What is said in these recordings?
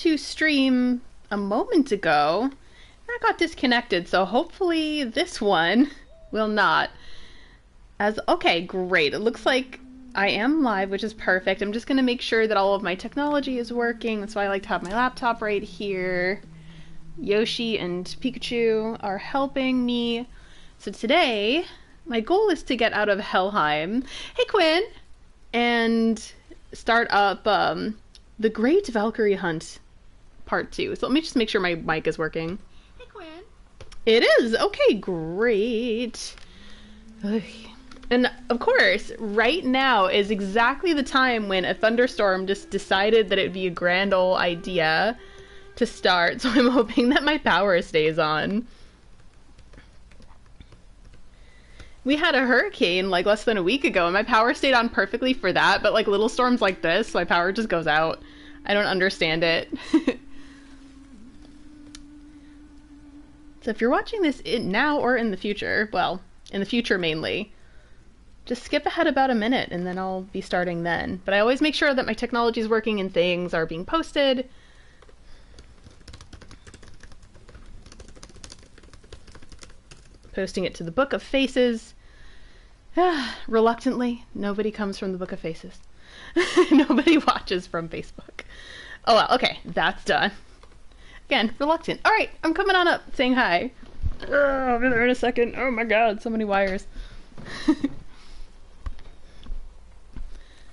to stream a moment ago. I got disconnected, so hopefully this one will not. Okay, great. It looks like I am live, which is perfect. I'm just going to make sure that all of my technology is working. That's why I like to have my laptop right here. Yoshi and Pikachu are helping me. So today, my goal is to get out of Helheim. Hey, Quinn! And start up the Great Valkyrie Hunt Part 2. So let me just make sure my mic is working. Hey, Quinn! It is! Okay, great. Ugh. And of course, right now is exactly the time when a thunderstorm just decided that it'd be a grand ol' idea to start, so I'm hoping that my power stays on. We had a hurricane like less than a week ago and my power stayed on perfectly for that, but like little storms like this, my power just goes out. I don't understand it. So if you're watching this now or in the future, well, in the future mainly, just skip ahead about a minute and then I'll be starting then. But I always make sure that my technology is working and things are being posted. Posting it to the Book of Faces. Reluctantly, nobody comes from the Book of Faces. Nobody watches from Facebook. Oh well, okay, that's done. Again, reluctant. Alright, I'm coming on up, saying hi. I'll be there in a second. Oh my god, so many wires.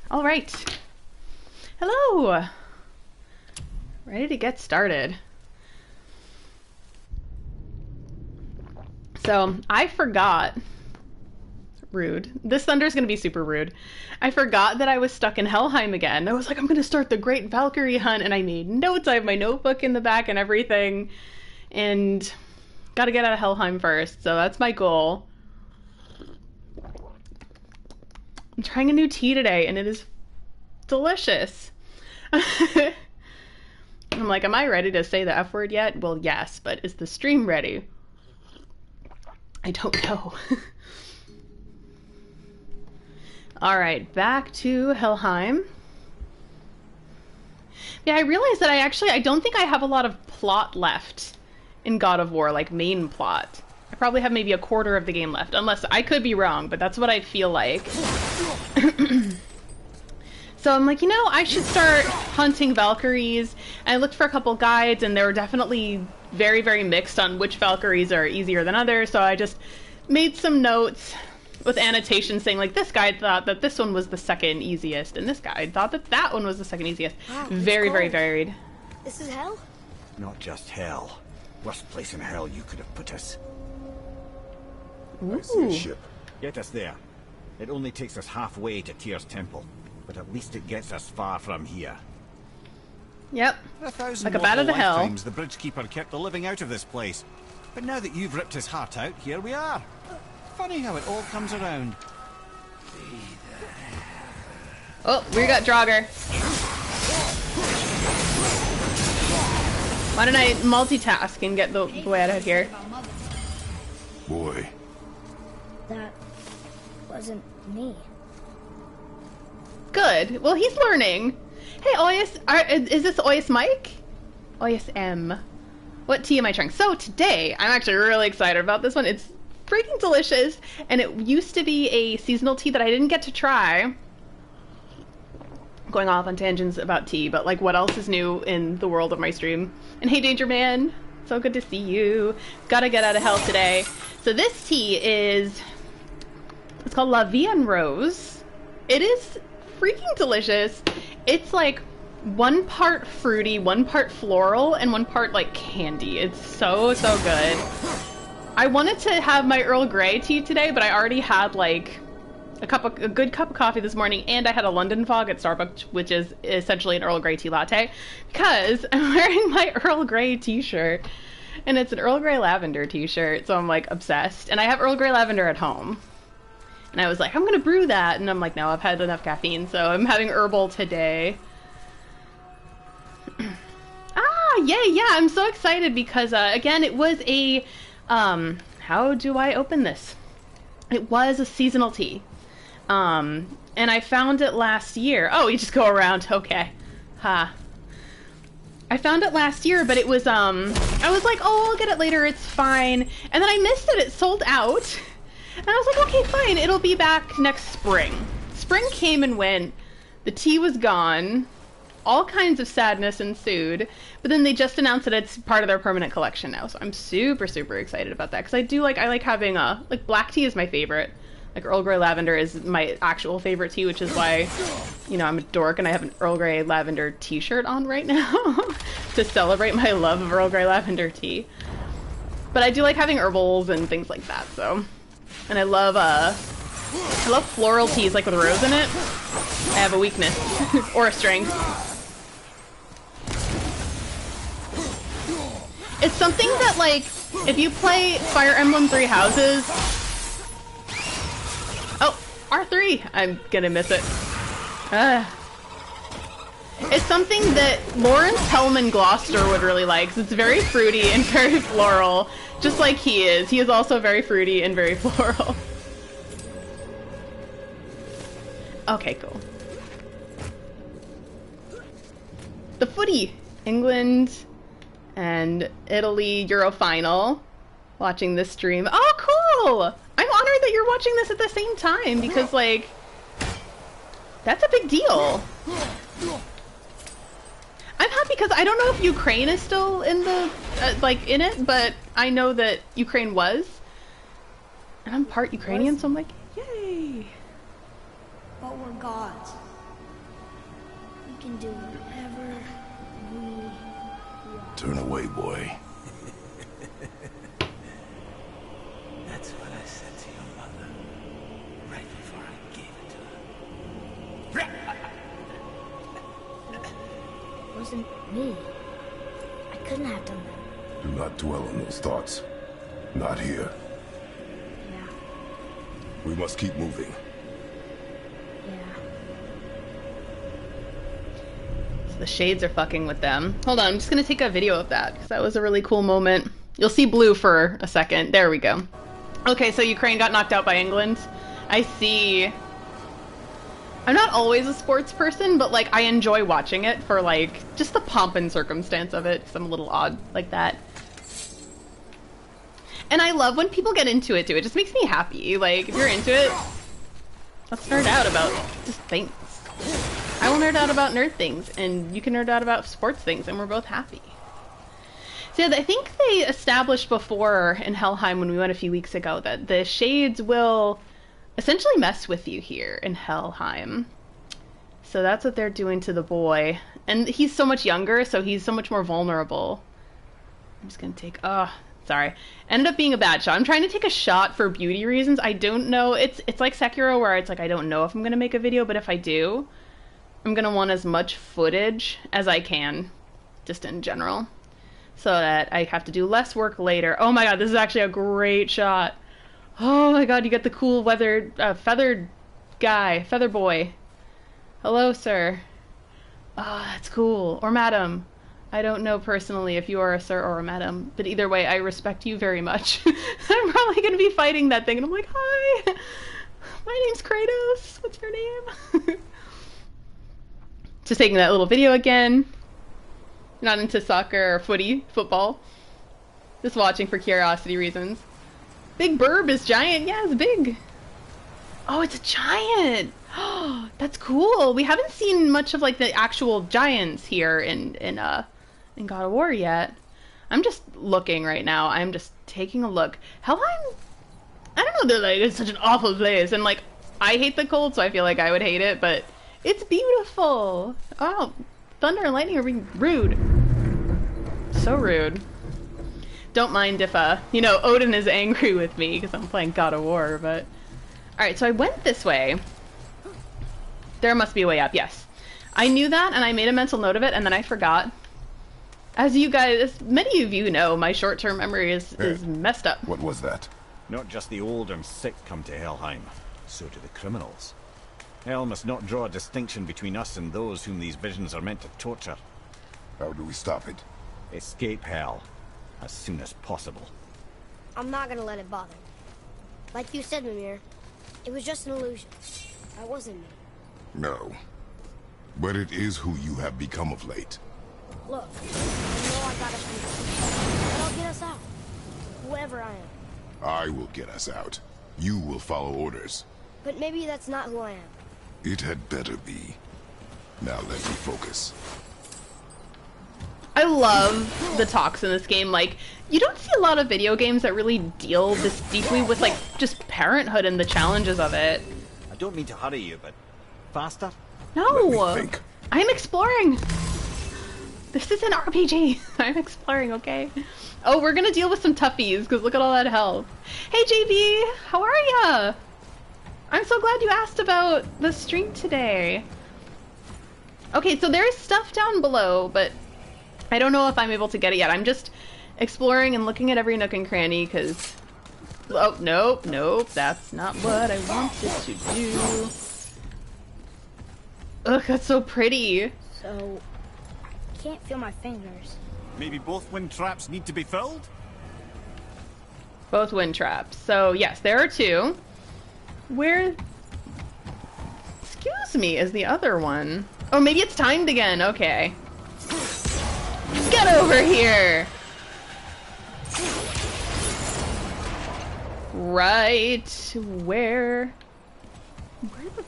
Alright. Hello! Ready to get started. So, I forgot. Rude. This thunder's gonna be super rude. I forgot that I was stuck in Helheim again. I was like, I'm gonna start the Great Valkyrie Hunt, and I made notes. I have my notebook in the back and everything. And gotta get out of Helheim first, so that's my goal. I'm trying a new tea today, and it is delicious. I'm like, am I ready to say the F word yet? Well, yes, but is the stream ready? I don't know. Alright, back to Helheim. Yeah, I realized that I don't think I have a lot of plot left in God of War, like main plot. I probably have maybe a quarter of the game left, unless I could be wrong, but that's what I feel like. So I'm like, you know, I should start hunting Valkyries. And I looked for a couple guides, and they were definitely very, very mixed on which Valkyries are easier than others, so I just made some notes with annotations saying, like, this guide thought that this one was the second easiest, and this guide thought that that one was the second easiest. Wow, very, very varied. This is hell? Not just hell. Worst place in hell you could have put us. Ooh. I see a ship. Get us there. It only takes us halfway to Tyr's temple, but at least it gets us far from here. Yep. Like a bat out of hell. The bridgekeeper kept the living out of this place. But now that you've ripped his heart out, here we are. Funny how it all comes around. Oh, we got Draugr. Why don't I multitask and get the way out of here? Boy. That wasn't me. Good. Well, he's learning. Hey, Oyas, is this Oyas Mike? Oyas M. What tea am I trying? So today, I'm actually really excited about this one. It's freaking delicious, and it used to be a seasonal tea that I didn't get to try. Going off on tangents about tea, but like what else is new in the world of my stream? And hey, Danger Man, so good to see you. Gotta get out of hell today. So this tea is, it's called La Vie en Rose. It is freaking delicious. It's like 1 part fruity, 1 part floral, and 1 part like candy. It's so, so good. I wanted to have my Earl Grey tea today, but I already had like a good cup of coffee this morning, and I had a London Fog at Starbucks, which is essentially an Earl Grey tea latte, because I'm wearing my Earl Grey t-shirt, and it's an Earl Grey lavender t-shirt, so I'm like obsessed. And I have Earl Grey lavender at home. And I was like, I'm gonna brew that, and I'm like, no, I've had enough caffeine, so I'm having herbal today. Yeah, I'm so excited because, again, it was a, how do I open this? It was a seasonal tea. And I found it last year. Oh, you just go around, okay. Ha. I found it last year, but it was, I was like, oh, I'll get it later, it's fine. And then I missed it, it sold out. And I was like, okay, fine, it'll be back next spring. Spring came and went, the tea was gone, all kinds of sadness ensued, but then they just announced that it's part of their permanent collection now, so I'm super, super excited about that, because I like having like, black tea is my favorite. Like, Earl Grey Lavender is my actual favorite tea, which is why, you know, I'm a dork and I have an Earl Grey Lavender t-shirt on right now to celebrate my love of Earl Grey Lavender tea. But I do like having herbals and things like that, so. And I love floral teas, like with rose in it. I have a weakness, or a strength. It's something that, like, if you play Fire Emblem Three Houses... Oh, R3! I'm gonna miss it. It's something that Lawrence Hellman Gloucester would really like, 'cause it's very fruity and very floral, just like he is. He is also very fruity and very floral. Okay, cool. The footy! England and Italy Euro final. Watching this stream. Oh, cool! I'm honored that you're watching this at the same time, because, like, that's a big deal. I'm happy because I don't know if Ukraine is still in the, like, in it, but I know that Ukraine was. And I'm part Ukrainian, so I'm like, yay! But we're gods. We can do whatever we want. Turn away, boy. That's what I said to your mother right before I gave it to her. It wasn't me. I couldn't have done that. Do not dwell on those thoughts. Not here. Yeah. We must keep moving. Yeah. So the shades are fucking with them. Hold on, I'm just gonna take a video of that, because that was a really cool moment. You'll see blue for a second. There we go. Okay, so Ukraine got knocked out by England. I see. I'm not always a sports person, but, like, I enjoy watching it for, like, just the pomp and circumstance of it, because I'm a little odd like that. And I love when people get into it, too. It just makes me happy. Like, if you're into it, let's nerd out about just things. I will nerd out about nerd things, and you can nerd out about sports things, and we're both happy. So yeah, I think they established before in Helheim when we went a few weeks ago that the shades will essentially mess with you here in Helheim. So that's what they're doing to the boy. And he's so much younger, so he's so much more vulnerable. I'm just gonna take, oh, sorry. Ended up being a bad shot. I'm trying to take a shot for beauty reasons. I don't know, it's like Sekiro where it's like I don't know if I'm gonna make a video, but if I do, I'm gonna want as much footage as I can, just in general. So that I have to do less work later. Oh my god, this is actually a great shot. Oh my god, you get the cool feathered guy, feather boy. Hello, sir. Oh, that's cool. Or madam. I don't know personally if you are a sir or a madam, but either way, I respect you very much. I'm probably going to be fighting that thing, and I'm like, hi, my name's Kratos. What's your name? Just taking that little video again. Not into soccer or football. Just watching for curiosity reasons. Big Burb is giant. Yeah, it's big. Oh, it's a giant. Oh, that's cool. We haven't seen much of like the actual giants here in God of War yet. I'm just looking right now. I'm just taking a look. Helheim, I don't know, like, it's such an awful place, and like I hate the cold, so I feel like I would hate it, but it's beautiful. Oh, thunder and lightning are being rude. So rude. Don't mind if, you know, Odin is angry with me because I'm playing God of War, but... Alright, so I went this way. There must be a way up, yes. I knew that, and I made a mental note of it, and then I forgot. As you guys, as many of you know, my short-term memory is messed up. What was that? Not just the old and sick come to Helheim, so do the criminals. Hell must not draw a distinction between us and those whom these visions are meant to torture. How do we stop it? Escape Hell as soon as possible. I'm not gonna let it bother me. Like you said, Mimir, it was just an illusion. That wasn't me. No. But it is who you have become of late. Look, I know I got us from but I'll get us out. Whoever I am. I will get us out. You will follow orders. But maybe that's not who I am. It had better be. Now let me focus. I love the talks in this game. Like, you don't see a lot of video games that really deal this deeply with, like, just parenthood and the challenges of it. I don't mean to hurry you, but faster? No! Let me think. I'm exploring! This is an RPG. I'm exploring, okay? Oh, we're gonna deal with some toughies, because look at all that health. Hey, JB! How are ya? I'm so glad you asked about the stream today. Okay, so there is stuff down below, but I don't know if I'm able to get it yet. I'm just exploring and looking at every nook and cranny, because... Oh, nope, that's not what I wanted to do. Ugh, that's so pretty. So, I can't feel my fingers. Maybe both wind traps need to be filled? Both wind traps. So, yes, there are two. Where... Excuse me, is the other one? Oh, maybe it's timed again. Okay. Get over here! Right. Where the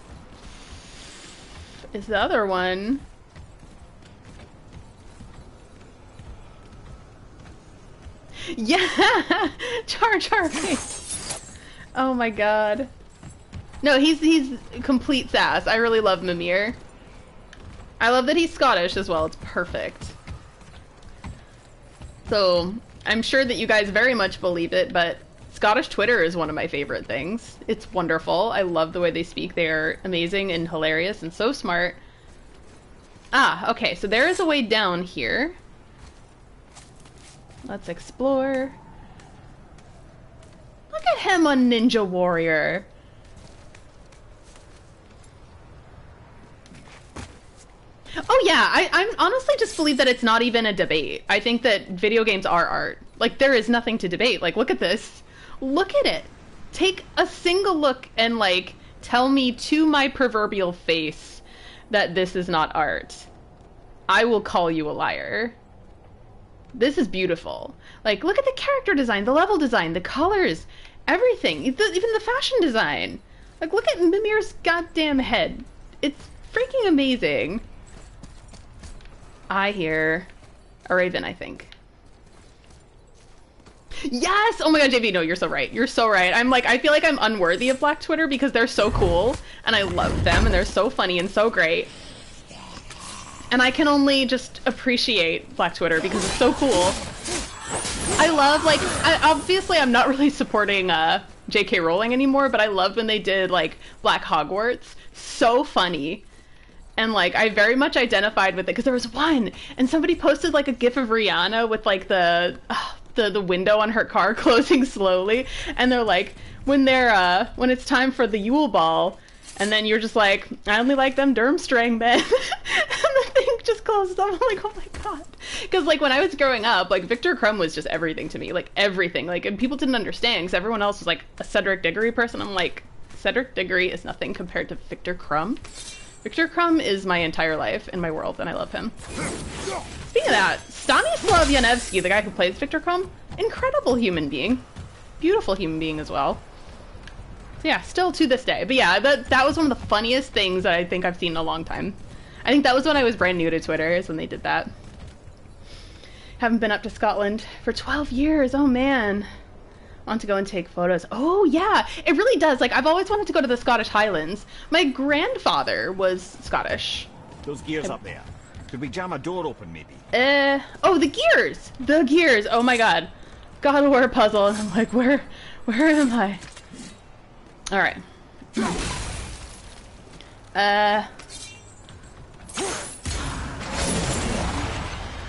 is the other one? Yeah! Jar Jar Binks. Oh my god. No, he's complete sass. I really love Mimir. I love that he's Scottish as well. It's perfect. So, I'm sure that you guys very much believe it, but Scottish Twitter is one of my favorite things. It's wonderful. I love the way they speak. They're amazing and hilarious and so smart. Ah, okay, so there is a way down here. Let's explore. Look at him on Ninja Warrior. Oh yeah, I honestly just believe that it's not even a debate. I think that video games are art. Like, there is nothing to debate. Like, look at this. Look at it. Take a single look and, like, tell me to my proverbial face that this is not art. I will call you a liar. This is beautiful. Like, look at the character design, the level design, the colors, everything. Even the fashion design. Like, look at Mimir's goddamn head. It's freaking amazing. I hear a raven, I think. Yes! Oh my god, JV, no, you're so right. You're so right. I'm like, I feel like I'm unworthy of Black Twitter because they're so cool, and I love them, and they're so funny and so great. And I can only just appreciate Black Twitter because it's so cool. I love, like, obviously I'm not really supporting J.K. Rowling anymore, but I loved when they did, like, Black Hogwarts. So funny. And, like, I very much identified with it, because there was one, and somebody posted, like, a gif of Rihanna with, like, the window on her car closing slowly, and they're like, when it's time for the Yule Ball, and then you're just like, I only like them Durmstrang men, and the thing just closes up. I'm like, oh my god. Because, like, when I was growing up, like, Victor Crumb was just everything to me, like, everything. Like, and people didn't understand, because everyone else was, like, a Cedric Diggory person. I'm like, Cedric Diggory is nothing compared to Victor Crumb. Victor Crumb is my entire life in my world, and I love him. Speaking of that, Stanislav Yanevsky, the guy who plays Victor Crumb, incredible human being. Beautiful human being as well. So yeah, still to this day. But yeah, that was one of the funniest things that I think I've seen in a long time. I think that was when I was brand new to Twitter, is when they did that. Haven't been up to Scotland for 12 years, oh man. Want to go and take photos. Oh yeah, it really does. Like, I've always wanted to go to the Scottish Highlands. My grandfather was Scottish. Those gears up there. Could we jam a door open, maybe? Oh, the gears! The gears! Oh my god. God of War puzzle, and I'm like, where am I? Alright.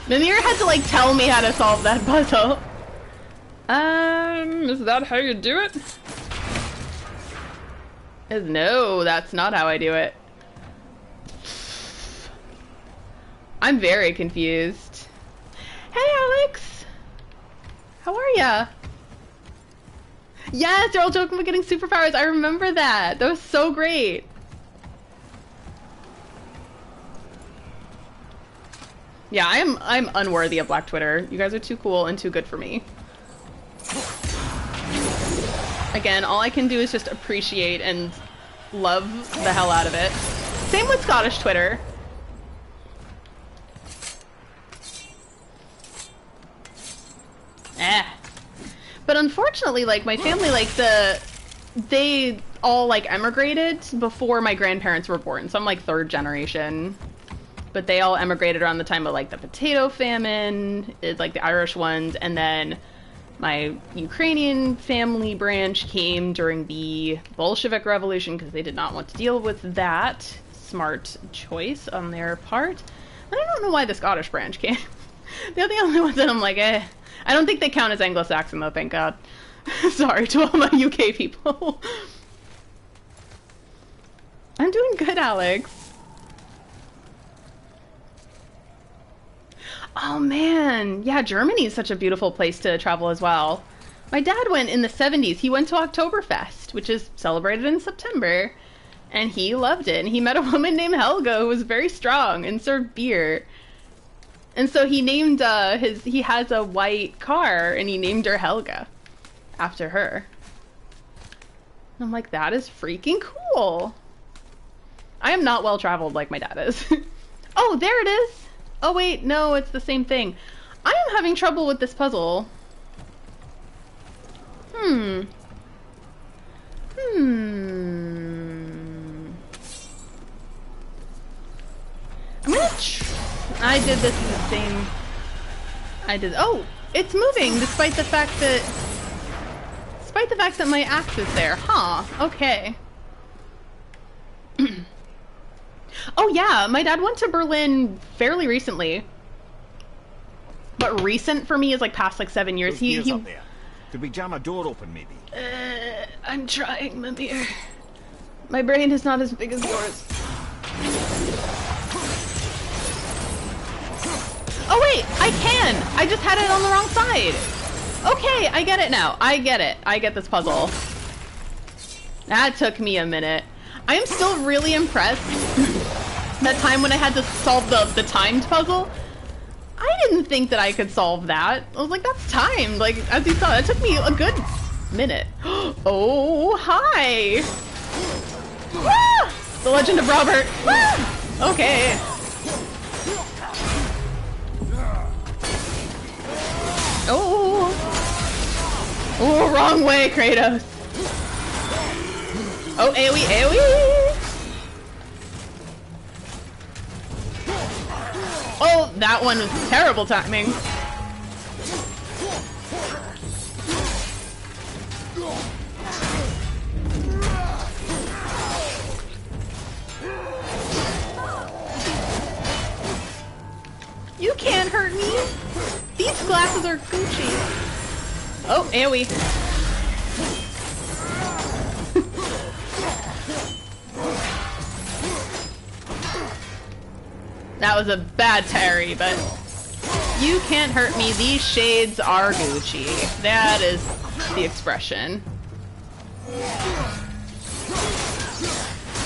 Mimir had to, like, tell me how to solve that puzzle. Is that how you do it? No, that's not how I do it. I'm very confused. Hey, Alex! How are ya? Yes, they're all joking about getting superpowers. I remember that. That was so great. Yeah, I'm unworthy of Black Twitter. You guys are too cool and too good for me. Again, all I can do is just appreciate and love the hell out of it. Same with Scottish Twitter. But unfortunately, like, my family, like, they all, like, emigrated before my grandparents were born. So I'm, like, third generation. But they all emigrated around the time of, like, the potato famine, like, the Irish ones, and then my Ukrainian family branch came during the Bolshevik Revolution because they did not want to deal with that. Smart choice on their part. And I don't know why the Scottish branch came. They're the only ones that I'm like, eh. I don't think they count as Anglo-Saxon, though, thank God. Sorry to all my UK people. I'm doing good, Alex. Oh, man. Yeah, Germany is such a beautiful place to travel as well. My dad went in the 70s. He went to Oktoberfest, which is celebrated in September. And he loved it. And he met a woman named Helga who was very strong and served beer. And so he named he has a white car, and he named her Helga after her. And I'm like, that is freaking cool. I am not well traveled like my dad is. Oh, there it is. Oh wait, no, it's the same thing. I am having trouble with this puzzle. I'm gonna I did this in the same... Oh! It's moving despite the fact that... my axe is there. Huh. Okay. Oh yeah, my dad went to Berlin fairly recently. But recent for me is like past like 7 years. He up there. Could we jam a door open maybe? I'm trying, Mimir. My brain is not as big as yours. Oh wait, I can! I just had it on the wrong side! Okay, I get it now. I get it. I get this puzzle. That took me a minute. I am still really impressed. That time when I had to solve the timed puzzle, I didn't think that I could solve that. I was like, that's timed. Like, as you saw, it took me a good minute. Oh, hi! Ah! The Legend of Robert. Ah! Okay. Oh! Oh, wrong way, Kratos. Oh, AoE, AoE! Oh, that one was terrible timing. You can't hurt me. These glasses are Gucci. Oh, AoE. That was a bad parry, but you can't hurt me. These shades are Gucci. That is the expression.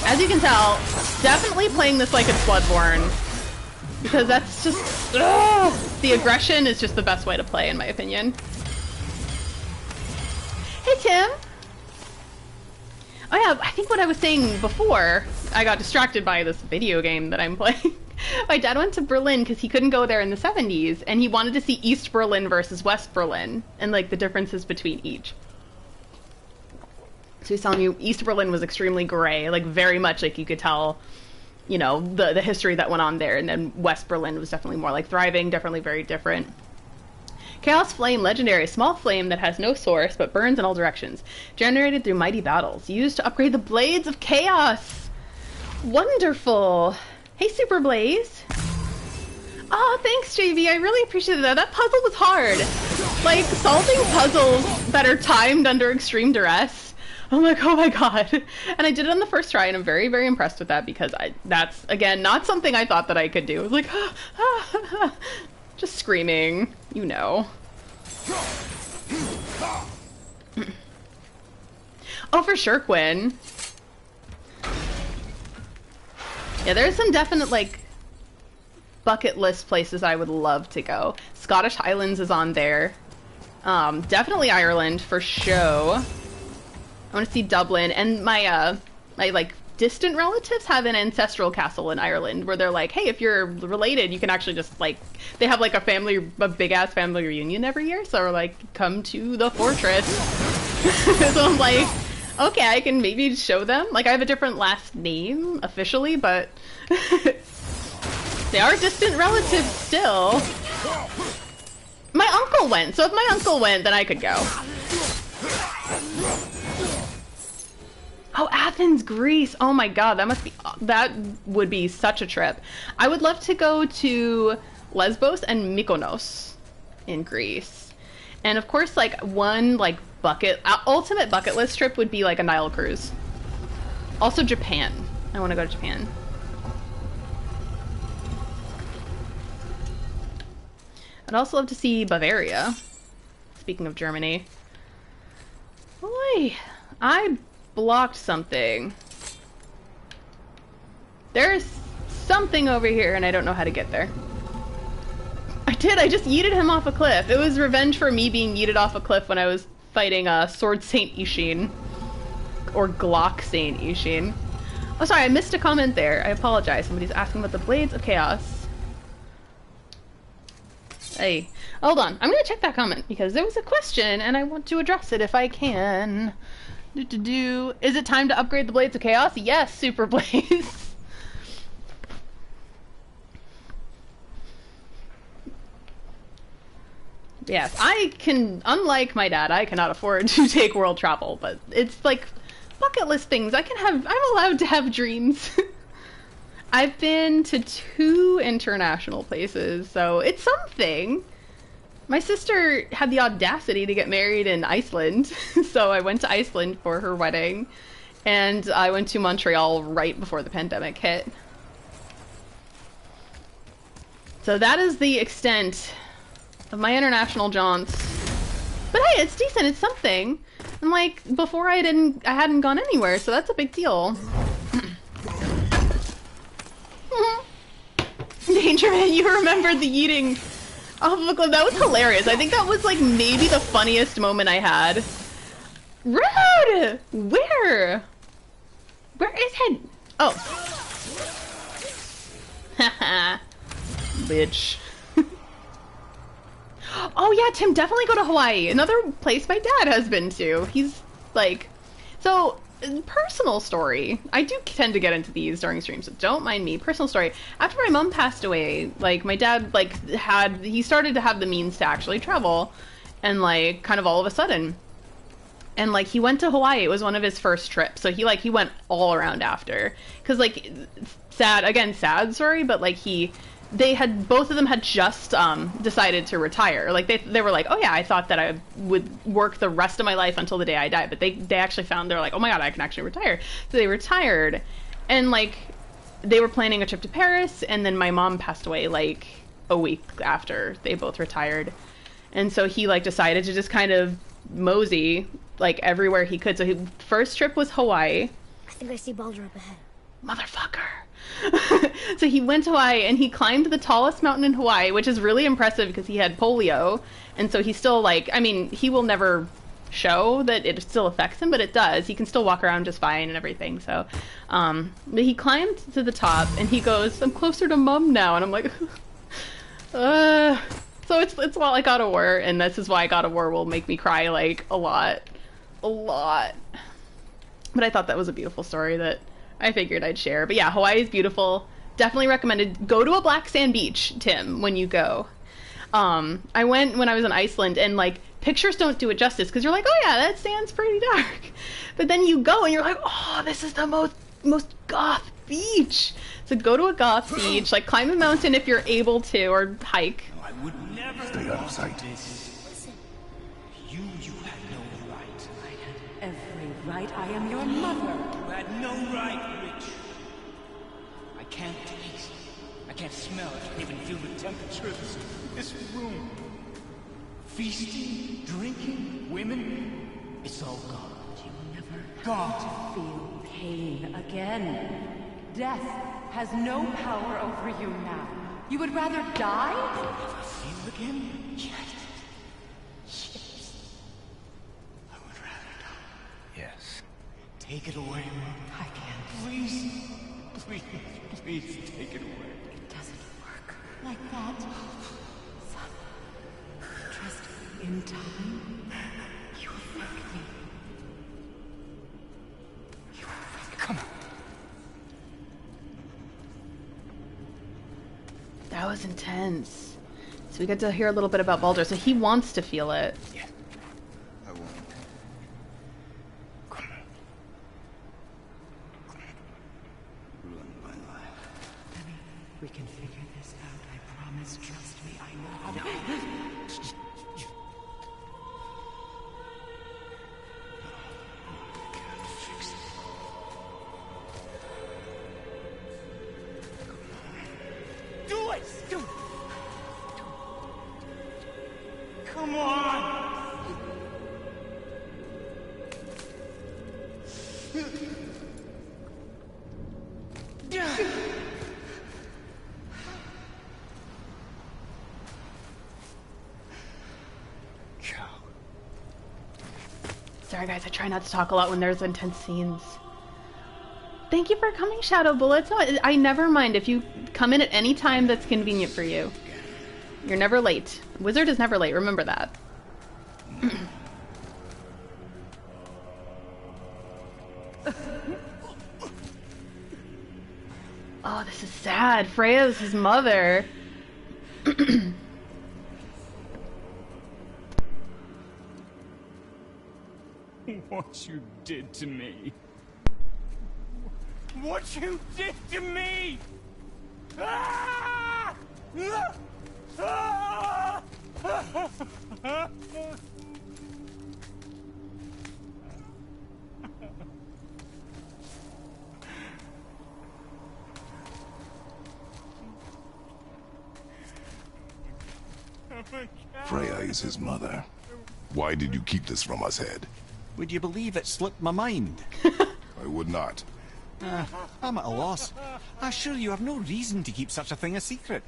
As you can tell, definitely playing this like it's Bloodborne. Because that's just... the aggression is just the best way to play, in my opinion. Hey, Tim! Oh yeah, I think what I was saying before, I got distracted by this video game that I'm playing. My dad went to Berlin because he couldn't go there in the 70s, and he wanted to see East Berlin versus West Berlin, and like the differences between each. So he's telling you East Berlin was extremely gray, like very much like you could tell, you know, the history that went on there, and then West Berlin was definitely more like thriving, definitely very different. Chaos Flame, legendary, small flame that has no source but burns in all directions, generated through mighty battles, used to upgrade the blades of chaos. Wonderful. Hey, Super Blaze. Oh, thanks, JV. I really appreciate that. That puzzle was hard. Like, solving puzzles that are timed under extreme duress. I'm like, oh my god. And I did it on the first try, and I'm very, very impressed with that because that's, again, not something I thought that I could do. I was like, just screaming, you know. Oh, for sure, Quinn. Yeah, there's some definite, like, bucket list places I would love to go. Scottish Highlands is on there. Definitely Ireland for show. I want to see Dublin, and my like distant relatives have an ancestral castle in Ireland where they're like, hey, if you're related, you can actually just like, they have like a big ass family reunion every year, so we're like, come to the fortress. So I'm like, okay, I can maybe show them. Like, I have a different last name officially, but they are distant relatives still. My uncle went, so if my uncle went, then I could go. Oh, Athens, Greece. Oh my god, that would be such a trip. I would love to go to Lesbos and Mykonos in Greece. And of course, like, one, like, ultimate bucket list trip would be, like, a Nile cruise. Also Japan. I want to go to Japan. I'd also love to see Bavaria. Speaking of Germany. Boy, I blocked something. There's something over here and I don't know how to get there. I just yeeted him off a cliff. It was revenge for me being yeeted off a cliff when I was fighting Sword Saint Ishin. Or Glock Saint Ishin. Oh, sorry, I missed a comment there. I apologize. Somebody's asking about the Blades of Chaos. Hey, hold on. I'm gonna check that comment because there was a question and I want to address it if I can. Is it time to upgrade the Blades of Chaos? Yes, Super Blaze. Yes, I can, unlike my dad, I cannot afford to take world travel, but it's like bucket list things. I'm allowed to have dreams. I've been to 2 international places, so it's something. My sister had the audacity to get married in Iceland, so I went to Iceland for her wedding, and I went to Montreal right before the pandemic hit. So that is the extent of my international jaunts. But hey, it's decent, it's something. And like, before I hadn't gone anywhere, so that's a big deal. Dangerman, you remembered the eating off of a cliff. That was hilarious. I think that was like maybe the funniest moment I had. Rude! Where? Where is it? Oh. Haha. Bitch. Oh yeah, Tim, definitely go to Hawaii. Another place my dad has been to. He's like, so personal story. I do tend to get into these during streams, so don't mind me. Personal story. After my mom passed away, like my dad he started to have the means to actually travel, and like kind of all of a sudden, and like he went to Hawaii. It was one of his first trips, so he went all around after, because like sad story, but like both of them had just decided to retire. Like they were like, oh yeah, I thought that I would work the rest of my life until the day I die. But they actually found, they're like, oh my god, I can actually retire. So they retired, and like they were planning a trip to Paris, and then my mom passed away like a week after they both retired, and so he like decided to just kind of mosey like everywhere he could. So his first trip was Hawaii. I think I see Baldur up ahead. Motherfucker. So he went to Hawaii and he climbed the tallest mountain in Hawaii, which is really impressive because he had polio, and so he's still like, I mean, he will never show that it still affects him, but it does. He can still walk around just fine and everything. So but he climbed to the top and he goes, I'm closer to mom now, and I'm like so it's a lot like God of War, and this is why God of War will make me cry like a lot. But I thought that was a beautiful story that I figured I'd share. But yeah, Hawaii is beautiful. Definitely recommended. Go to a black sand beach, Tim, when you go. I went when I was in Iceland, and like pictures don't do it justice because you're like, oh yeah, that sand's pretty dark. But then you go and you're like, oh, this is the most goth beach. So go to a goth beach, like climb a mountain if you're able to, or hike. I would never Stay out of sight. Listen. You had no right. I had every right. I am your mother. You had no right, witch. I can't taste. I can't smell. I can't even feel the temperature of this room. Feasting, drinking, women. It's all gone. You never Gone. feel pain again. Death has no power over you now. You would rather die? Feel again? Yes. I would rather die. Yes. Take it away. I can't. Please. Please. Please take it away. It doesn't work like that. Son, trust me. In time, you will thank me. You will thank me. Come on. That was intense. So we get to hear a little bit about Baldur. So he wants to feel it. Yeah. I won't. Come on. Ruin my life. Lenny, we can figure this out. I promise. Trust me. I know how to. Fix it. Do it! Do it! Come on! Cow. Sorry guys, I try not to talk a lot when there's intense scenes. Thank you for coming, Shadow Bullets. No, I never mind if you come in at any time that's convenient for you. You're never late. Wizard is never late, remember that. Oh, this is sad. Freya's his mother. What you did to me. What you did to me! Ah! Ah! Freya is his mother. Why did you keep this from us, Head? Would you believe it slipped my mind? I would not. I'm at a loss. I assure you have no reason to keep such a thing a secret.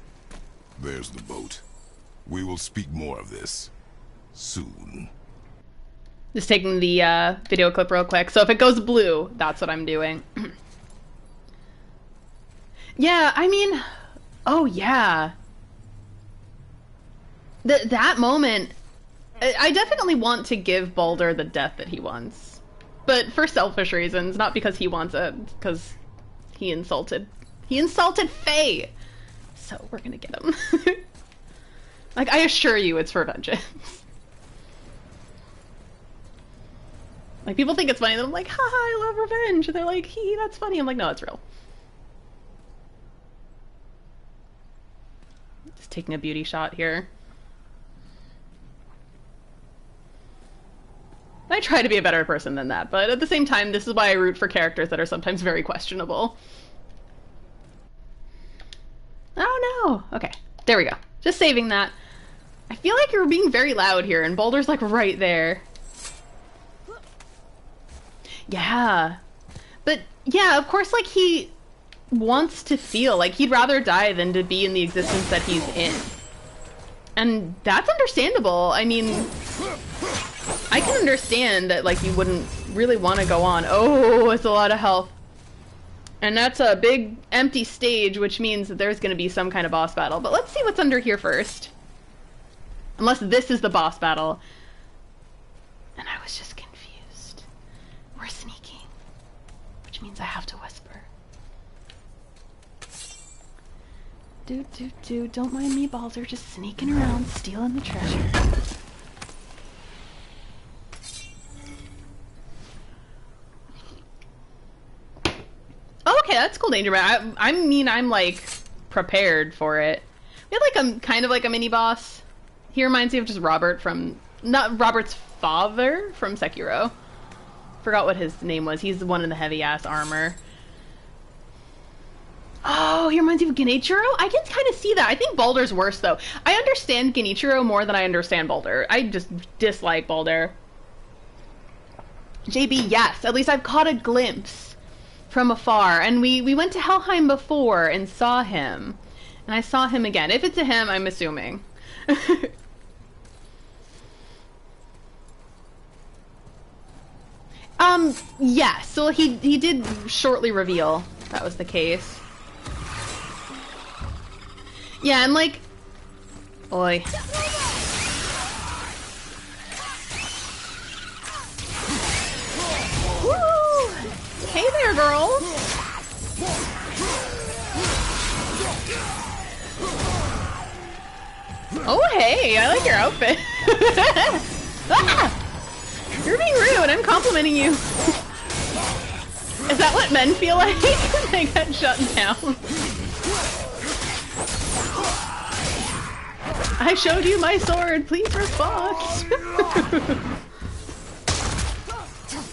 There's the boat. We will speak more of this soon. Just taking the video clip real quick. So if it goes blue, that's what I'm doing. Yeah, I mean, oh yeah. That moment, I definitely want to give Baldur the death that he wants. But for selfish reasons, not because he wants it, because he insulted Faye. So we're gonna get him. Like, I assure you it's for vengeance. Like, people think it's funny that I'm like, haha, I love revenge. And they're like, that's funny. I'm like, no, it's real. Just taking a beauty shot here. I try to be a better person than that, but at the same time, this is why I root for characters that are sometimes very questionable. Oh no! Okay, there we go. Just saving that. I feel like you're being very loud here, and Baldur's like right there. Yeah. But yeah, of course, like, he wants to feel like he'd rather die than to be in the existence that he's in. And that's understandable. I mean, I can understand that, like, you wouldn't really want to go on. Oh, it's a lot of health. And that's a big empty stage, which means that there's going to be some kind of boss battle. But let's see what's under here first. Unless this is the boss battle. And I was just confused. We're sneaking. Which means I have to whisper. Don't mind me, Baldur. Just sneaking around, stealing the treasure. Okay, that's cool, Danger Man. I mean, I'm, like, prepared for it. We had, like, kind of like a mini-boss. He reminds me of just Robert from... Not Robert's father from Sekiro. Forgot what his name was. He's the one in the heavy-ass armor. Oh, he reminds me of Genichiro? I can kind of see that. I think Baldur's worse, though. I understand Genichiro more than I understand Baldur. I just dislike Baldur. JB, yes. At least I've caught a glimpse from afar. And we went to Helheim before and saw him. And I saw him again. If it's a him, I'm assuming. Yeah, so he did shortly reveal that was the case. Yeah, and like... Oi. Woo! Hey there, girls! Oh, hey, I like your outfit. Ah! You're being rude, I'm complimenting you. Is that what men feel like? They get shut down. I showed you my sword, please respond.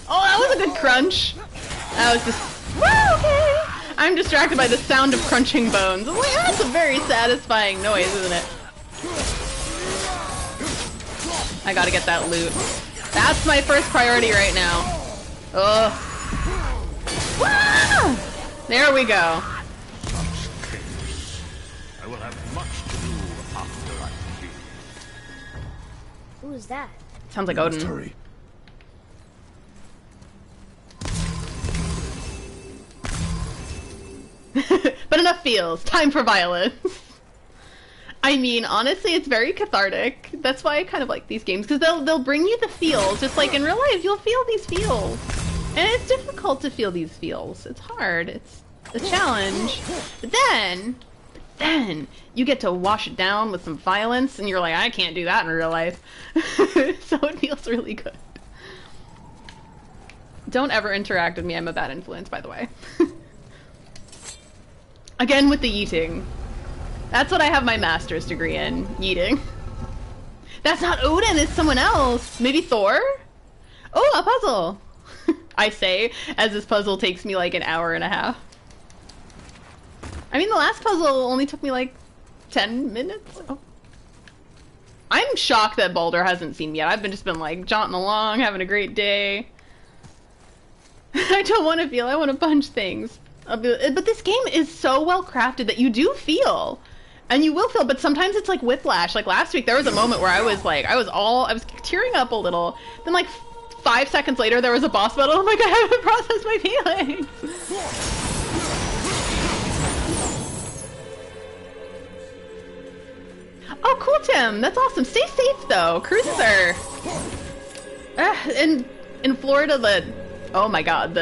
Oh, that was a good crunch. That was just... Woo, okay. I'm distracted by the sound of crunching bones. Wait, that's a very satisfying noise, isn't it? I gotta get that loot. That's my first priority right now. Ugh. Ah! There we go. I will have much to do after I kill. Who is that? Sounds like Odin. Hurry. But enough feels. Time for violence. I mean, honestly, it's very cathartic. That's why I kind of like these games, because they'll bring you the feels. Just like in real life, you'll feel these feels. And it's difficult to feel these feels. It's hard. It's a challenge. But then you get to wash it down with some violence, and you're like, I can't do that in real life. So it feels really good. Don't ever interact with me. I'm a bad influence, by the way. Again with the yeeting. That's what I have my master's degree in, yeeting. That's not Odin, it's someone else. Maybe Thor? Oh, a puzzle! I say, as this puzzle takes me like an hour and a half. I mean, the last puzzle only took me like 10 minutes. Oh. I'm shocked that Baldur hasn't seen me yet. I've just been like jaunting along, having a great day. I don't want to feel, I want to punch things. But this game is so well crafted that you do feel. And you will feel, but sometimes it's like whiplash. Like last week, there was a moment where I was like, I was tearing up a little. Then like 5 seconds later, there was a boss battle. I'm like, I haven't processed my feelings. Oh, cool, Tim. That's awesome. Stay safe, though. Cruises are... in Florida, oh my god,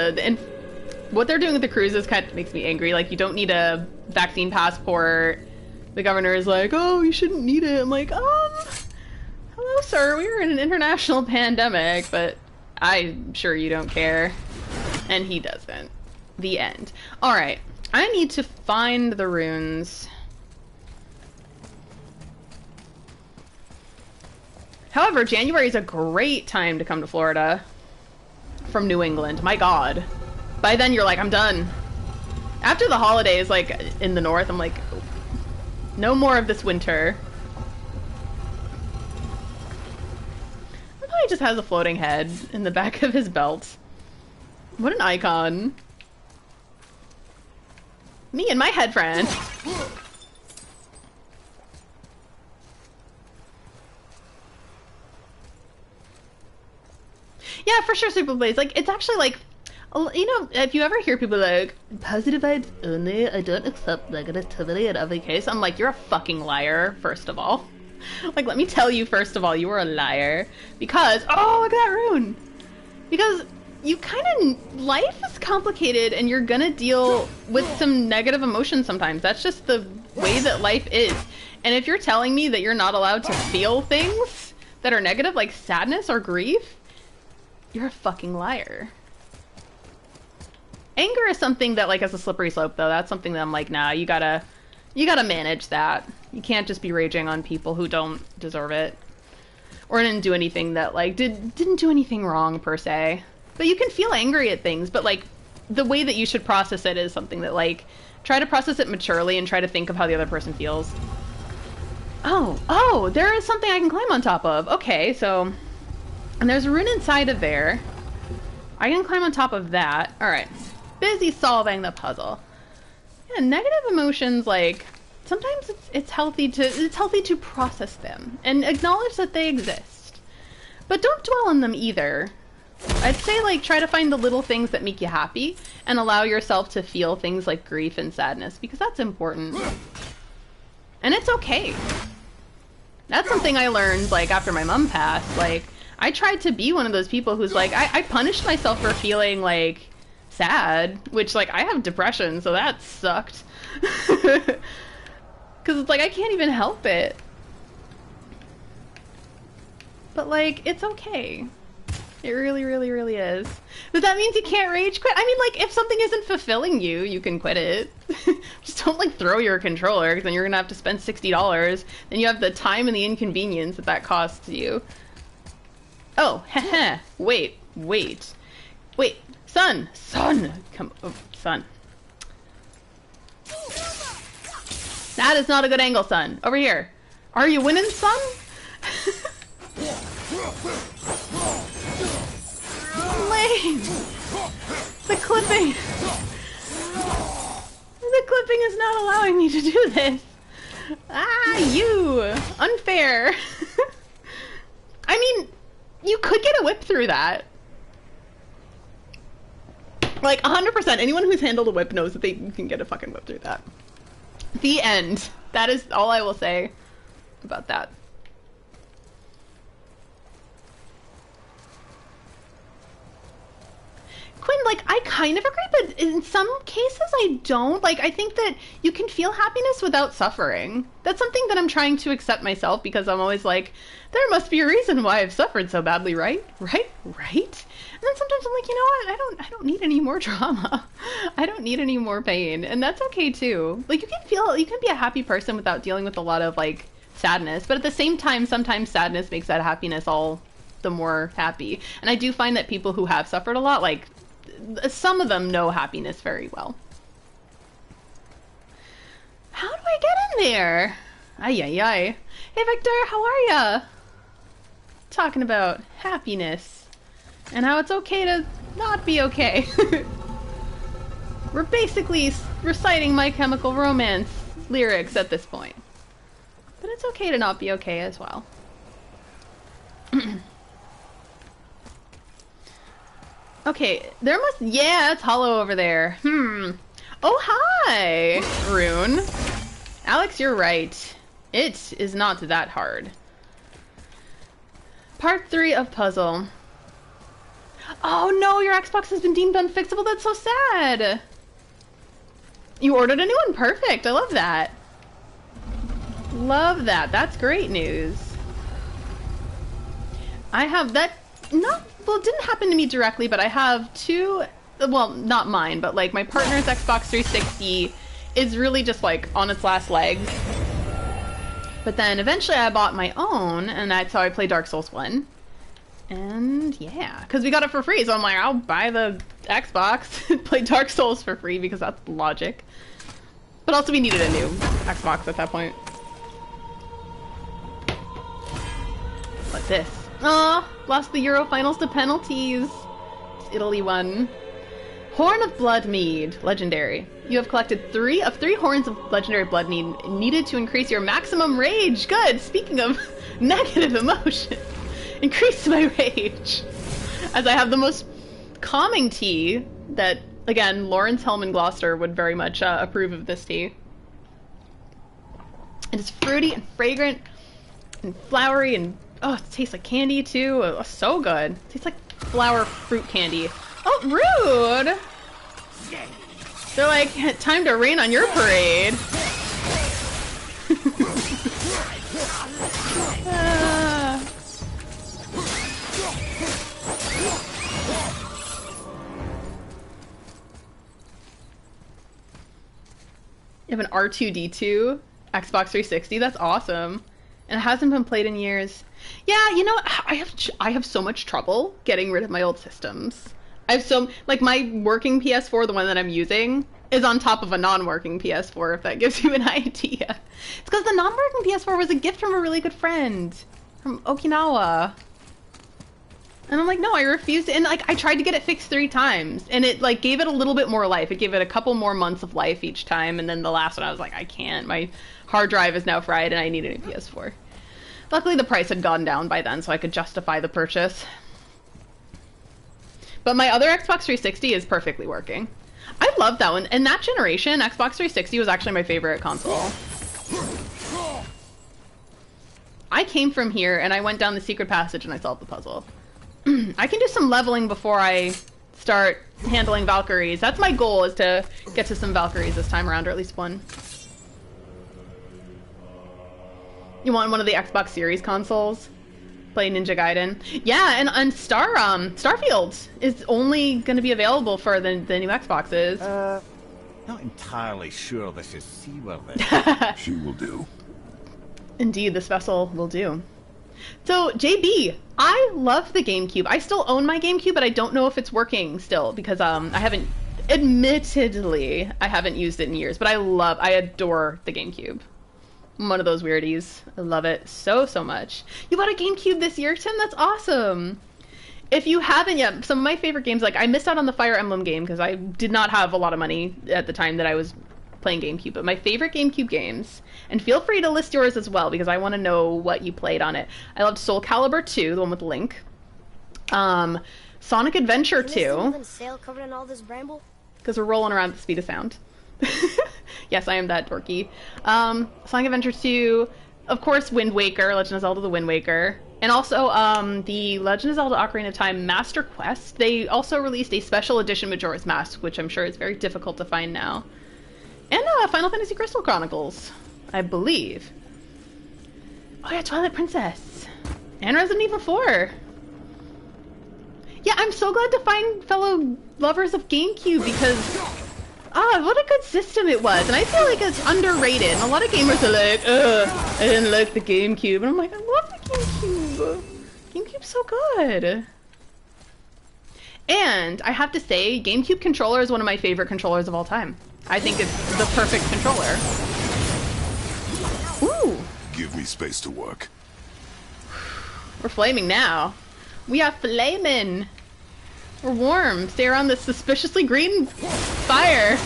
what they're doing with the cruises kind of makes me angry. Like, you don't need a vaccine passport. The governor is like, oh, you shouldn't need it. I'm like, hello, sir. We are in an international pandemic, but I'm sure you don't care. And he doesn't. The end. Alright. I need to find the runes. However, January is a great time to come to Florida from New England. My god. By then, you're like, I'm done. After the holidays, like, in the north, I'm like, no more of this winter. He probably just has a floating head in the back of his belt. What an icon. Me and my head friend. Yeah, for sure, Super Blaze. Like, it's actually like, you know, if you ever hear people like, positive vibes only, I don't accept negativity in every case, I'm like, you're a fucking liar, first of all. Like, let me tell you, first of all, you are a liar. Because, oh, look at that rune! Because you kind of, life is complicated and you're gonna deal with some negative emotions sometimes. That's just the way that life is. And if you're telling me that you're not allowed to feel things that are negative, like sadness or grief, you're a fucking liar. Anger is something that, like, is a slippery slope, though. That's something that I'm like, nah, you gotta manage that. You can't just be raging on people who don't deserve it. Or didn't do anything that, like, didn't do anything wrong, per se. But you can feel angry at things, but, like, the way that you should process it is something that, like, try to process it maturely and try to think of how the other person feels. Oh, there is something I can climb on top of. Okay, so... And there's a rune inside of there. I can climb on top of that. Alright. Busy solving the puzzle. Yeah, negative emotions, like, sometimes it's healthy to process them and acknowledge that they exist. But don't dwell on them either. I'd say, like, try to find the little things that make you happy and allow yourself to feel things like grief and sadness, because that's important. And it's okay. That's something I learned, like, after my mom passed. Like, I tried to be one of those people who's like, I punished myself for feeling, like, sad, which, like, I have depression, so that sucked. Because it's like, I can't even help it. But, like, it's okay. It really, really, really is. But that means you can't rage quit. I mean, like, if something isn't fulfilling you, you can quit it. Just don't, like, throw your controller, because then you're gonna have to spend $60. Then you have the time and the inconvenience that costs you. Oh, heh. Wait. Son! Come, oh, son. That is not a good angle, son. Over here. Are you winning, son? Lame! The clipping is not allowing me to do this. Ah, you! Unfair. I mean, you could get a whip through that. Like, 100%, anyone who's handled a whip knows that they can get a fucking whip through that. The end. That is all I will say about that. Quinn, like, I kind of agree, but in some cases I don't. Like, I think that you can feel happiness without suffering. That's something that I'm trying to accept myself, because I'm always like, there must be a reason why I've suffered so badly, right? Right? And then sometimes I'm like, you know what? I don't need any more drama. I don't need any more pain. And that's okay too. Like, you can be a happy person without dealing with a lot of, like, sadness. But at the same time, sometimes sadness makes that happiness all the more happy. And I do find that people who have suffered a lot, like, some of them know happiness very well. How do I get in there? Ay. Hey, Victor, how are ya? Talking about happiness and how it's okay to not be okay. We're basically reciting My Chemical Romance lyrics at this point. But it's okay to not be okay as well. Okay, there must... Yeah, it's hollow over there. Oh, hi, Rune. Alex, you're right. It is not that hard. Part 3 of puzzle. Oh no, your Xbox has been deemed unfixable. That's so sad. You ordered a new one. Perfect. I love that. Love that. That's great news. I have that... Well, it didn't happen to me directly, but I have two... Well, not mine, but, like, my partner's Xbox 360 is really just, like, on its last legs. But then eventually I bought my own, and that's how I play Dark Souls 1. And, yeah. Because we got it for free, so I'm like, I'll buy the Xbox, play Dark Souls for free, because that's logic. But also we needed a new Xbox at that point. What's this? Aw, lost the Euro finals to penalties. It's Italy won. Horn of Blood Mead, legendary. You have collected 3 of 3 horns of legendary blood mead needed to increase your maximum rage. Good. Speaking of negative emotion, increase my rage. As I have the most calming tea that, again, Lawrence Hellman Gloucester would very much approve of this tea. It is fruity and fragrant and flowery and oh, it tastes like candy too. Oh, so good. It tastes like flower fruit candy. Oh, rude! They're like, time to rain on your parade. You have an R2-D2 Xbox 360. That's awesome. And it hasn't been played in years. Yeah, you know, I have so much trouble getting rid of my old systems. I have so, like, my working PS4, the one that I'm using, is on top of a non-working PS4, if that gives you an idea. It's because the non-working PS4 was a gift from a really good friend from Okinawa. And I'm like, no, I refused it. And like, I tried to get it fixed 3 times, and it like gave it a little bit more life. It gave it a couple more months of life each time, and then the last one I was like, I can't. My hard drive is now fried, and I need a new PS4. Luckily, the price had gone down by then, so I could justify the purchase. But my other Xbox 360 is perfectly working. I love that one. In that generation, Xbox 360 was actually my favorite console. I came from here, and I went down the secret passage, and I solved the puzzle. I can do some leveling before I start handling Valkyries. That's my goal, is to get to some Valkyries this time around, or at least one. You want one of the Xbox Series consoles? Play Ninja Gaiden. Yeah, and Starfield is only going to be available for the new Xboxes. Not entirely sure this is seaworthy. She will do. Indeed, this vessel will do. So, JB, I love the GameCube. I still own my GameCube, but I don't know if it's working still, because I haven't, admittedly, I haven't used it in years, but I adore the GameCube. I'm one of those weirdies. I love it so, so much. You bought a GameCube this year, Tim? That's awesome. If you haven't yet, some of my favorite games, like I missed out on the Fire Emblem game because I did not have a lot of money at the time that I was playing GameCube, but my favorite GameCube games, and feel free to list yours as well because I want to know what you played on it. I loved Soul Calibur 2, the one with Link. Sonic Adventure 2. Sail covered in all this bramble? Because we're rolling around at the speed of sound. Yes, I am that dorky. Sonic Adventure 2, of course, Wind Waker, Legend of Zelda: The Wind Waker, and also the Legend of Zelda: Ocarina of Time Master Quest. They also released a special edition Majora's Mask, which I'm sure is very difficult to find now. And Final Fantasy Crystal Chronicles, I believe. Oh yeah, Twilight Princess. And Resident Evil 4. Yeah, I'm so glad to find fellow lovers of GameCube because, what a good system it was. And I feel like it's underrated. And a lot of gamers are like, I didn't like the GameCube. And I'm like, I love the GameCube. GameCube's so good. And I have to say, GameCube controller is one of my favorite controllers of all time. I think it's the perfect controller. Ooh. Give me space to work. We're flaming now. We are flaming. We're warm. Stay around this suspiciously green fire.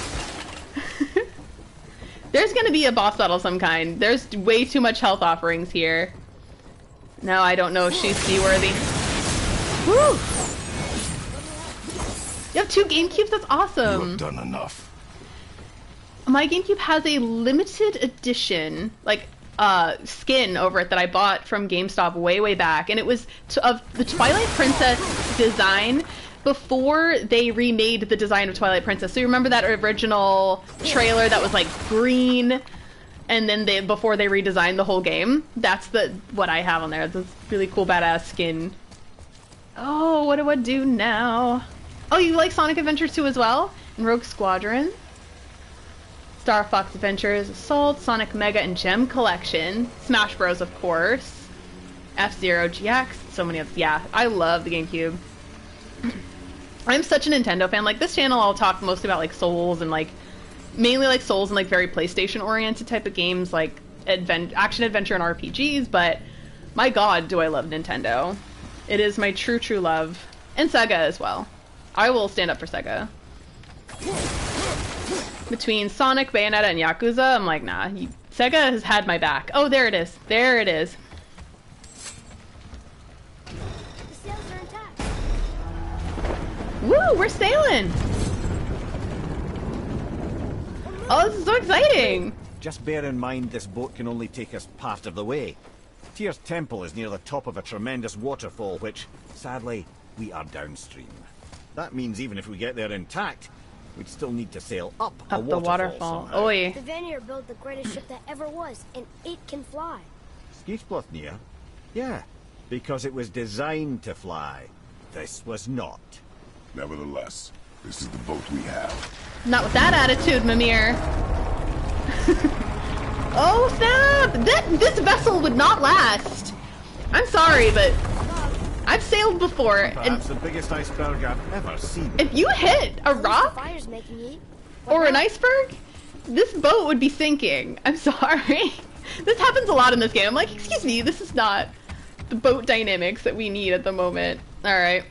There's gonna be a boss battle of some kind. There's way too much health offerings here. No, I don't know if she's seaworthy. Woo! You have 2 GameCubes? That's awesome. You have done enough. My GameCube has a limited edition, like, skin over it that I bought from GameStop way, way back. And it was of the Twilight Princess design before they remade the design of Twilight Princess. So you remember that original trailer that was, like, green? And then before they redesigned the whole game? That's what I have on there. This really cool, badass skin. Oh, what do I do now? Oh, you like Sonic Adventure 2 as well? And Rogue Squadron? Star Fox Adventures, Assault, Sonic Mega and Gem Collection, Smash Bros, of course, F-Zero GX, so many of, yeah, I love the GameCube. I'm such a Nintendo fan. Like, this channel I'll talk mostly about, like, Souls and, like, mainly, like, Souls and, like, very PlayStation-oriented type of games, like, action-adventure and RPGs, but my god, do I love Nintendo. It is my true, true love. And Sega as well. I will stand up for Sega. Between Sonic, Bayonetta, and Yakuza, I'm like, nah, Sega has had my back. Oh, there it is. There it is. The sails are intact. Woo, we're sailing! Oh, this is so exciting! Just bear in mind this boat can only take us part of the way. Tyr's temple is near the top of a tremendous waterfall, which, sadly, we are downstream. That means even if we get there intact, we'd still need to sail up a the waterfall. Somehow. Oi. The Vanir built the greatest ship that ever was, and it can fly. Skifblathnir? Yeah, because it was designed to fly. This was not. Nevertheless, this is the boat we have. Not with that attitude, Mimir. Oh, snap! This vessel would not last. I'm sorry, but I've sailed before, Perhaps and the biggest iceberg I've ever seen. if you hit a rock The fire's making heat. or an iceberg, this boat would be sinking. I'm sorry. This happens a lot in this game. I'm like, excuse me, this is not the boat dynamics that we need at the moment. Alright.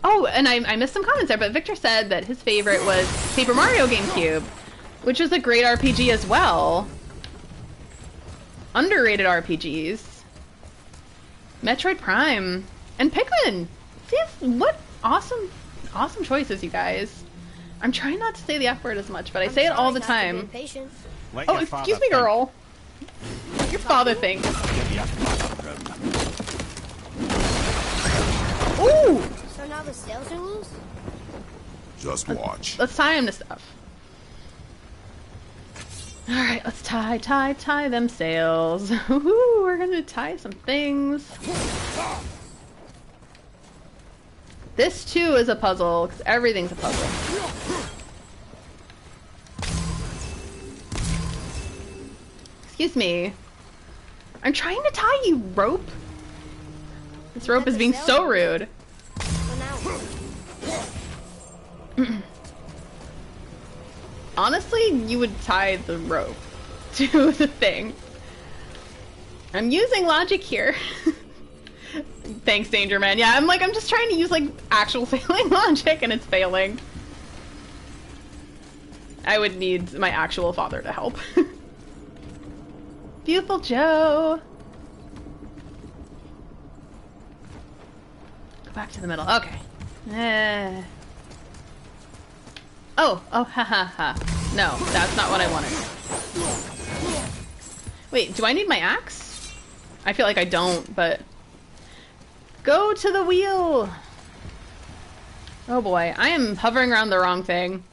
Oh, and I missed some comments there, but Victor said that his favorite was Paper Mario GameCube, which is a great RPG as well. Underrated RPGs. Metroid Prime. And Pikmin! See, what awesome choices, you guys. I'm trying not to say the F word as much, but I say it all the time. Let Oh, your excuse father me, girl. Your father thinks. think. Give your father room. Ooh! So now the sails are loose? Just watch. Let's tie him to stuff. Alright, let's tie them sails. Woohoo, we're gonna tie some things. This too is a puzzle, because everything's a puzzle. Excuse me. I'm trying to tie you, rope. This rope is being so rude. Honestly, you would tie the rope to the thing. I'm using logic here. Thanks, Danger Man. Yeah, I'm just trying to use like actual sailing logic and it's failing. I would need my actual father to help. Beautiful Joe. Go back to the middle. Okay. Oh, ha ha ha. No, that's not what I wanted. Wait, do I need my axe? I feel like I don't, but... Go to the wheel! Oh boy, I am hovering around the wrong thing.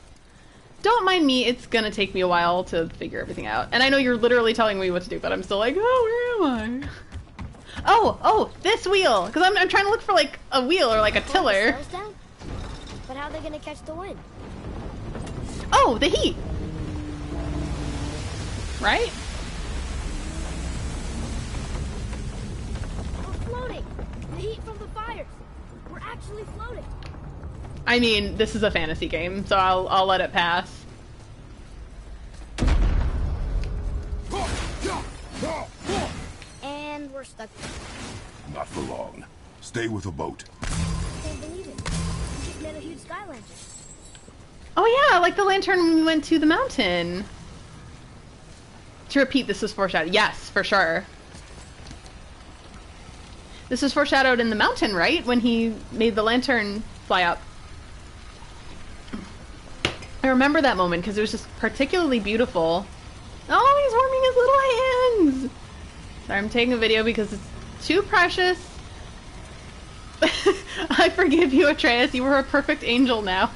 Don't mind me, it's gonna take me a while to figure everything out. And I know you're literally telling me what to do, but I'm still like, oh, where am I? Oh, this wheel! Because I'm trying to look for like a wheel or like a tiller. But how are they gonna catch the wind? Oh, the heat! Right? We're floating! The heat from the fires! We're actually floating! I mean, this is a fantasy game, so I'll let it pass. And we're stuck. Not for long. Stay with the boat. I can't believe it. We just made a huge sky lantern. Oh yeah, like the lantern when we went to the mountain. To repeat, this was foreshadowed. Yes, for sure. This was foreshadowed in the mountain, right? When he made the lantern fly up. I remember that moment because it was just particularly beautiful. Oh, he's warming his little hands! Sorry, I'm taking a video because it's too precious. I forgive you, Atreus. You were a perfect angel now.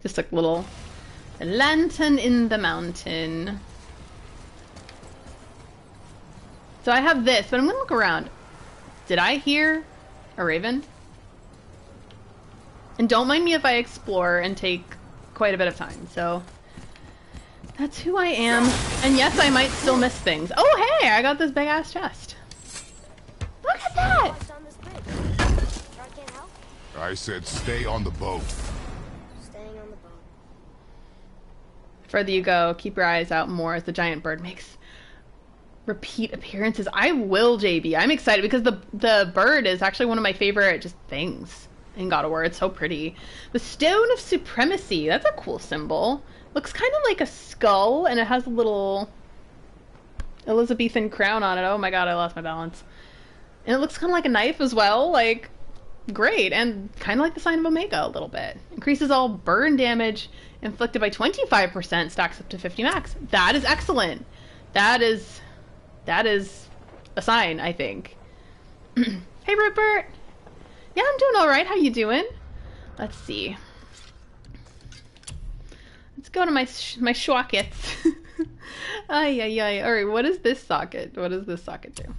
Just a little lantern in the mountain. So I have this, but I'm gonna look around. Did I hear a raven? And don't mind me if I explore and take quite a bit of time, so... That's who I am. And yes, I might still miss things. Oh hey, I got this big ass chest. Look at that! I said stay on the boat. Staying on the boat. The further you go, keep your eyes out more as the giant bird makes repeat appearances. I will, JB. I'm excited because the bird is actually one of my favorite just things in God of War. It's so pretty. The Stone of Supremacy. That's a cool symbol. Looks kind of like a skull, and it has a little Elizabethan crown on it. Oh my god, I lost my balance. And it looks kind of like a knife as well. Like, great. And kind of like the sign of Omega a little bit. Increases all burn damage inflicted by 25%, stacks up to 50 max. That is excellent. That is a sign, I think. Hey, Rupert. Yeah, I'm doing all right. How you doing? Let's see. Let's go to my sockets. Ay, ay, ay. All right, what is this socket? What does this socket do?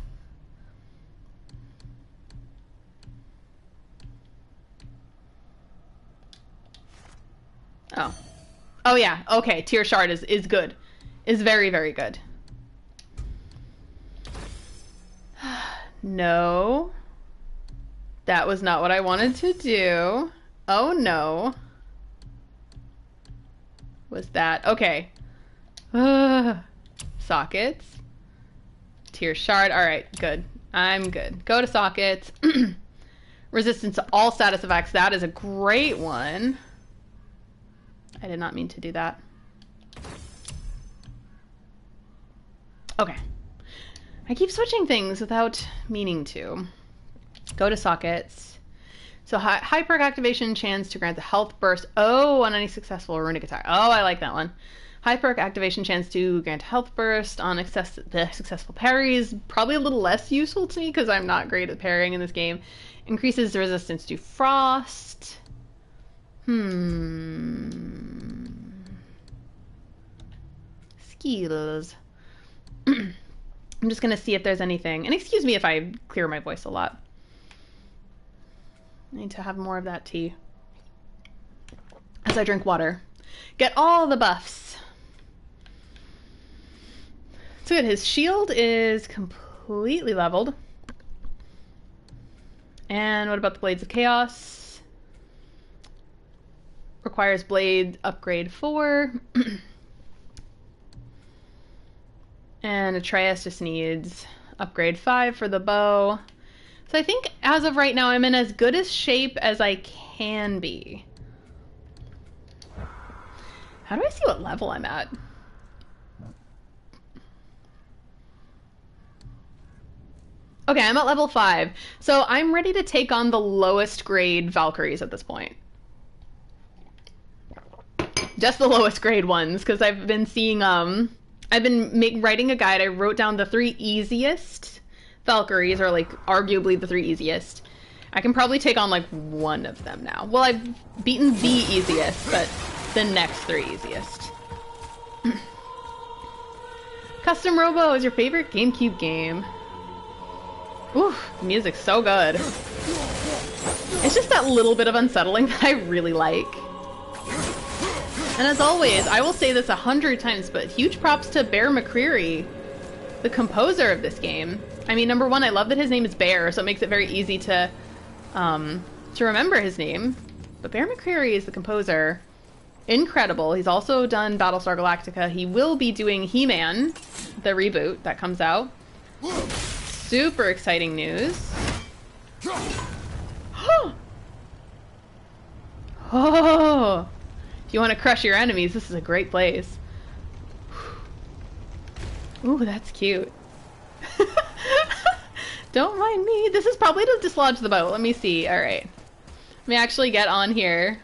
Oh. Oh, yeah. Okay, tier shard is good. Is very, very good. No. That was not what I wanted to do. Oh, no. Was that... Okay. Sockets. Tier shard. Alright, good. I'm good. Go to sockets. Resistance to all status effects. That is a great one. I did not mean to do that. Okay. I keep switching things without meaning to. Go to sockets. So high perk activation chance to grant a health burst. Oh, on any successful runic attack. Oh, I like that one. High perk activation chance to grant a health burst on the successful parries. Probably a little less useful to me because I'm not great at parrying in this game. Increases the resistance to frost. Skills. I'm just gonna see if there's anything. And excuse me if I clear my voice a lot. I need to have more of that tea as I drink water. Get all the buffs. So good. His shield is completely leveled. And what about the Blades of Chaos? Requires Blade Upgrade 4. And Atreus just needs Upgrade 5 for the bow. So I think as of right now, I'm in as good a shape as I can be. How do I see what level I'm at? Okay, I'm at level 5. So I'm ready to take on the lowest grade Valkyries at this point. Just the lowest grade ones, because I've been seeing, I've been writing a guide. I wrote down the 3 easiest Valkyries, or like arguably the 3 easiest. I can probably take on like one of them now. Well, I've beaten the easiest, but the next 3 easiest. Custom Robo is your favorite GameCube game. Ooh, the music's so good. It's just that little bit of unsettling that I really like. And as always, I will say this 100 times, but huge props to Bear McCreary, the composer of this game. I mean, number one, I love that his name is Bear, so it makes it very easy to remember his name. But Bear McCreary is the composer. Incredible. He's also done Battlestar Galactica. He will be doing He-Man, the reboot that comes out. Super exciting news. Oh! If you want to crush your enemies, this is a great place. Ooh, that's cute. Don't mind me. This is probably to dislodge the boat. Let me see. Alright. Let me actually get on here.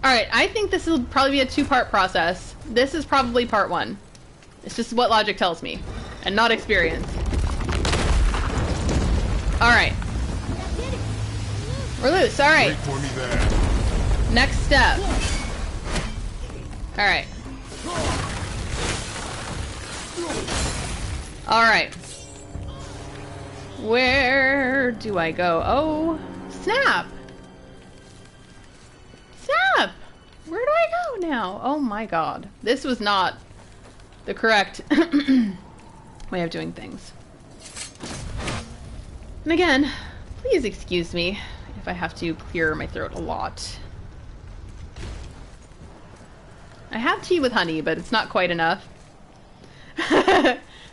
Alright, I think this will probably be a 2-part process. This is probably part 1. It's just what logic tells me, and not experience. Alright. We're loose, alright. Wait for me there. Next step. Alright. Alright. Where do I go? Oh, snap! Snap! Where do I go now? Oh my god. This was not the correct way of doing things. And again, please excuse me if I have to clear my throat a lot. I have tea with honey, but it's not quite enough.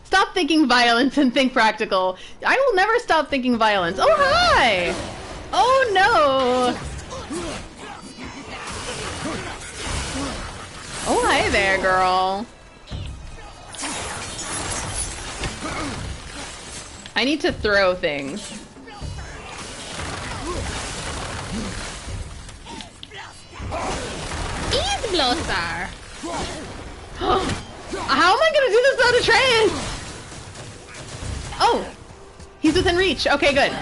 Stop thinking violence and think practical. I will never stop thinking violence. Oh, hi! Oh, no! Oh, hi there, girl. I need to throw things. Ease Blossar! How am I gonna do this without Atreus? Oh! He's within reach. Okay, good.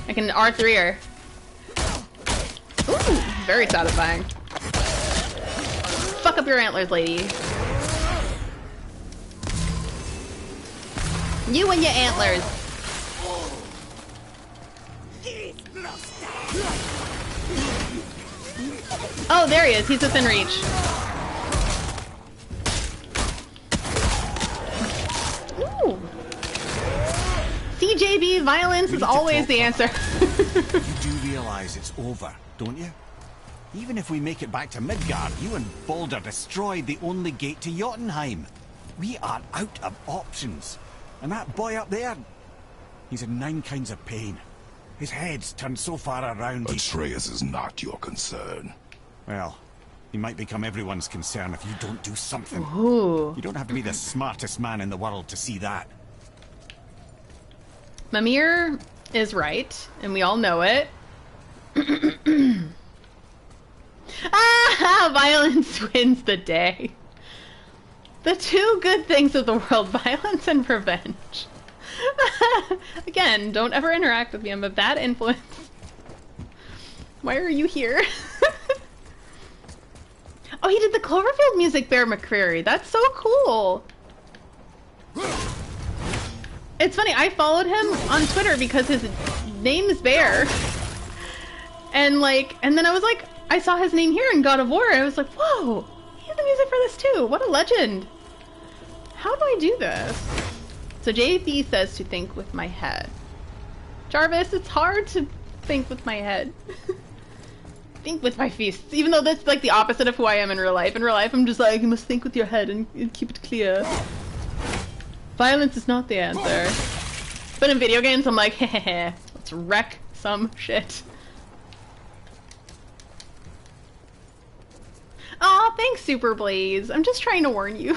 I can R3 her. Ooh, very satisfying. Fuck up your antlers, lady. You and your antlers. Oh, there he is. He's within reach. Ooh. CJB, violence is always the answer. You do realize it's over, don't you? Even if we make it back to Midgard, you and Balder destroyed the only gate to Jotunheim. We are out of options. And that boy up there, he's in 9 kinds of pain. His head's turned so far around. Atreus is not your concern. Well, he might become everyone's concern if you don't do something. Ooh. You don't have to be the smartest man in the world to see that. Mimir is right, and we all know it. Ah! Violence wins the day. The 2 good things of the world, violence and revenge. Again, don't ever interact with me. I'm a bad influence. Why are you here? Oh, he did the Cloverfield music, Bear McCreary. That's so cool. It's funny, I followed him on Twitter because his name is Bear. And then I was like, I saw his name here in God of War, and I was like, whoa, he has the music for this too. What a legend. How do I do this? So JP says to think with my head. Jarvis, it's hard to think with my head. Think with my fists. Even though that's like the opposite of who I am in real life. In real life, I'm just like, you must think with your head and keep it clear. Violence is not the answer. But in video games, I'm like, hehehe, let's wreck some shit. Aw, thanks, Super Blaze. I'm just trying to warn you.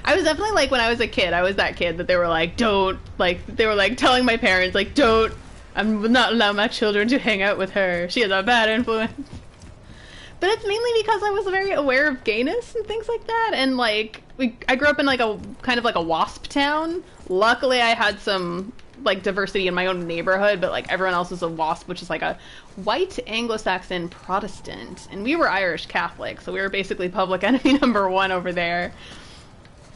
I was definitely like, when I was a kid, I was that kid that they were like, don't, like, they were like telling my parents, like, don't, I'm not allow my children to hang out with her. She has a bad influence. But it's mainly because I was very aware of gayness and things like that, and like, I grew up in like a, kind of like a WASP town. Luckily I had some like diversity in my own neighborhood, but like everyone else was a WASP, which is like a white Anglo-Saxon Protestant, and we were Irish Catholic, so we were basically public enemy number 1 over there.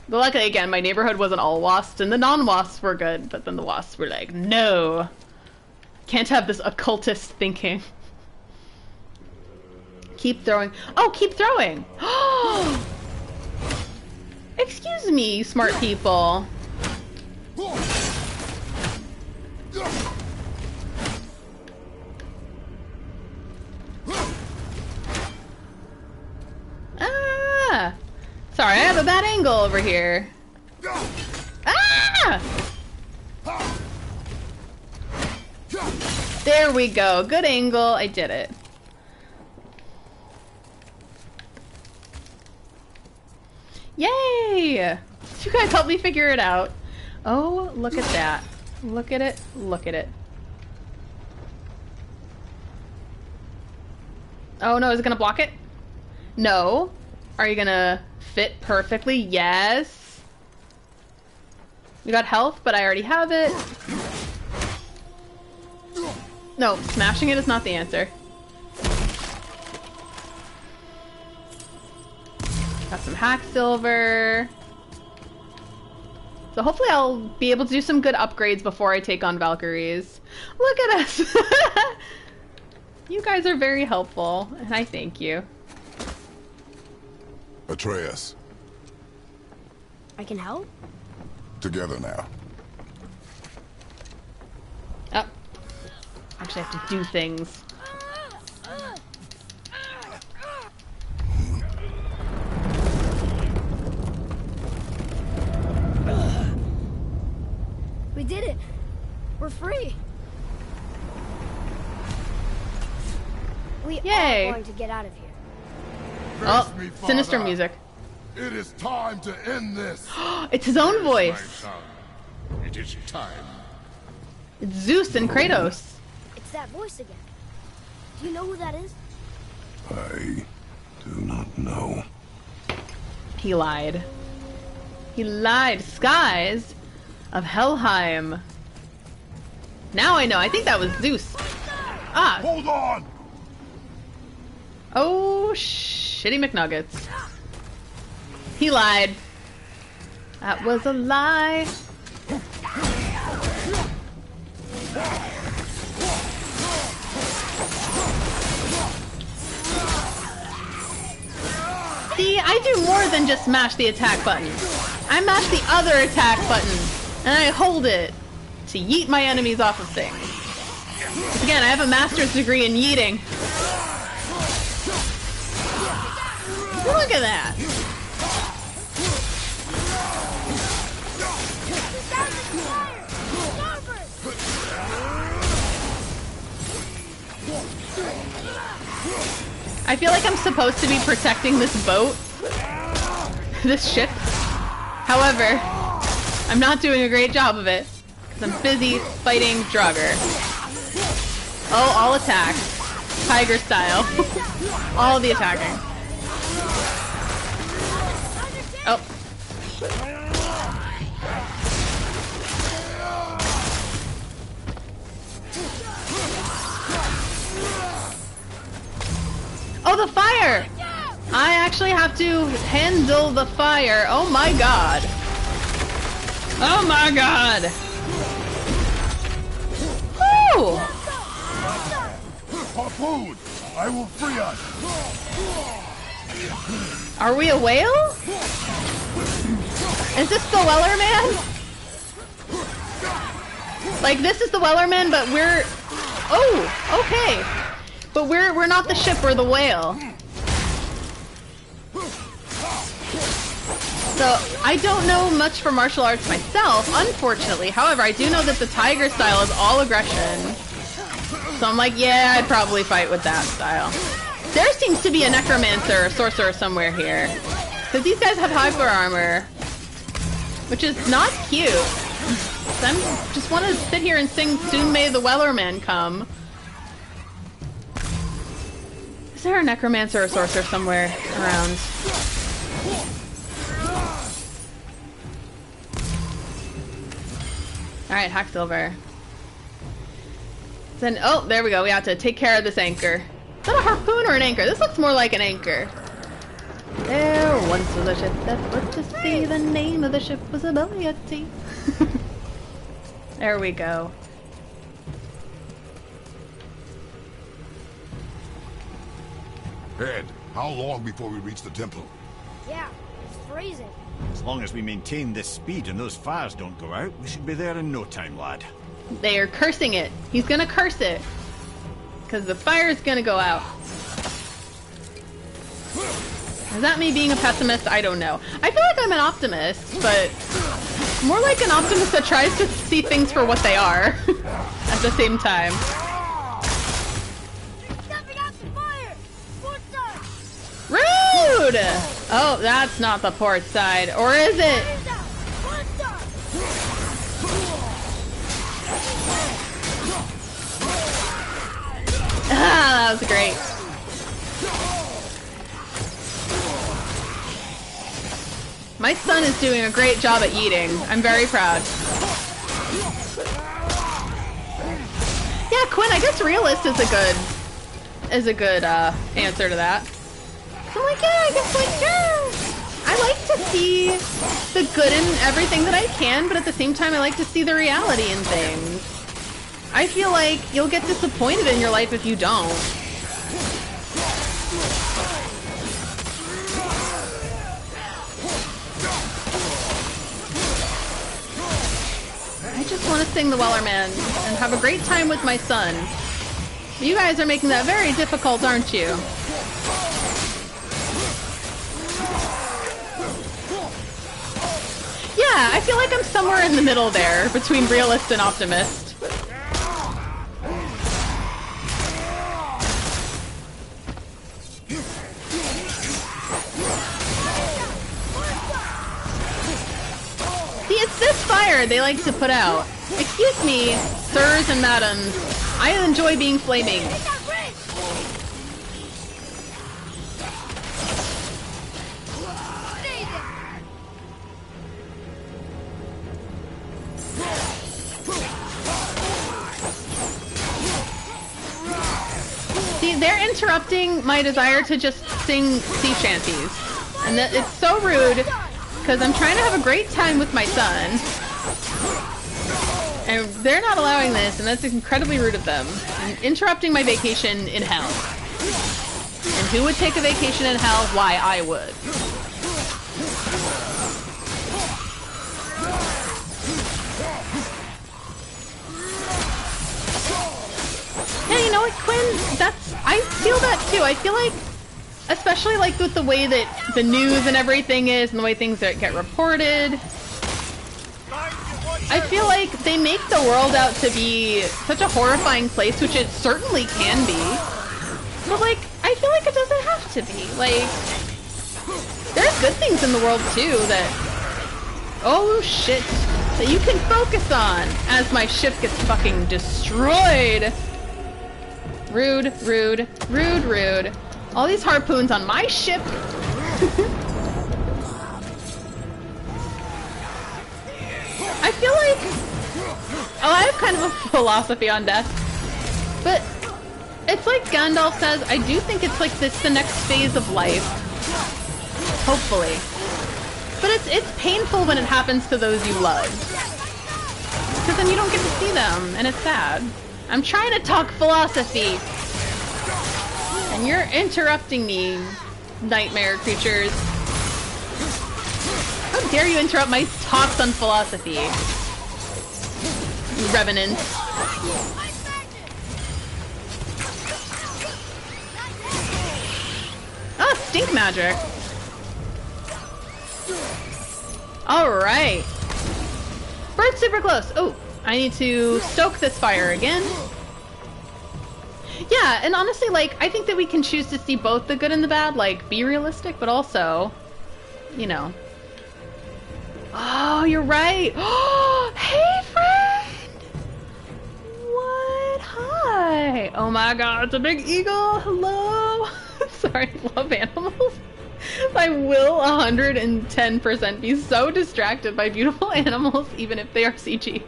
But luckily, again, my neighborhood wasn't all WASPs, and the non-WASPs were good, but then the WASPs were like, no, can't have this occultist thinking. Keep throwing. Oh, keep throwing! Excuse me, smart people. Ah! Sorry, I have a bad angle over here. Ah! There we go. Good angle. I did it. Yay! You guys helped me figure it out. Oh, look at that. Look at it. Look at it. Oh no, is it gonna block it? No. Are you gonna fit perfectly? Yes. You got health, but I already have it. No, smashing it is not the answer. Got some hack silver. So hopefully I'll be able to do some good upgrades before I take on Valkyries. Look at us! You guys are very helpful, and I thank you. Atreus. I can help? Together now. Oh. Actually, I have to do things. We did it! We're free! We Yay. are going to get out of here. Oh, Me, sinister Father. music. It is time to end this. It's his own My voice. son, it is time. It's Zeus and Kratos. It's that voice again. Do you know who that is? I do not know. He lied. He lied. Skies of Helheim. Now I know. I think that was Zeus. Ah. Hold on! Oh, shitty McNuggets. He lied. That was a lie. See, I do more than just mash the attack button. I mash the other attack button, and I hold it to yeet my enemies off of things. Again, I have a master's degree in yeeting. Look at that. I feel like I'm supposed to be protecting this boat, this ship. However, I'm not doing a great job of it because I'm busy fighting Draugr. Oh, all attack. Tiger style. All the attacking. Oh. Oh, the fire! I actually have to handle the fire. Oh my god. Oh my god. Woo! Harpoon! I will free us! Are we a whale? Is this the Wellerman? Like, this is the Wellerman, but we're... Oh, okay. But we're not the ship, we're the whale. So, I don't know much for martial arts myself, unfortunately. However, I do know that the tiger style is all aggression. So I'm like, yeah, I'd probably fight with that style. There seems to be a necromancer or sorcerer somewhere here. Because these guys have hyper armor. Which is not cute. I just want to sit here and sing Soon May the Wellerman Come. Is there a necromancer or sorcerer somewhere around? Alright, Hacksilver. Then, oh, there we go. We have to take care of this anchor. Is that a harpoon or an anchor? This looks more like an anchor. There once was a ship that put to sea. The name of the ship was Ability. There we go. Ed, how long before we reach the temple? Yeah, it's freezing. As long as we maintain this speed and those fires don't go out, we should be there in no time, lad. They are cursing it. He's gonna curse it. Because the fire is gonna go out. Is that me being a pessimist? I don't know. I feel like I'm an optimist, but more like an optimist that tries to see things for what they are at the same time. Rude! Oh, that's not the port side. Or is it? Ah, that was great. My son is doing a great job at eating. I'm very proud. Yeah, Quinn, I guess realist is a good answer to that. So I'm like, yeah, I guess like, yeah. I like to see the good in everything that I can, but at the same time I like to see the reality in things. I feel like you'll get disappointed in your life if you don't. I just want to sing the Wellerman and have a great time with my son. You guys are making that very difficult, aren't you? Yeah, I feel like I'm somewhere in the middle there, between realist and optimist. See, it's this fire they like to put out. Excuse me, sirs and madams. I enjoy being flaming. See, they're interrupting my desire to just sing sea shanties. And that it's so rude, because I'm trying to have a great time with my son. And they're not allowing this, and that's incredibly rude of them. And interrupting my vacation in hell. And who would take a vacation in hell? Why, I would. know what, Quinn? I feel that too. I feel like, especially like with the way that the news and everything is, and the way things get reported, I feel like they make the world out to be such a horrifying place, which it certainly can be. But like, I feel like it doesn't have to be. Like, there's good things in the world too that, oh shit, that you can focus on as my ship gets fucking destroyed. Rude, rude, rude, rude. All these harpoons on my ship. I feel like, oh, I have kind of a philosophy on death, but it's like Gandalf says, I do think it's like this the next phase of life. Hopefully. But it's painful when it happens to those you love. Because then you don't get to see them, and it's sad. I'm trying to talk philosophy. And you're interrupting me, nightmare creatures. How dare you interrupt my talks on philosophy, you revenant. Ah, stink magic. Alright. Bird's super close. Oh, I need to stoke this fire again. Yeah, and honestly, like, I think that we can choose to see both the good and the bad, like, be realistic, but also, you know. Oh, you're right. Oh, hey, friend! What? Hi! Oh my god, it's a big eagle! Hello! Sorry, I love animals. I will 110% be so distracted by beautiful animals, even if they are CG.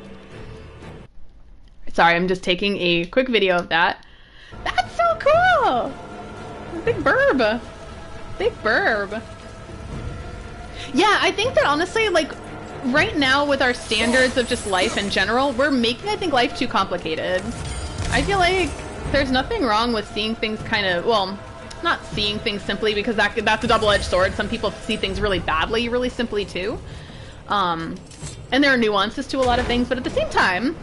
Sorry, I'm just taking a quick video of that. That's so cool! Big burb. Big burb. Yeah, I think that honestly, like, right now with our standards of just life in general, we're making, I think, life too complicated. I feel like there's nothing wrong with seeing things kind of, well, not seeing things simply, because that's a double-edged sword. Some people see things really badly, really simply too. And there are nuances to a lot of things, but at the same time,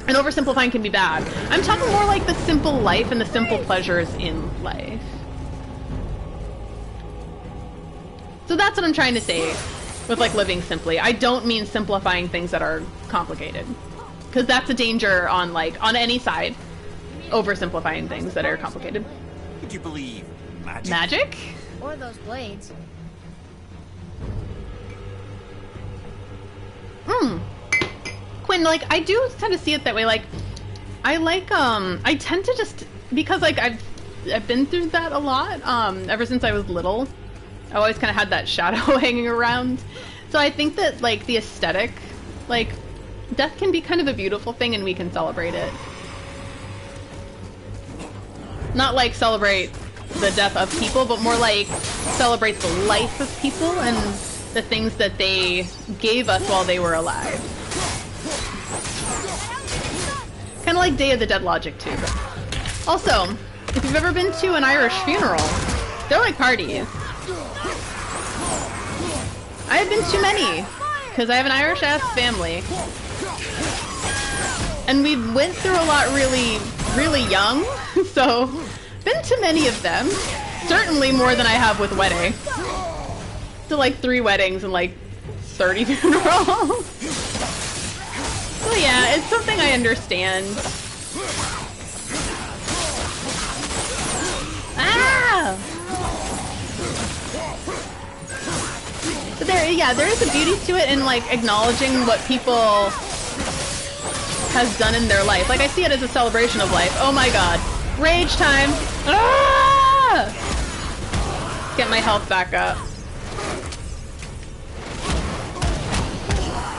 and oversimplifying can be bad. I'm talking more like the simple life and the simple pleasures in life. So that's what I'm trying to say with like living simply. I don't mean simplifying things that are complicated, because that's a danger on like on any side. Oversimplifying things that are complicated. Would you believe magic? Magic? Or those blades. Quinn, like, I do tend to see it that way. Like, I like, I tend to just, because, like, I've been through that a lot, ever since I was little. I always kind of had that shadow hanging around. So I think that, like, the aesthetic, like, death can be kind of a beautiful thing and we can celebrate it. Not, like, celebrate the death of people, but more like celebrate the life of people and the things that they gave us while they were alive. Kind of like Day of the Dead logic too. But also, if you've ever been to an Irish funeral, they're like parties. I have been to many, because I have an Irish-ass family. And we went through a lot really, really young, so been to many of them. Certainly more than I have with wedding. To like 3 weddings and like 30 funerals. So yeah, it's something I understand. Ah! But there is a beauty to it in like acknowledging what people has done in their life. Like I see it as a celebration of life. Oh my god. Rage time! Ah! Get my health back up.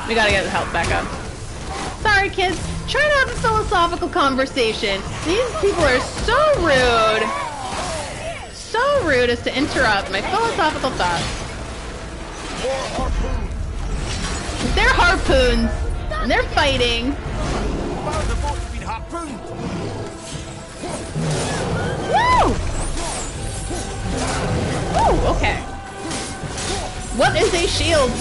We gotta get the health back up. Sorry kids, trying to have a philosophical conversation. These people are so rude. So rude as to interrupt my philosophical thoughts. They're harpoons, and they're fighting. Woo! Woo, okay. What is a shield?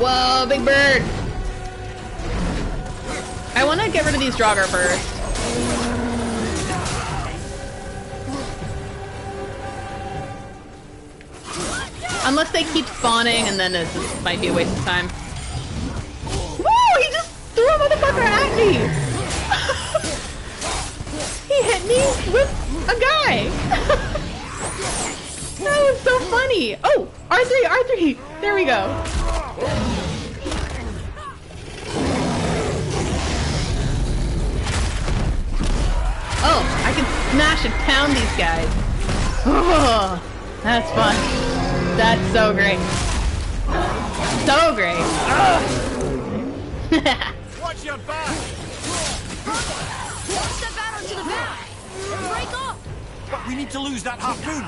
Whoa, big bird. I want to get rid of these Draugr first. Unless they keep spawning, and then this might be a waste of time. Woo! He just threw a motherfucker at me! He hit me with a guy! That was so funny! Oh! R3! R3! There we go! Oh! I can smash and pound these guys! Oh! That's fun! That's so great! So great! Watch your back! Step out onto the back! Break off! But we need to lose that harpoon!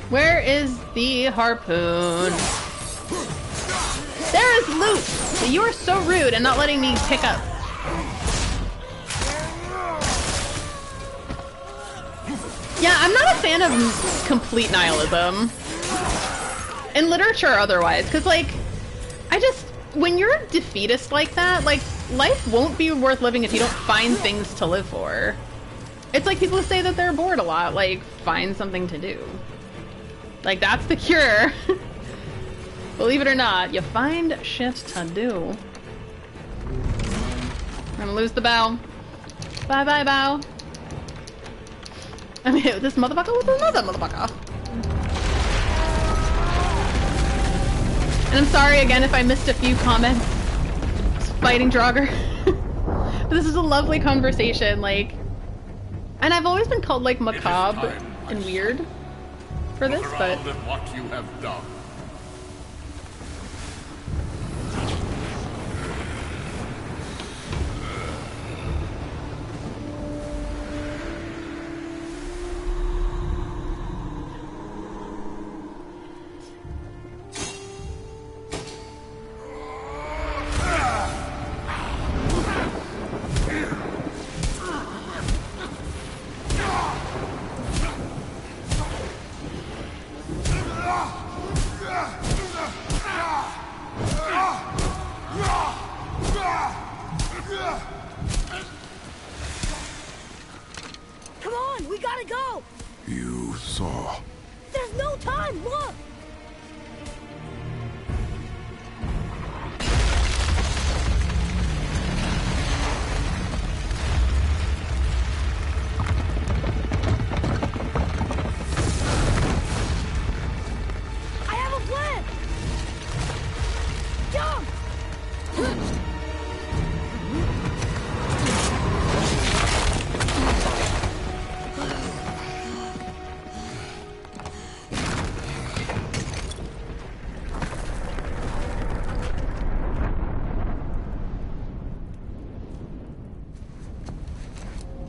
Where is the harpoon? There is loot! You are so rude and not letting me pick up. Yeah, I'm not a fan of complete nihilism. In literature or otherwise, because, like, when you're defeatist like that, like, life won't be worth living if you don't find things to live for. It's like people say that they're bored a lot, like, find something to do. Like, that's the cure. Believe it or not, you find shit to do. I'm gonna lose the bow. Bye bye, bow. I mean, this motherfucker was another motherfucker. And I'm sorry again if I missed a few comments. Fighting Draugr. But this is a lovely conversation, like... And I've always been called, like, macabre and weird for this, but... What you have done. Come on, we gotta go! You saw. There's no time, look! I have a plan! Jump!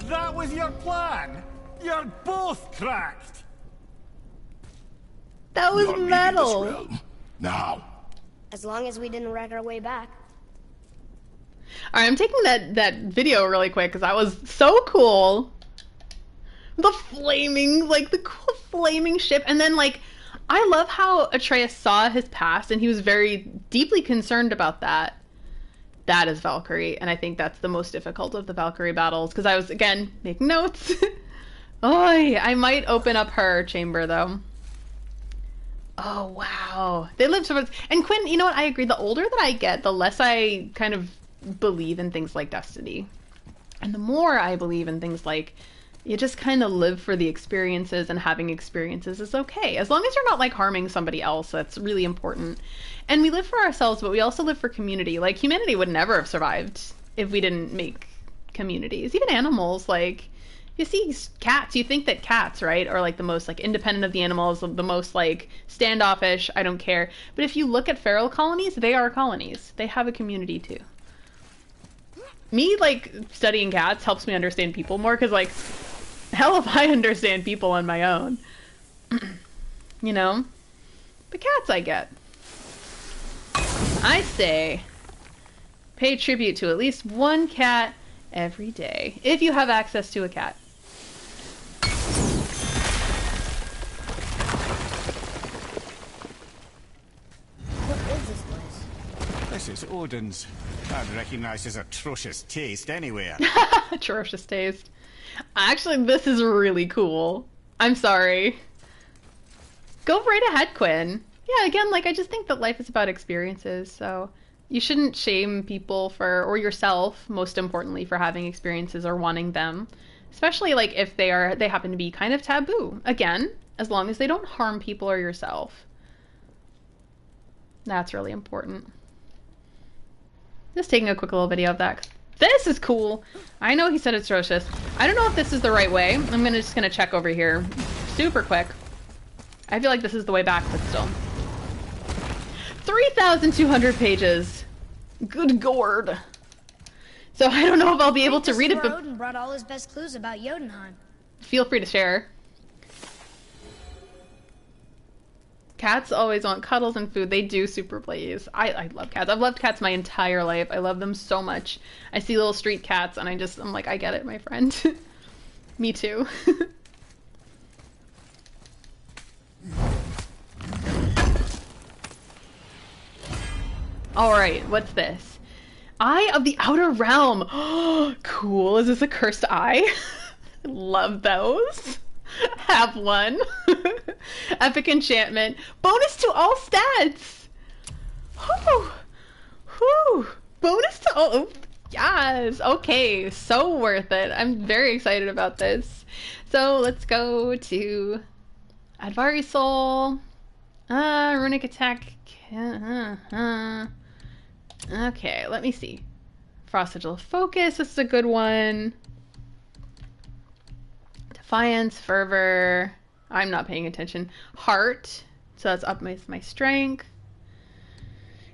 That was your plan? You're both cracked! That was You're leaving metal! this realm. Now. As long as we didn't wreck our way back. Alright, I'm taking that video really quick because that was so cool. The flaming, like, the cool flaming ship. And then, like, I love how Atreus saw his past and he was very deeply concerned about that. That is Valkyrie, and I think that's the most difficult of the Valkyrie battles, because I was, again, making notes. Oy, I might open up her chamber, though. Oh, wow. They live so much. And Quinn, you know what? I agree. The older that I get, the less I kind of believe in things like Destiny. And the more I believe in things like, you just kind of live for the experiences, and having experiences is okay. As long as you're not, like, harming somebody else, that's really important. And we live for ourselves, but we also live for community. Like, humanity would never have survived if we didn't make communities. Even animals, like, you see cats, you think that cats, right, are, like, the most, like, independent of the animals, the most, like, standoffish, I don't care. But if you look at feral colonies, they are colonies. They have a community, too. Me, like, studying cats helps me understand people more, because, like, hell if I understand people on my own. You know? But cats I get. I say, pay tribute to at least one cat every day, if you have access to a cat. course, it's Odin's. I'd recognize his atrocious taste anywhere. Atrocious taste. Actually, this is really cool. I'm sorry. Go right ahead, Quinn. Yeah, again, like, I just think that life is about experiences, so you shouldn't shame people for, or yourself, most importantly, for having experiences or wanting them. Especially, like, if they happen to be kind of taboo. Again, as long as they don't harm people or yourself. That's really important. Just taking a quick little video of that. This is cool. I know he said it's atrocious. I don't know if this is the right way. I'm just gonna check over here super quick. I feel like this is the way back, but still. 3,200 pages. Good gourd. So I don't know if I'll be able to read it, but Odin brought all his best clues about Jotunheim. Feel free to share. Cats always want cuddles and food. They do super please. I love cats. I've loved cats my entire life. I love them so much. I see little street cats and I'm like, I get it, my friend. Me too. Alright, what's this? Eye of the Outer Realm. Oh, cool. Is this a cursed eye? Love those. Have one. Epic enchantment. Bonus to all stats. Whew. Whew. Bonus to all. Oh, yes. Okay. So worth it. I'm very excited about this. So let's go to Advari Soul. Runic attack. Okay, let me see. Frost Sigil Focus. This is a good one. Defiance, Fervor. I'm not paying attention. Heart. So that's up my strength.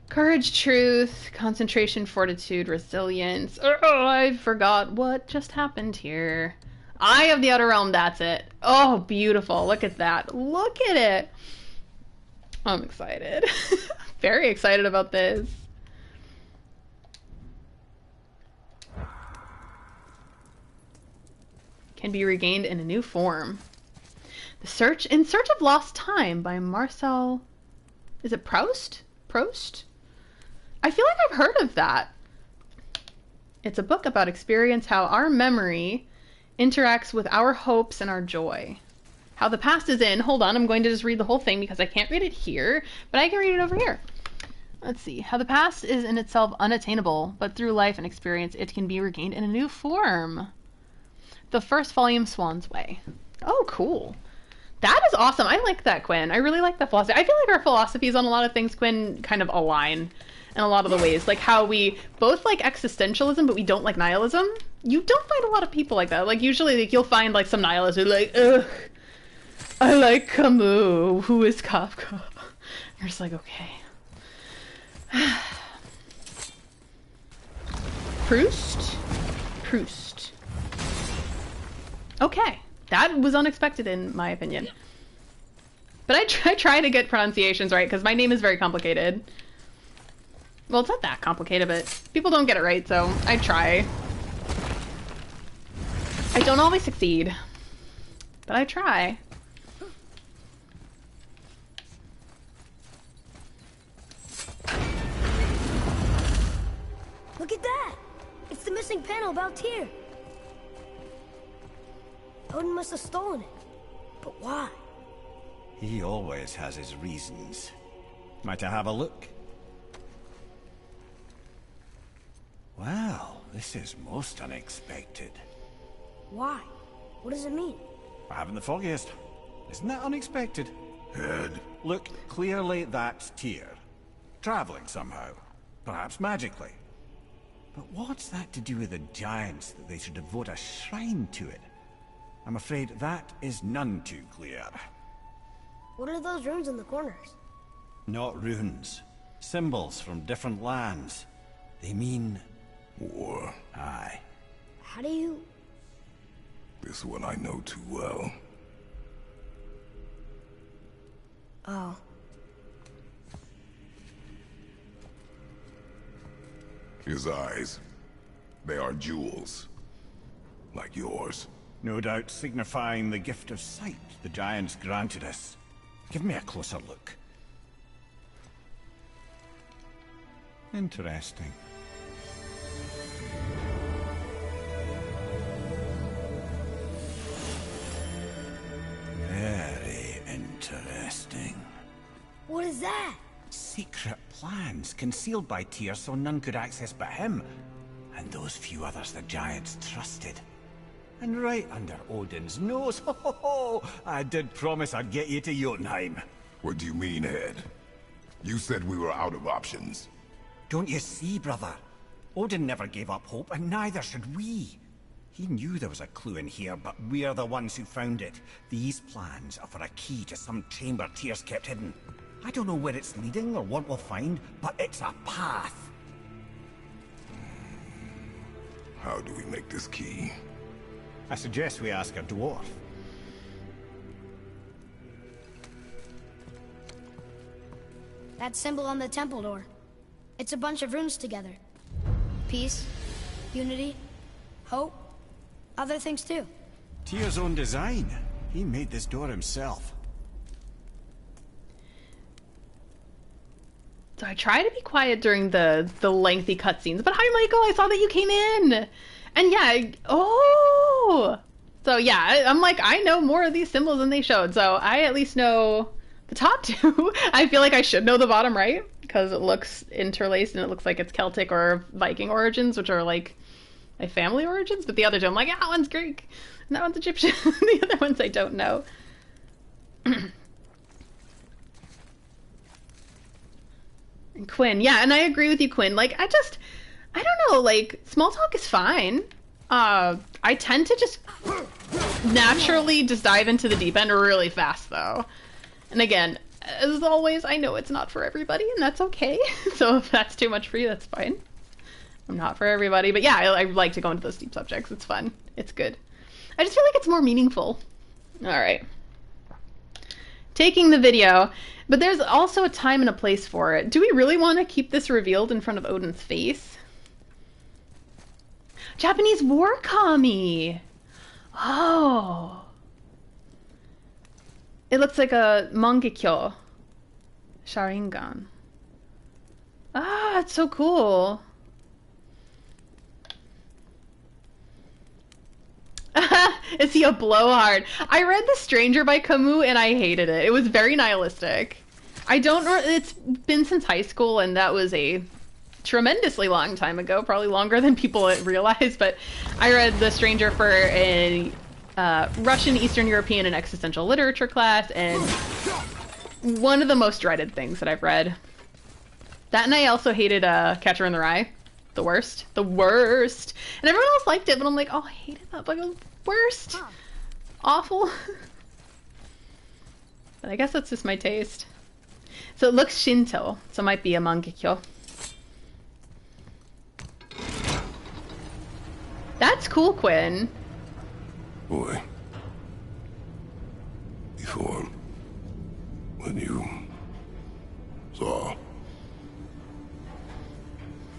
Courage, Truth, Concentration, Fortitude, Resilience. Oh, I forgot what just happened here. Eye of the Outer Realm, that's it. Oh, beautiful. Look at that. Look at it. I'm excited. Very excited about this. Can be regained in a new form. In Search of Lost Time by Marcel... Is it Proust? Proust? I feel like I've heard of that. It's a book about experience how our memory interacts with our hopes and our joy. How the past is in... Hold on, I'm going to just read the whole thing because I can't read it here, but I can read it over here. Let's see. How the past is in itself unattainable, but through life and experience it can be regained in a new form. The first volume, Swan's Way. Oh, cool. That is awesome. I like that, Quinn. I really like the philosophy. I feel like our philosophies on a lot of things, Quinn, kind of align in a lot of the ways. Like how we both like existentialism, but we don't like nihilism. You don't find a lot of people like that. Like usually like, you'll find like some nihilists who are like, ugh, I like Camus. Who is Kafka? You're just like, okay. Proust? Proust. Okay, that was unexpected in my opinion. But I try to get pronunciations right because my name is very complicated. Well, it's not that complicated, but people don't get it right, so I try. I don't always succeed, but I try. Look at that! It's the missing panel about Tyr. Odin must have stolen it. But why? He always has his reasons. Might I have a look? Well, this is most unexpected. Why? What does it mean? I haven't the foggiest. Isn't that unexpected? Head. Look, clearly that's Tyr. Traveling somehow. Perhaps magically. But what's that to do with the giants that they should devote a shrine to it? I'm afraid that is none too clear. What are those runes in the corners? Not runes. Symbols from different lands. They mean... War. Aye. How do you... This one I know too well. Oh. His eyes. They are jewels. Like yours. No doubt signifying the gift of sight the giants granted us. Give me a closer look. Interesting. Very interesting. What is that? Secret plans concealed by Tyr so none could access but him, and those few others the giants trusted. And right under Odin's nose, ho ho ho! I did promise I'd get you to Jotunheim. What do you mean, Head? You said we were out of options. Don't you see, brother? Odin never gave up hope, and neither should we. He knew there was a clue in here, but we're the ones who found it. These plans are for a key to some chamber Tyr's kept hidden. I don't know where it's leading or what we'll find, but it's a path. How do we make this key? I suggest we ask a dwarf. That symbol on the temple door. It's a bunch of runes together. Peace, unity, hope, other things too. Tyr's own design. He made this door himself. So I try to be quiet during the lengthy cutscenes, but hi Michael, I saw that you came in! And yeah, oh! So yeah, I'm like, I know more of these symbols than they showed, so I at least know the top two. I feel like I should know the bottom right, because it looks interlaced and it looks like it's Celtic or Viking origins, which are like my family origins, but the other two, I'm like, that one's Greek, and that one's Egyptian, the other ones I don't know. And Quinn, yeah, and I agree with you, Quinn. Like, I don't know, like, small talk is fine. I tend to just naturally just dive into the deep end really fast, though. And again, as always, I know it's not for everybody, and that's okay. So if that's too much for you, that's fine. I'm not for everybody, but yeah, I like to go into those deep subjects. It's fun. It's good. I just feel like it's more meaningful. All right. Taking the video, but there's also a time and a place for it. Do we really want to keep this revealed in front of Odin's face? Japanese war kami. Oh. It looks like a mangekyo. Sharingan. Ah, it's so cool. Is he a blowhard? I read The Stranger by Camus and I hated it. It was very nihilistic. I don't know, it's been since high school and that was a tremendously long time ago, probably longer than people realize, but I read The Stranger for a Russian, Eastern European, and existential literature class, and one of the most dreaded things that I've read. That, and I also hated Catcher in the Rye. The worst. The worst. And everyone else liked it, but I'm like, oh, I hated that book. It was worst. Awful. But I guess that's just my taste. So it looks Shinto, so it might be a mangekyo. That's cool, Quinn. Boy. Before, when you saw...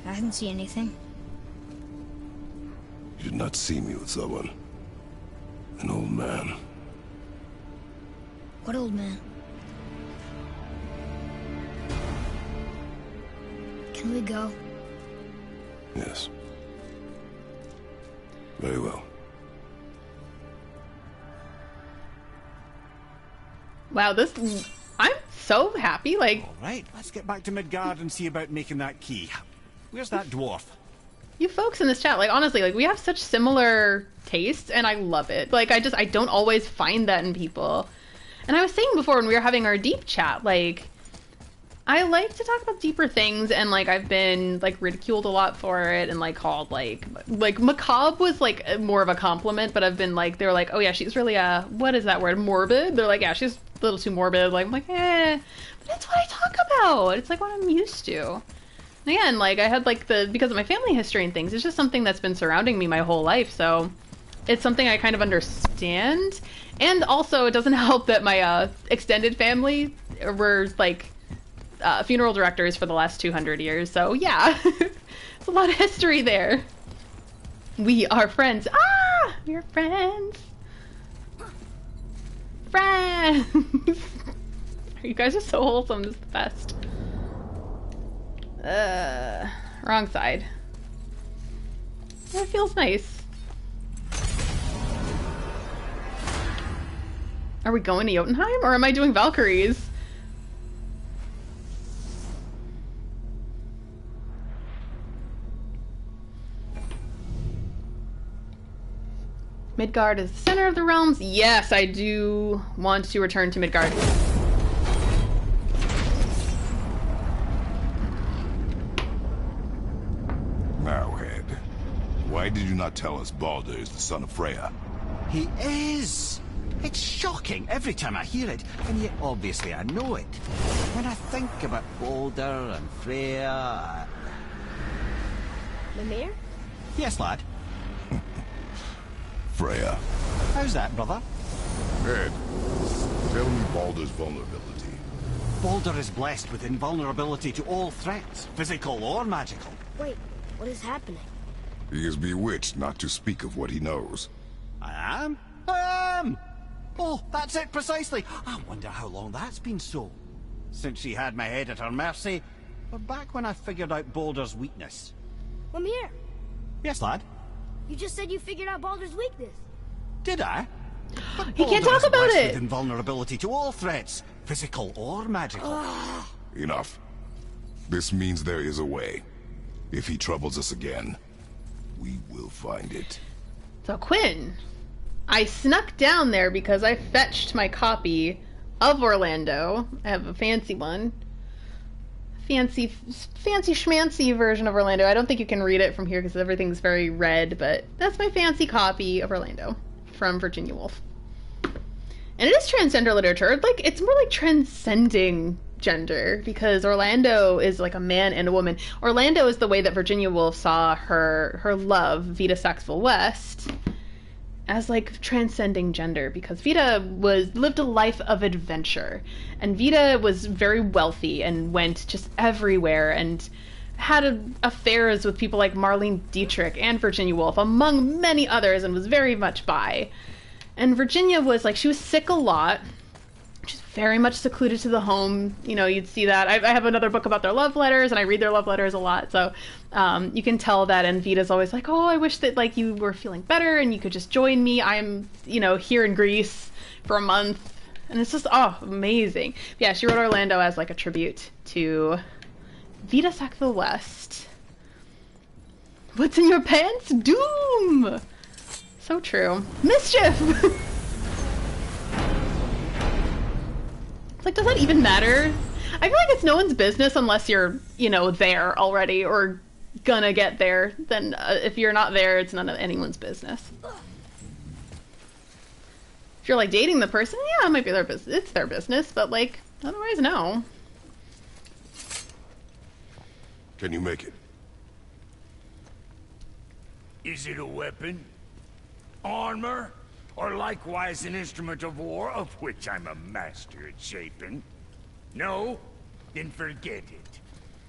I didn't see anything. You did not see me with someone. An old man. What old man? Can we go? Yes. Very well. Wow, this... I'm so happy, like... Alright, let's get back to Midgard and see about making that key. Where's that dwarf? You folks in this chat, like, honestly, like, we have such similar tastes, and I love it. Like, I don't always find that in people. And I was saying before when we were having our deep chat, like, I like to talk about deeper things, and, like, I've been, like, ridiculed a lot for it, and, like, called, like, macabre was, like, more of a compliment, but I've been, like, they're like, oh, yeah, she's really, what is that word, morbid? They're like, yeah, she's a little too morbid. Like, I'm like, eh, but that's what I talk about. It's, like, what I'm used to. And again, like, I had, like, because of my family history and things, it's just something that's been surrounding me my whole life, so it's something I kind of understand. And also, it doesn't help that my, extended family were, like, funeral directors for the last 200 years, so yeah. It's a lot of history there. We are friends. Ah! We're friends. Friends! You guys are so wholesome, this is the best. Wrong side. That feels nice. Are we going to Jotunheim, or am I doing Valkyries? Midgard is the center of the realms. Yes, I do want to return to Midgard. Now, Head, why did you not tell us Baldur is the son of Freya? He is! It's shocking every time I hear it, and yet obviously I know it. When I think about Baldur and Freya... Mimir? Yes, lad. Freya. How's that, brother? Head, tell me Baldur's vulnerability. Baldur is blessed with invulnerability to all threats, physical or magical. Wait, what is happening? He is bewitched not to speak of what he knows. I am? I am! Oh, that's it precisely. I wonder how long that's been so. Since she had my head at her mercy, or back when I figured out Baldur's weakness. Mimir, Yes, lad? you just said you figured out Baldur's weakness. Did I? He can't talk about it! With invulnerability to all threats, physical or magical. Enough. This means there is a way. If he troubles us again, we will find it. So Quinn, I snuck down there because I fetched my copy of Orlando. I have a fancy one. Fancy schmancy version of Orlando. I don't think you can read it from here because everything's very red, but that's my fancy copy of Orlando from Virginia Woolf. And it is transgender literature. Like, it's more like transcending gender, because Orlando is like a man and a woman. Orlando is the way that Virginia Woolf saw her love, Vita Sackville West, as like transcending gender, because Vita lived a life of adventure, and Vita was very wealthy and went just everywhere and had affairs with people like Marlene Dietrich and Virginia Woolf, among many others, and was very much bi. And Virginia was like, she was sick a lot. She's very much secluded to the home. You know, you'd see that. I have another book about their love letters, and I read their love letters a lot. So you can tell that. And Vita's always like, oh, I wish that like you were feeling better and you could just join me. I'm, here in Greece for a month. And it's just, amazing. Yeah, she wrote Orlando as like a tribute to Vita Sackville West. What's in your pants? Doom! So true. Mischief! It's like, does that even matter? I feel like it's no one's business unless you're, there already or gonna get there. Then if you're not there, it's none of anyone's business. If you're like dating the person, yeah, it might be their business. It's their business, but like, otherwise, no. Can you make it? Is it a weapon? Armor? Or likewise an instrument of war, of which I'm a master at shaping? No? Then forget it.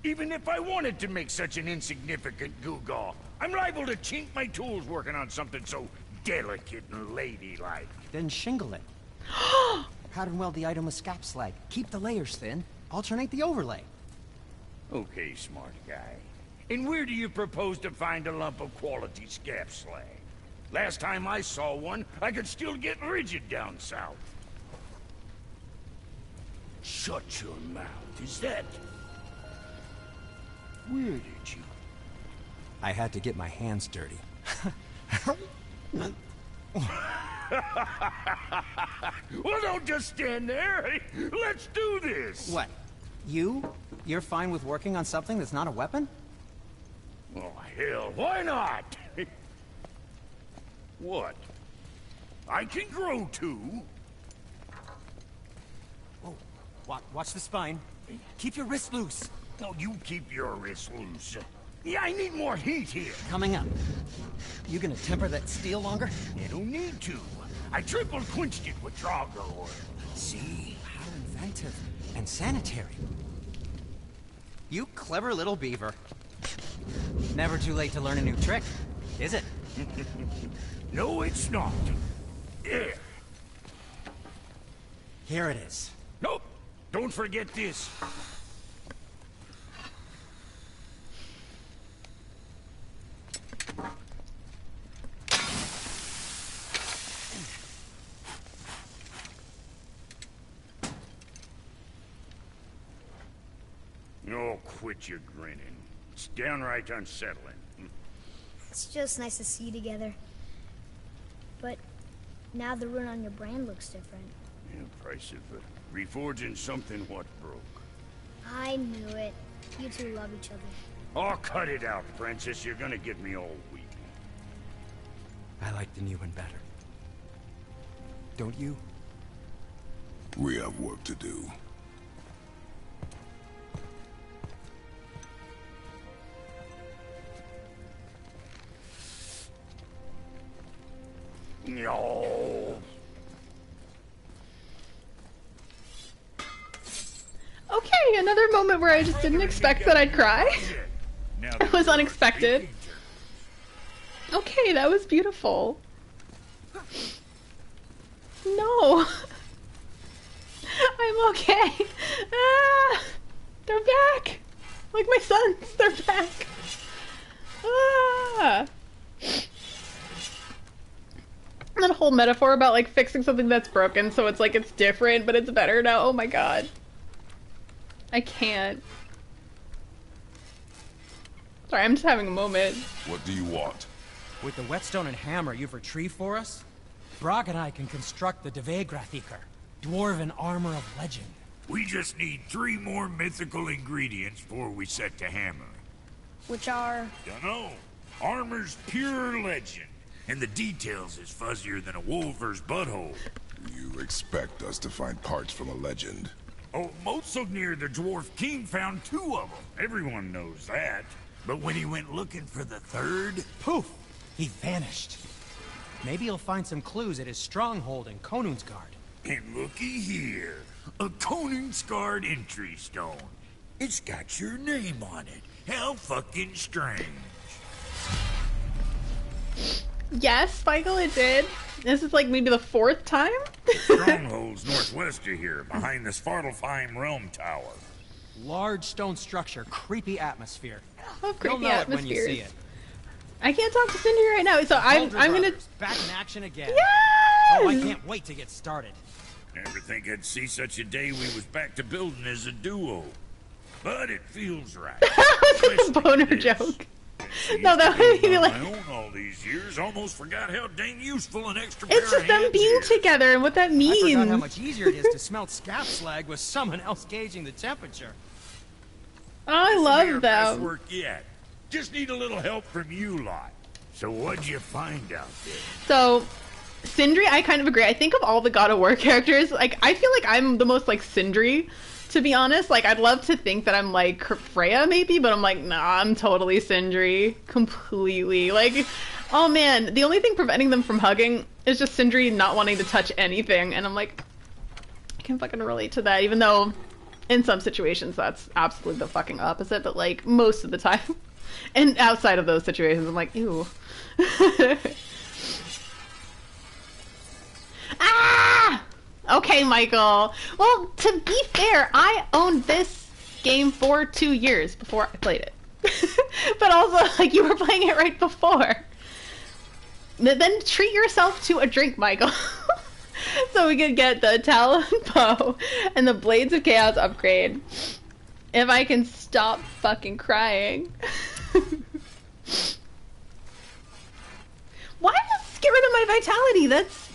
Even if I wanted to make such an insignificant gewgaw, I'm liable to chink my tools working on something so delicate and ladylike. Then shingle it. Pattern weld the item with scap slag. Keep the layers thin. Alternate the overlay. Okay, smart guy. And where do you propose to find a lump of quality scap slag? Last time I saw one, I could still get rigid down south. Shut your mouth, is that... Where did you... I had to get my hands dirty. Well, don't just stand there. Let's do this. What? You're fine with working on something that's not a weapon? Oh, hell, why not? What? I can grow too. Oh, watch the spine. Keep your wrist loose. No, you keep your wrist loose. Yeah, I need more heat here. Coming up. You gonna temper that steel longer? You don't need to. I triple quenched it with Drago oil. See? How inventive. And sanitary. You clever little beaver. Never too late to learn a new trick, is it? No, it's not. There. Here it is. Nope. Don't forget this. quit your grinning. It's downright unsettling. It's just nice to see you together. But now the rune on your brand looks different. Yeah, price of reforging something what broke. I knew it. You two love each other. Oh, cut it out, Princess. You're gonna get me all weepy. I like the new one better. Don't you? We have work to do. No. Okay, another moment where I just didn't expect that I'd cry. It was unexpected. Okay, that was beautiful. No. I'm okay. Ah, they're back. Like my sons, they're back. Ah. That whole metaphor about like fixing something that's broken so it's like it's different but it's better now. Oh my god. I can't. Sorry, I'm just having a moment. What do you want? With the whetstone and hammer you've retrieved for us, Brock and I can construct the Devegrathikar, dwarven armor of legend. We just need 3 more mythical ingredients before we set to hammer. Which are... Dunno. Armor's pure legend, and the details is fuzzier than a wolver's butthole. You expect us to find parts from a legend? Oh, Motsognir the Dwarf King found 2 of them. Everyone knows that. But when he went looking for the 3rd... Poof! He vanished. Maybe he'll find some clues at his stronghold in Konungsgard. And looky here. A Konungsgard entry stone. It's got your name on it. How fucking strange. Yes, Michael, it did. This is like maybe the 4th time? Stronghold's northwest of here, behind the Svartalfheim Realm Tower. Large stone structure, creepy atmosphere. Oh, creepy You'll know it when you atmospheres. see it. I can't talk to Cindy right now, so I'm gonna... Brothers, back in action again. Yes! Oh, I can't wait to get started. Never think I'd see such a day we was back to building as a duo. But it feels right. That's a boner joke. No, that would be like... my own all these years, almost forgot how dang useful an extra It's pair just of them hands being is. together and what that I means. forgot how much easier it is to smelt scap slag with someone else gauging the temperature. Oh, I This will be our love best them. work yet. Just need a little help from you lot. So what'd you find out there? So, Sindri, I kind of agree. I think of all the God of War characters, like, I feel like I'm the most like Sindri, to be honest. Like, I'd love to think that I'm like Freya, maybe, but I'm like, nah, I'm totally Sindri. Completely. Like, oh man, the only thing preventing them from hugging is just Sindri not wanting to touch anything. And I'm like, I can fucking relate to that, even though in some situations that's absolutely the fucking opposite, but like, most of the time. And outside of those situations, I'm like, ew. Ah! Okay, Michael. Well, to be fair, I owned this game for 2 years before I played it. But also, like, you were playing it right before. Then treat yourself to a drink, Michael. So we could get the Talon Bow and the Blades of Chaos upgrade. If I can stop fucking crying. Why just get rid of my vitality? That's...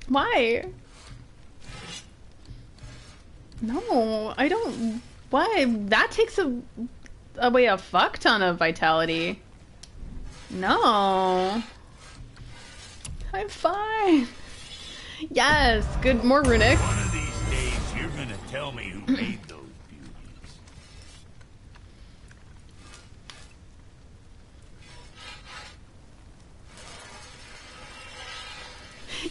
Why? No, I don't... Why? That takes away a fuck ton of vitality. No. I'm fine. Yes, good, more runic. One of these days, you're gonna tell me who made those beauties.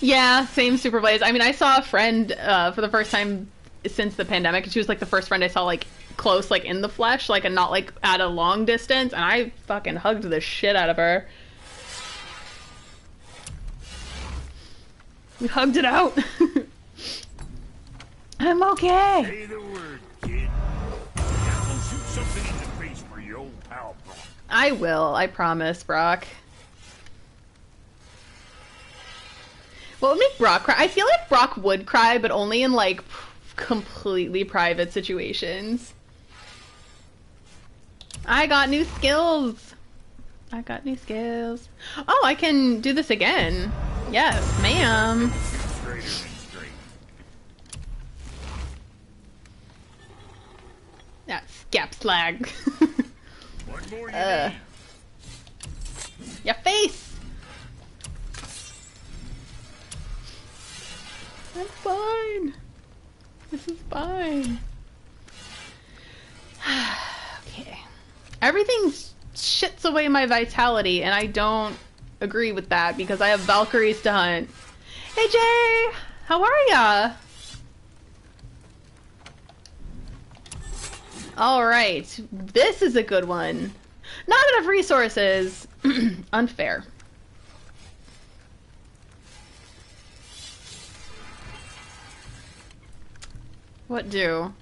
Yeah, same Super Blaze. I mean, I saw a friend for the first time since the pandemic, and she was like the first friend I saw like close, like in the flesh, like, and not like at a long distance, and I fucking hugged the shit out of her. We hugged it out. I'm okay. Say the word, kid. Now go shoot something in the face for your old pal, Brock. I will, I promise, Brock. What would make Brock cry? I feel like Brock would cry, but only in like completely private situations. I got new skills. I got new skills. Oh, I can do this again. Yes, ma'am. Straighter and straight. That's Gap Slag. What more you need? Your face! I'm fine. This is fine. Okay. Everything shits away my vitality, and I don't agree with that because I have Valkyries to hunt. Hey Jay! How are ya? Alright. This is a good one. Not enough resources. Unfair. What do?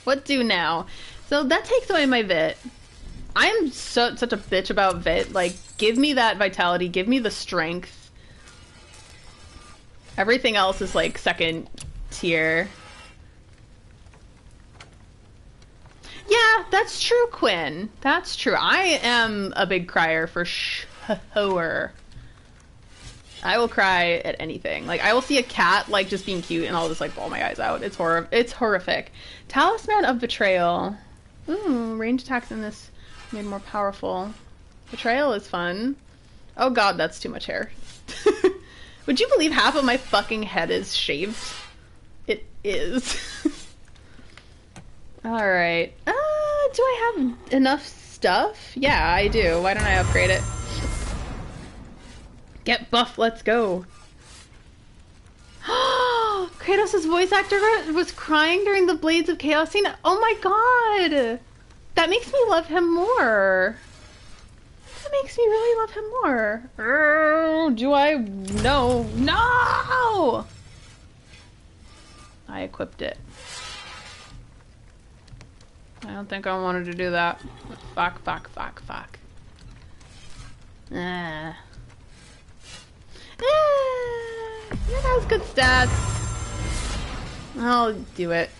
What do now? So that takes away my Vit. I'm such a bitch about Vit. Like, give me that vitality. Give me the strength. Everything else is like second tier. Yeah, that's true, Quinn. That's true. I am a big crier for sure. I will cry at anything. Like, I will see a cat, like, just being cute, and I'll just, like, bawl my eyes out. It's horrific. Talisman of Betrayal. Ooh, range attacks in this made more powerful. Betrayal is fun. Oh god, that's too much hair. Would you believe half of my fucking head is shaved? It is. Alright. Do I have enough stuff? Yeah, I do. Why don't I upgrade it? Get buff, let's go. Kratos' voice actor was crying during the Blades of Chaos scene. Oh my god! That makes me love him more. That makes me really love him more. Do I? No. No! I equipped it. I don't think I wanted to do that. Fuck. Yeah, that has good stats. I'll do it.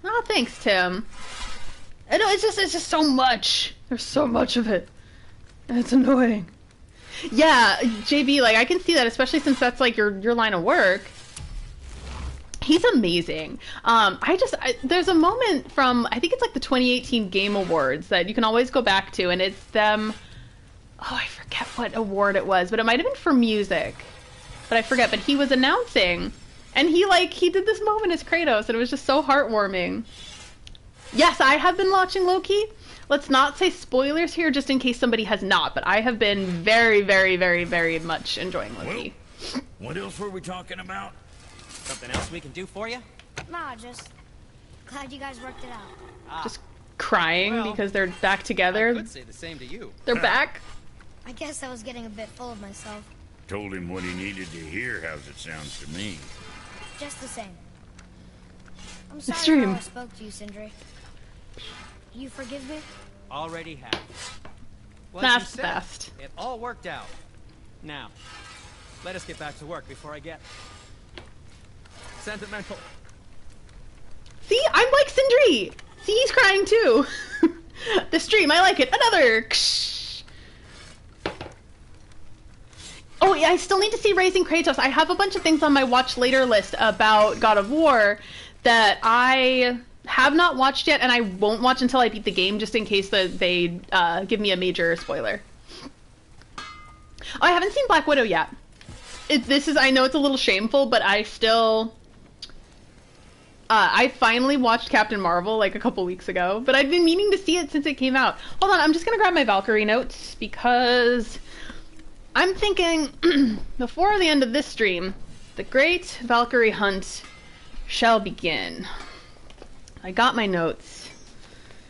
Oh, thanks, Tim. I know, it's just so much. There's so much of it. And it's annoying. Yeah, JB, like, I can see that, especially since that's, like, your line of work. He's amazing. There's a moment from, I think it's like the 2018 Game Awards that you can always go back to, and it's them, oh, I forget what award it was, but it might have been for music. But I forget, but he was announcing, and he did this moment as Kratos, and it was just so heartwarming. Yes, I have been watching Loki. Let's not say spoilers here, just in case somebody has not, but I have been very, very, very, very much enjoying Loki. Well, what else were we talking about? Something else we can do for you? Nah, just glad you guys worked it out. Just crying because they're back together. I could say the same to you. They're back. I guess I was getting a bit full of myself. Told him what he needed to hear, how's it sounds to me. Just the same. I'm sorry Stream. how I spoke to you, Sindri. You forgive me? Already have. Like That's you said, best. It all worked out. Now, let us get back to work before I get sentimental. See, I'm like Sindri. See, he's crying too. The stream, I like it. Another. Oh, yeah, I still need to see Raising Kratos. I have a bunch of things on my watch later list about God of War that I have not watched yet, and I won't watch until I beat the game, just in case they give me a major spoiler. Oh, I haven't seen Black Widow yet. I know it's a little shameful, but I still... I finally watched Captain Marvel like a couple weeks ago, but I've been meaning to see it since it came out. Hold on, I'm just gonna grab my Valkyrie Notes, because I'm thinking, before the end of this stream, the great Valkyrie hunt shall begin. I got my notes.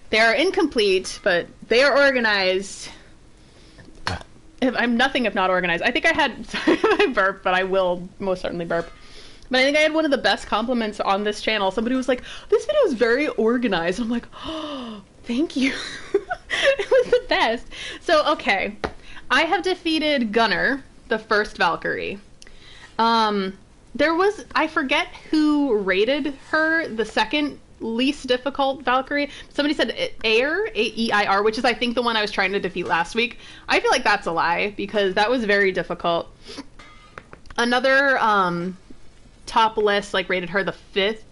They are incomplete, but they are organized. I'm nothing if not organized. I think I had, sorry I burp, but I will most certainly burp. But I think I had one of the best compliments on this channel. Somebody was like, this video is very organized. And I'm like, oh, thank you. It was the best. So, okay. I have defeated Gunnar, the first Valkyrie. There was, I forget who rated her the second least difficult Valkyrie. Somebody said Air, A-E-I-R, which is I think the one I was trying to defeat last week. I feel like that's a lie because that was very difficult. Another top list like rated her the 5th,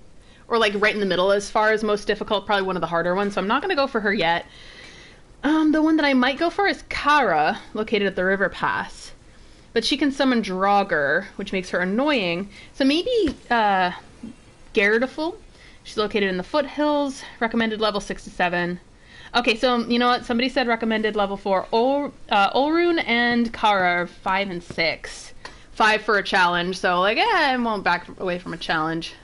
or like right in the middle as far as most difficult, probably one of the harder ones, so I'm not going to go for her yet. The one that I might go for is Kara, located at the river pass. But she can summon Draugr, which makes her annoying. So maybe Gardefull. She's located in the foothills, recommended level 6 to 7. Okay, so you know what? Somebody said recommended level 4. Olrun and Kara are 5 and 6. 5 for a challenge, so like, I won't back away from a challenge.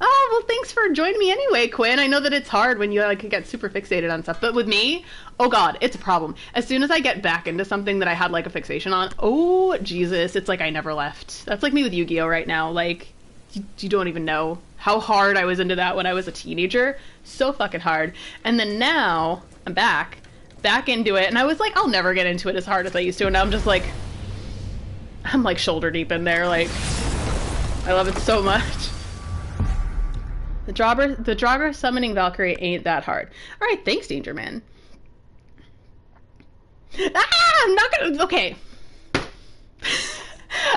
Oh, well, thanks for joining me anyway, Quinn. I know that it's hard when you like get super fixated on stuff, but with me, oh god, it's a problem. As soon as I get back into something that I had like a fixation on, oh Jesus, it's like I never left. That's like me with Yu-Gi-Oh right now. Like, you don't even know how hard I was into that when I was a teenager. So fucking hard. And then now I'm back into it, and I was like, I'll never get into it as hard as I used to, and now I'm just like, I'm like shoulder deep in there. Like, I love it so much. The Draugr summoning Valkyrie ain't that hard. Alright, thanks, Danger Man. I'm not gonna... Okay.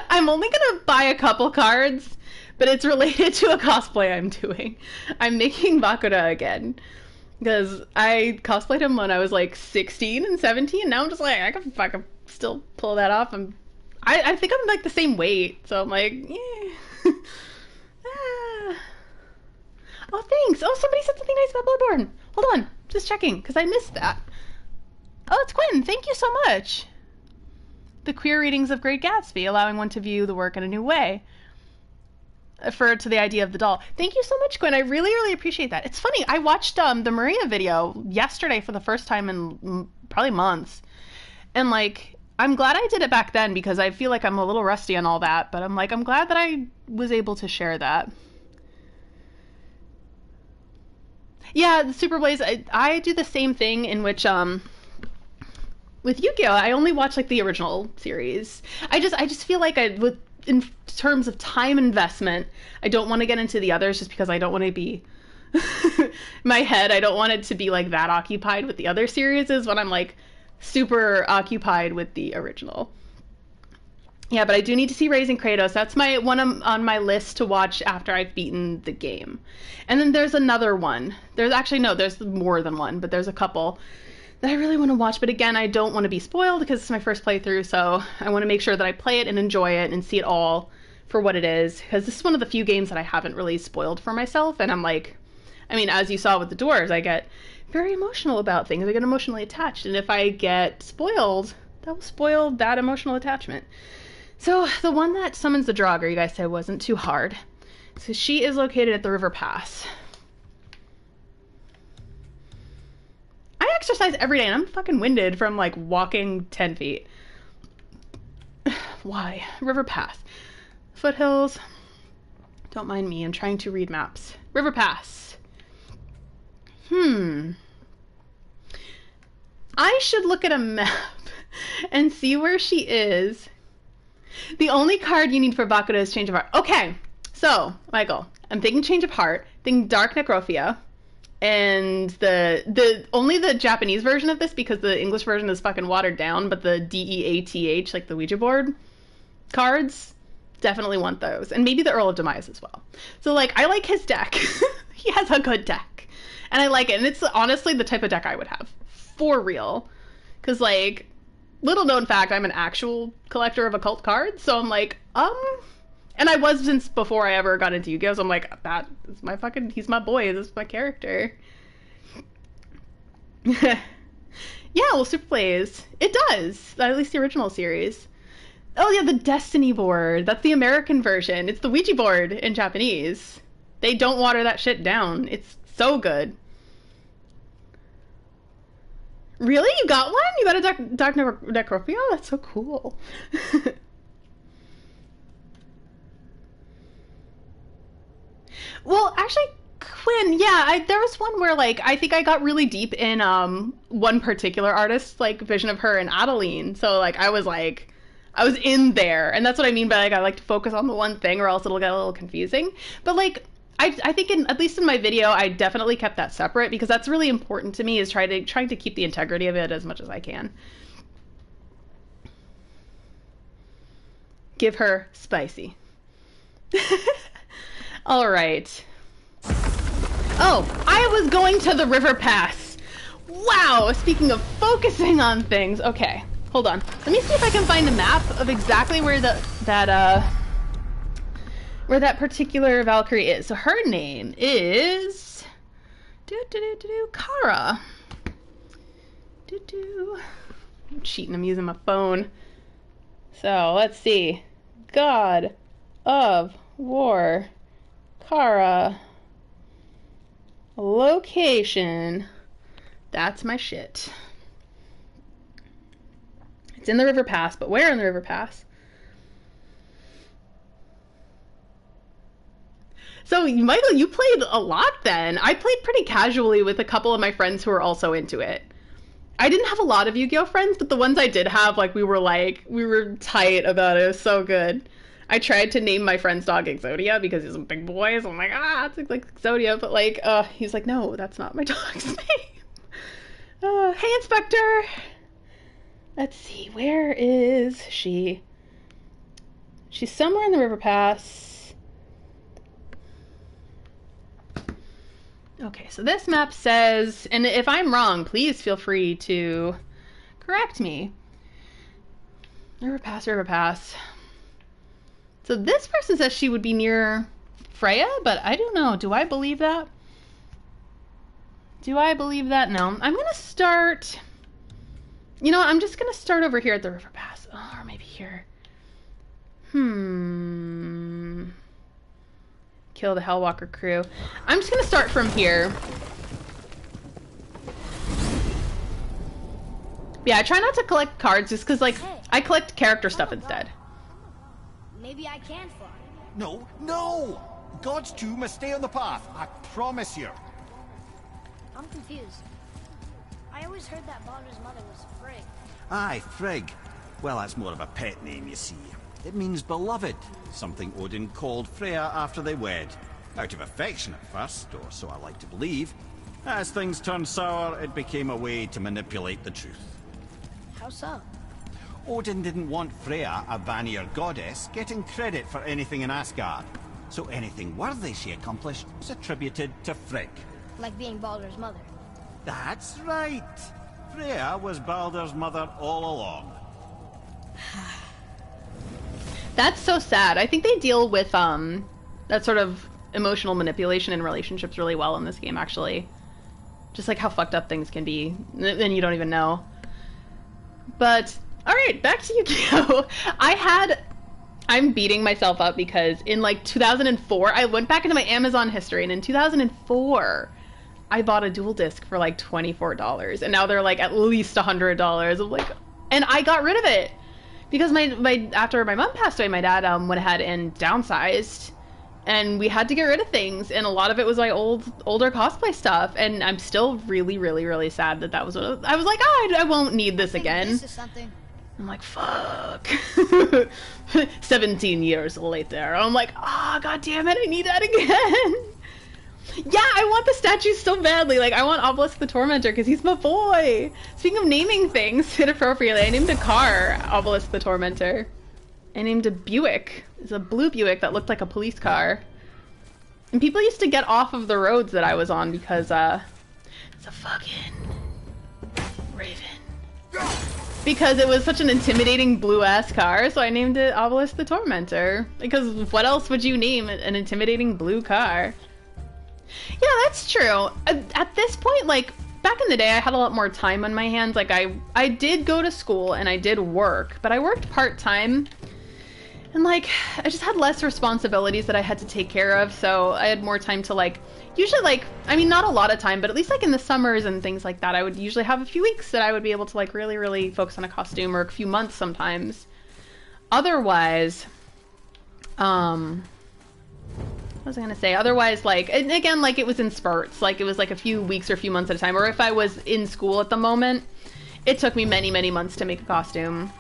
I'm only gonna buy a couple cards, but it's related to a cosplay I'm doing. I'm making Bakura again. Because I cosplayed him when I was like 16 and 17, and now I'm just like, I can still pull that off. I think I'm like the same weight, so I'm like, yeah. Oh, thanks. Oh, somebody said something nice about Bloodborne. Hold on. Just checking, because I missed that. Oh, it's Quinn. Thank you so much. The queer readings of Great Gatsby, allowing one to view the work in a new way. Refer to the idea of the doll. Thank you so much, Quinn. I really, really appreciate that. It's funny. I watched the Maria video yesterday for the first time in probably months. And, like, I'm glad I did it back then because I feel like I'm a little rusty on all that. But I'm like, I'm glad that I was able to share that. Yeah, the Super Blaze, I do the same thing in which, with Yu-Gi-Oh! I only watch, like, the original series. I just feel like in terms of time investment, I don't want to get into the others just because I don't want to be, my head, I don't want it to be, like, that occupied with the other series when I'm, like, super occupied with the original. Yeah, but I do need to see Raising Kratos. That's my one on my list to watch after I've beaten the game. And then there's another one. There's more than one, but there's a couple that I really want to watch. But again, I don't want to be spoiled because it's my first playthrough, so I want to make sure that I play it and enjoy it and see it all for what it is. Because this is one of the few games that I haven't really spoiled for myself. And I'm like, I mean, as you saw with the doors, I get very emotional about things. I get emotionally attached. And if I get spoiled, that will spoil that emotional attachment. So, the one that summons the Draugr, you guys said, wasn't too hard. So, she is located at the river pass. I exercise every day, and I'm fucking winded from, like, walking 10 feet. Why? River pass. Foothills. Don't mind me, I'm trying to read maps. River pass. I should look at a map and see where she is. The only card you need for Bakura is Change of Heart. Okay, so, Michael, I'm thinking Change of Heart, thinking Dark Necrophia, and only the Japanese version of this, because the English version is fucking watered down, but the DEATH, like the Ouija board cards, definitely want those. And maybe the Earl of Demise as well. So, like, I like his deck. He has a good deck. And I like it, and it's honestly the type of deck I would have. For real. Because, like, little known fact, I'm an actual collector of occult cards, so I'm like, and I was since before I ever got into Yu-Gi-Oh! So I'm like, that is my fucking, he's my boy, this is my character. Yeah, well, Super Plays. It does, at least the original series. Oh yeah, the Destiny board, that's the American version. It's the Ouija board in Japanese. They don't water that shit down. It's so good. Really? You got one? You got a Dark Necrophia? That's so cool. Well, actually, Quinn, yeah, there was one where, like, I think I got really deep in one particular artist's, like, vision of her and Adeline. So, like, I was I was in there. And that's what I mean by, like, I like to focus on the one thing or else it'll get a little confusing. But, like, I think at least in my video, I definitely kept that separate because that's really important to me, is trying to keep the integrity of it as much as I can. Give her spicy. All right. Oh, I was going to the river pass. Wow, speaking of focusing on things. Okay, hold on. Let me see if I can find a map of exactly where that particular Valkyrie is. So her name is Kara. I'm cheating, I'm using my phone. So, let's see. God of War, Kara. Location. That's my shit. It's in the River Pass, but where in the River Pass? So, Michael, you played a lot then. I played pretty casually with a couple of my friends who were also into it. I didn't have a lot of Yu-Gi-Oh friends, but the ones I did have, we were tight about it. It was so good. I tried to name my friend's dog Exodia because he's a big boy, so I'm like, it's like Exodia, but he's like, no, that's not my dog's name. Hey, Inspector! Let's see, where is she? She's somewhere in the River Pass. Okay, so this map says, and if I'm wrong, please feel free to correct me. River Pass, River Pass. So this person says she would be near Freya, but I don't know. Do I believe that? Do I believe that? No. I'm going to start... You know what? I'm just going to start over here at the River Pass. Oh, or maybe here. Kill the Hellwalker crew. I'm just going to start from here. Yeah, I try not to collect cards just because, I collect character stuff instead. Maybe I can fly. No, no! God's two must stay on the path, I promise you. I'm confused. I always heard that Baldur's mother was Frigg. Aye, Frigg. Well, that's more of a pet name, you see. It means beloved, something Odin called Freya after they wed. Out of affection at first, or so I like to believe. As things turned sour, it became a way to manipulate the truth. How so? Odin didn't want Freya, a Vanir goddess, getting credit for anything in Asgard. So anything worthy she accomplished was attributed to Frigg. Like being Baldur's mother. That's right. Freya was Baldur's mother all along. That's so sad. I think they deal with that sort of emotional manipulation in relationships really well in this game, actually. Just like how fucked up things can be, and you don't even know. But... Alright, back to Yu-Gi-Oh! I'm beating myself up because in 2004, I went back into my Amazon history, and in 2004, I bought a dual disc for $24, and now they're at least $100. I'm and I got rid of it because after my mom passed away, my dad went ahead and downsized, and we had to get rid of things, and a lot of it was my older cosplay stuff, and I'm still really, really, really sad that was what I was like, I won't need this again. This is something. I'm like, fuck. 17 years later. I'm like, god damn it, I need that again. Yeah, I want the statues so badly. I want Obelisk the Tormentor because he's my boy. Speaking of naming things inappropriately, I named a car Obelisk the Tormentor. I named a Buick. It's a blue Buick that looked like a police car. And people used to get off of the roads that I was on because, it's a fucking Raven. Because it was such an intimidating blue-ass car, so I named it Obelisk the Tormentor. Because what else would you name an intimidating blue car? Yeah, that's true. At this point, back in the day, I had a lot more time on my hands. I did go to school and I did work, but I worked part-time. And, I just had less responsibilities that I had to take care of, so I had more time to, usually, I mean, not a lot of time, but at least, in the summers and things like that, I would usually have a few weeks that I would be able to, really, really focus on a costume, or a few months sometimes. Otherwise, what was I gonna say? Otherwise, and again, it was in spurts. It was, a few weeks or a few months at a time, or if I was in school at the moment, it took me many, many months to make a costume.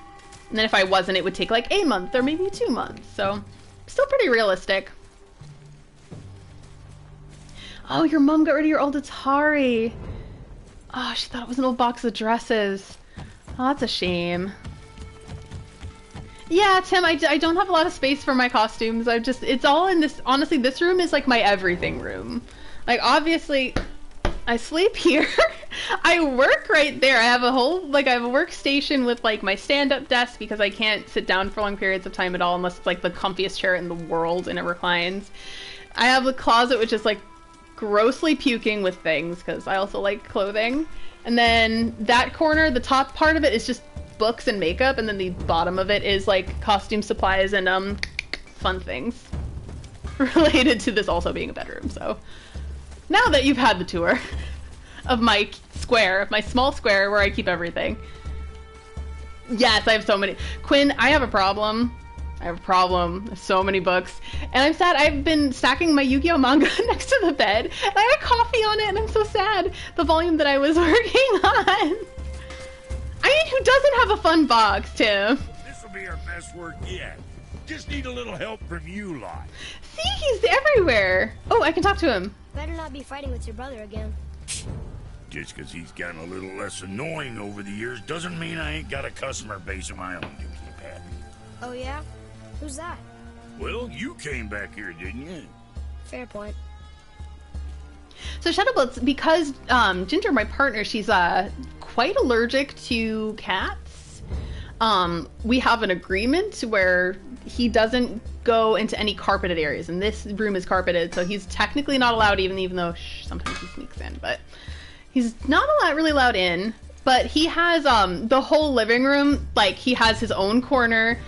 And then if I wasn't, it would take like a month or maybe 2 months. So, still pretty realistic. Oh, your mom got rid of your old Atari. Oh, she thought it was an old box of dresses. Oh, that's a shame. Yeah, Tim, I don't have a lot of space for my costumes. It's all in this, honestly, this room is like my everything room. Like, obviously, I sleep here. I work right there. I have a whole, like, I have a workstation with, like, my stand-up desk because I can't sit down for long periods of time at all unless it's, like, the comfiest chair in the world and it reclines. I have a closet which is, like, grossly puking with things because I also like clothing. And then that corner, the top part of it is just books and makeup, and then the bottom of it is, like, costume supplies and, fun things related to this also being a bedroom, so. Now that you've had the tour of my square, of my small square where I keep everything. Yes, I have so many. Quinn, I have a problem. I have a problem. There's so many books. And I'm sad. I've been stacking my Yu-Gi-Oh manga next to the bed, and I had coffee on it, and I'm so sad. The volume that I was working on. I mean, who doesn't have a fun box, Tim? This'll be our best work yet. Just need a little help from you lot. See, he's everywhere. Oh, I can talk to him. Better not be fighting with your brother again. Just because he's gotten a little less annoying over the years doesn't mean I ain't got a customer base of my own to keep happy. Oh yeah? Who's that? Well, you came back here, didn't you? Fair point. So Shadowblitz, because Ginger, my partner, she's quite allergic to cats. We have an agreement where he doesn't go into any carpeted areas, and this room is carpeted, so he's technically not allowed, even though sometimes he sneaks in, but he's not really allowed in. But he has the whole living room, like, he has his own corner.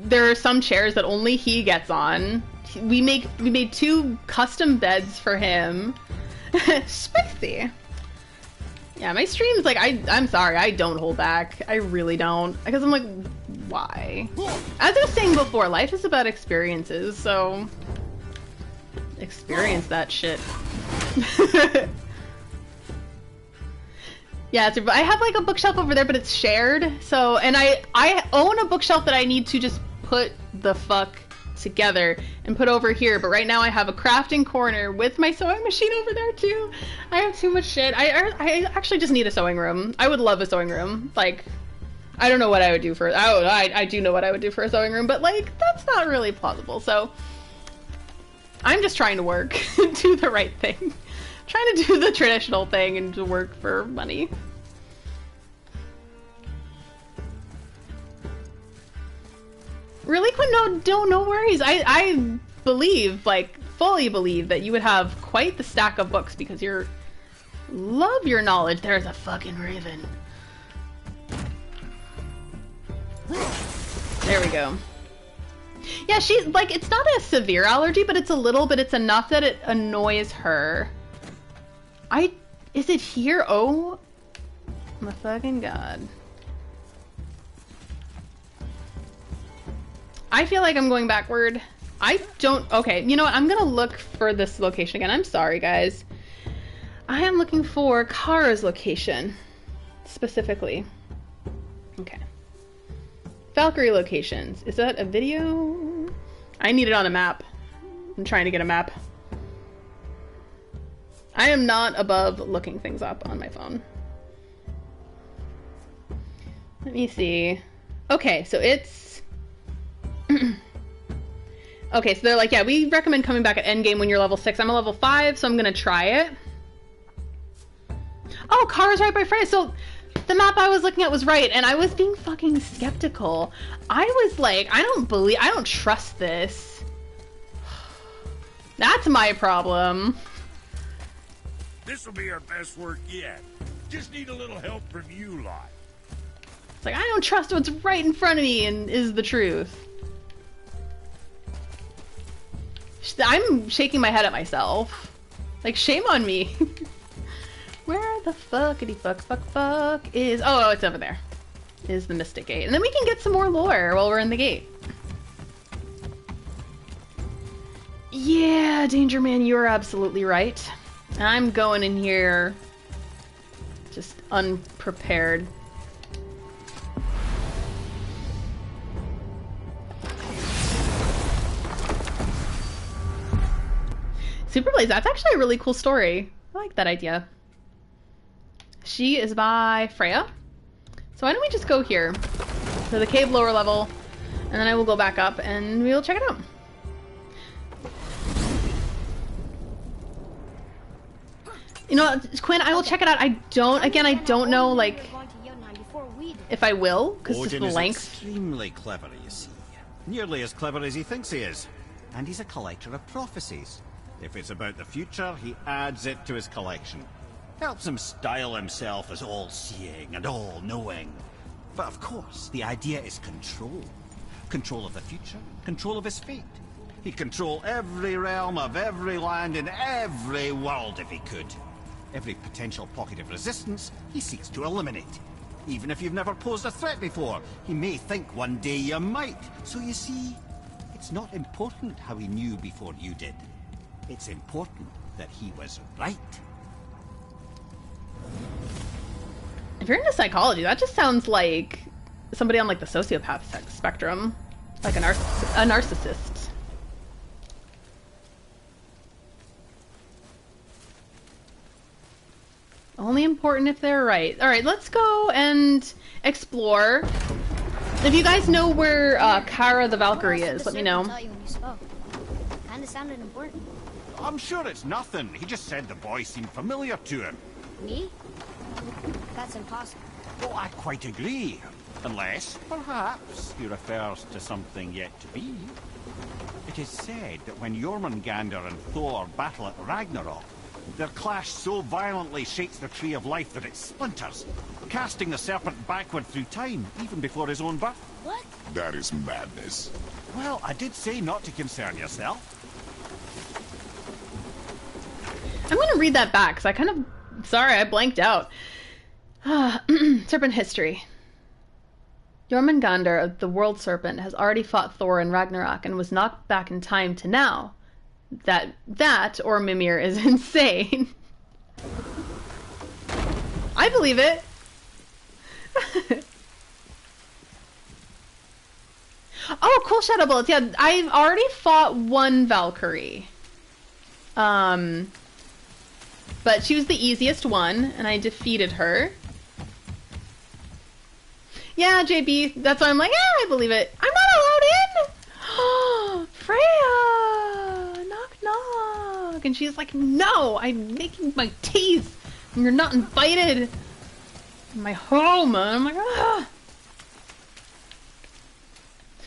There are some chairs that only he gets on. We made 2 custom beds for him. Spicy. Yeah, my streams, like, I'm sorry, I don't hold back. I really don't. Because I'm like, why? As I was saying before, life is about experiences, so experience that shit. Yeah, I have, like, a bookshelf over there, but it's shared. So, and I own a bookshelf that I need to just put the fuck together and put over here, but right now I have a crafting corner with my sewing machine over there too. I have too much shit. I actually just need a sewing room. I would love a sewing room. Like, I don't know what I would do for it. I do know what I would do for a sewing room, but, like, that's not really plausible. So I'm just trying to work, do the right thing. Trying to do the traditional thing and to work for money. Really, Quinn? No worries. I believe, like, fully believe that you would have quite the stack of books because love your knowledge. There's a fucking raven. There we go. Yeah, she's, like, it's not a severe allergy, but it's a little, but it's enough that it annoys her. Is it here? Oh my fucking god. I feel like I'm going backward. Okay, you know what? I'm gonna look for this location again. I'm sorry, guys. I am looking for Kara's location, specifically. Okay. Valkyrie locations. Is that a video? I need it on a map. I'm trying to get a map. I am not above looking things up on my phone. Let me see. Okay, so it's... Okay, so they're like, yeah, we recommend coming back at endgame when you're level 6. I'm a level 5, so I'm gonna try it. Oh, Kara's right by Freya. So the map I was looking at was right, and I was being fucking skeptical. I was like, I don't trust this. That's my problem. This'll be our best work yet. Just need a little help from you lot. It's like, I don't trust what's right in front of me and is the truth. I'm shaking my head at myself. Like, shame on me. Where the fuckity fuck is... Oh, it's over there. Is the Mystic Gate. And then we can get some more lore while we're in the gate. Yeah, Danger Man, you're absolutely right. I'm going in here just unprepared. Super Blaze, that's actually a really cool story. I like that idea. She is by Freya. So why don't we just go here to the cave lower level, and then I will go back up and we'll check it out. You know what, Quinn, I will check it out. I don't know, like, if I will, because just the Odin is length. extremely clever, you see. Nearly as clever as he thinks he is. And he's a collector of prophecies. If it's about the future, he adds it to his collection. Helps him style himself as all-seeing and all-knowing. But of course, the idea is control. Control of the future, control of his fate. He'd control every realm of every land in every world if he could. Every potential pocket of resistance, he seeks to eliminate. Even if you've never posed a threat before, he may think one day you might. So you see, it's not important how he knew before you did. It's important that he was right. If you're into psychology, that just sounds like somebody on like the sociopath spectrum, like a narcissist. Only important if they're right. All right, let's go and explore. If you guys know where Kara the Valkyrie is, let me know. Kinda sounded important. I'm sure it's nothing. He just said the boy seemed familiar to him. Me? That's impossible. Well, I quite agree. Unless, perhaps, he refers to something yet to be. It is said that when Jormungandr and Thor battle at Ragnarok, their clash so violently shakes the Tree of Life that it splinters, casting the serpent backward through time, even before his own birth. What? That is madness. Well, I did say not to concern yourself. I'm going to read that back, because sorry, I blanked out. Serpent history. Jormungandr, the world serpent, has already fought Thor in Ragnarok and was knocked back in time to now. That or Mimir is insane. I believe it. Oh, cool shadow bullets. Yeah, I've already fought one Valkyrie. But she was the easiest one, and I defeated her. Yeah, JB, that's why I'm like, yeah, I believe it. I'm not allowed in! Freya! Knock, knock! And she's like, no, I'm making my teeth, and you're not invited in my home. And I'm like, ah!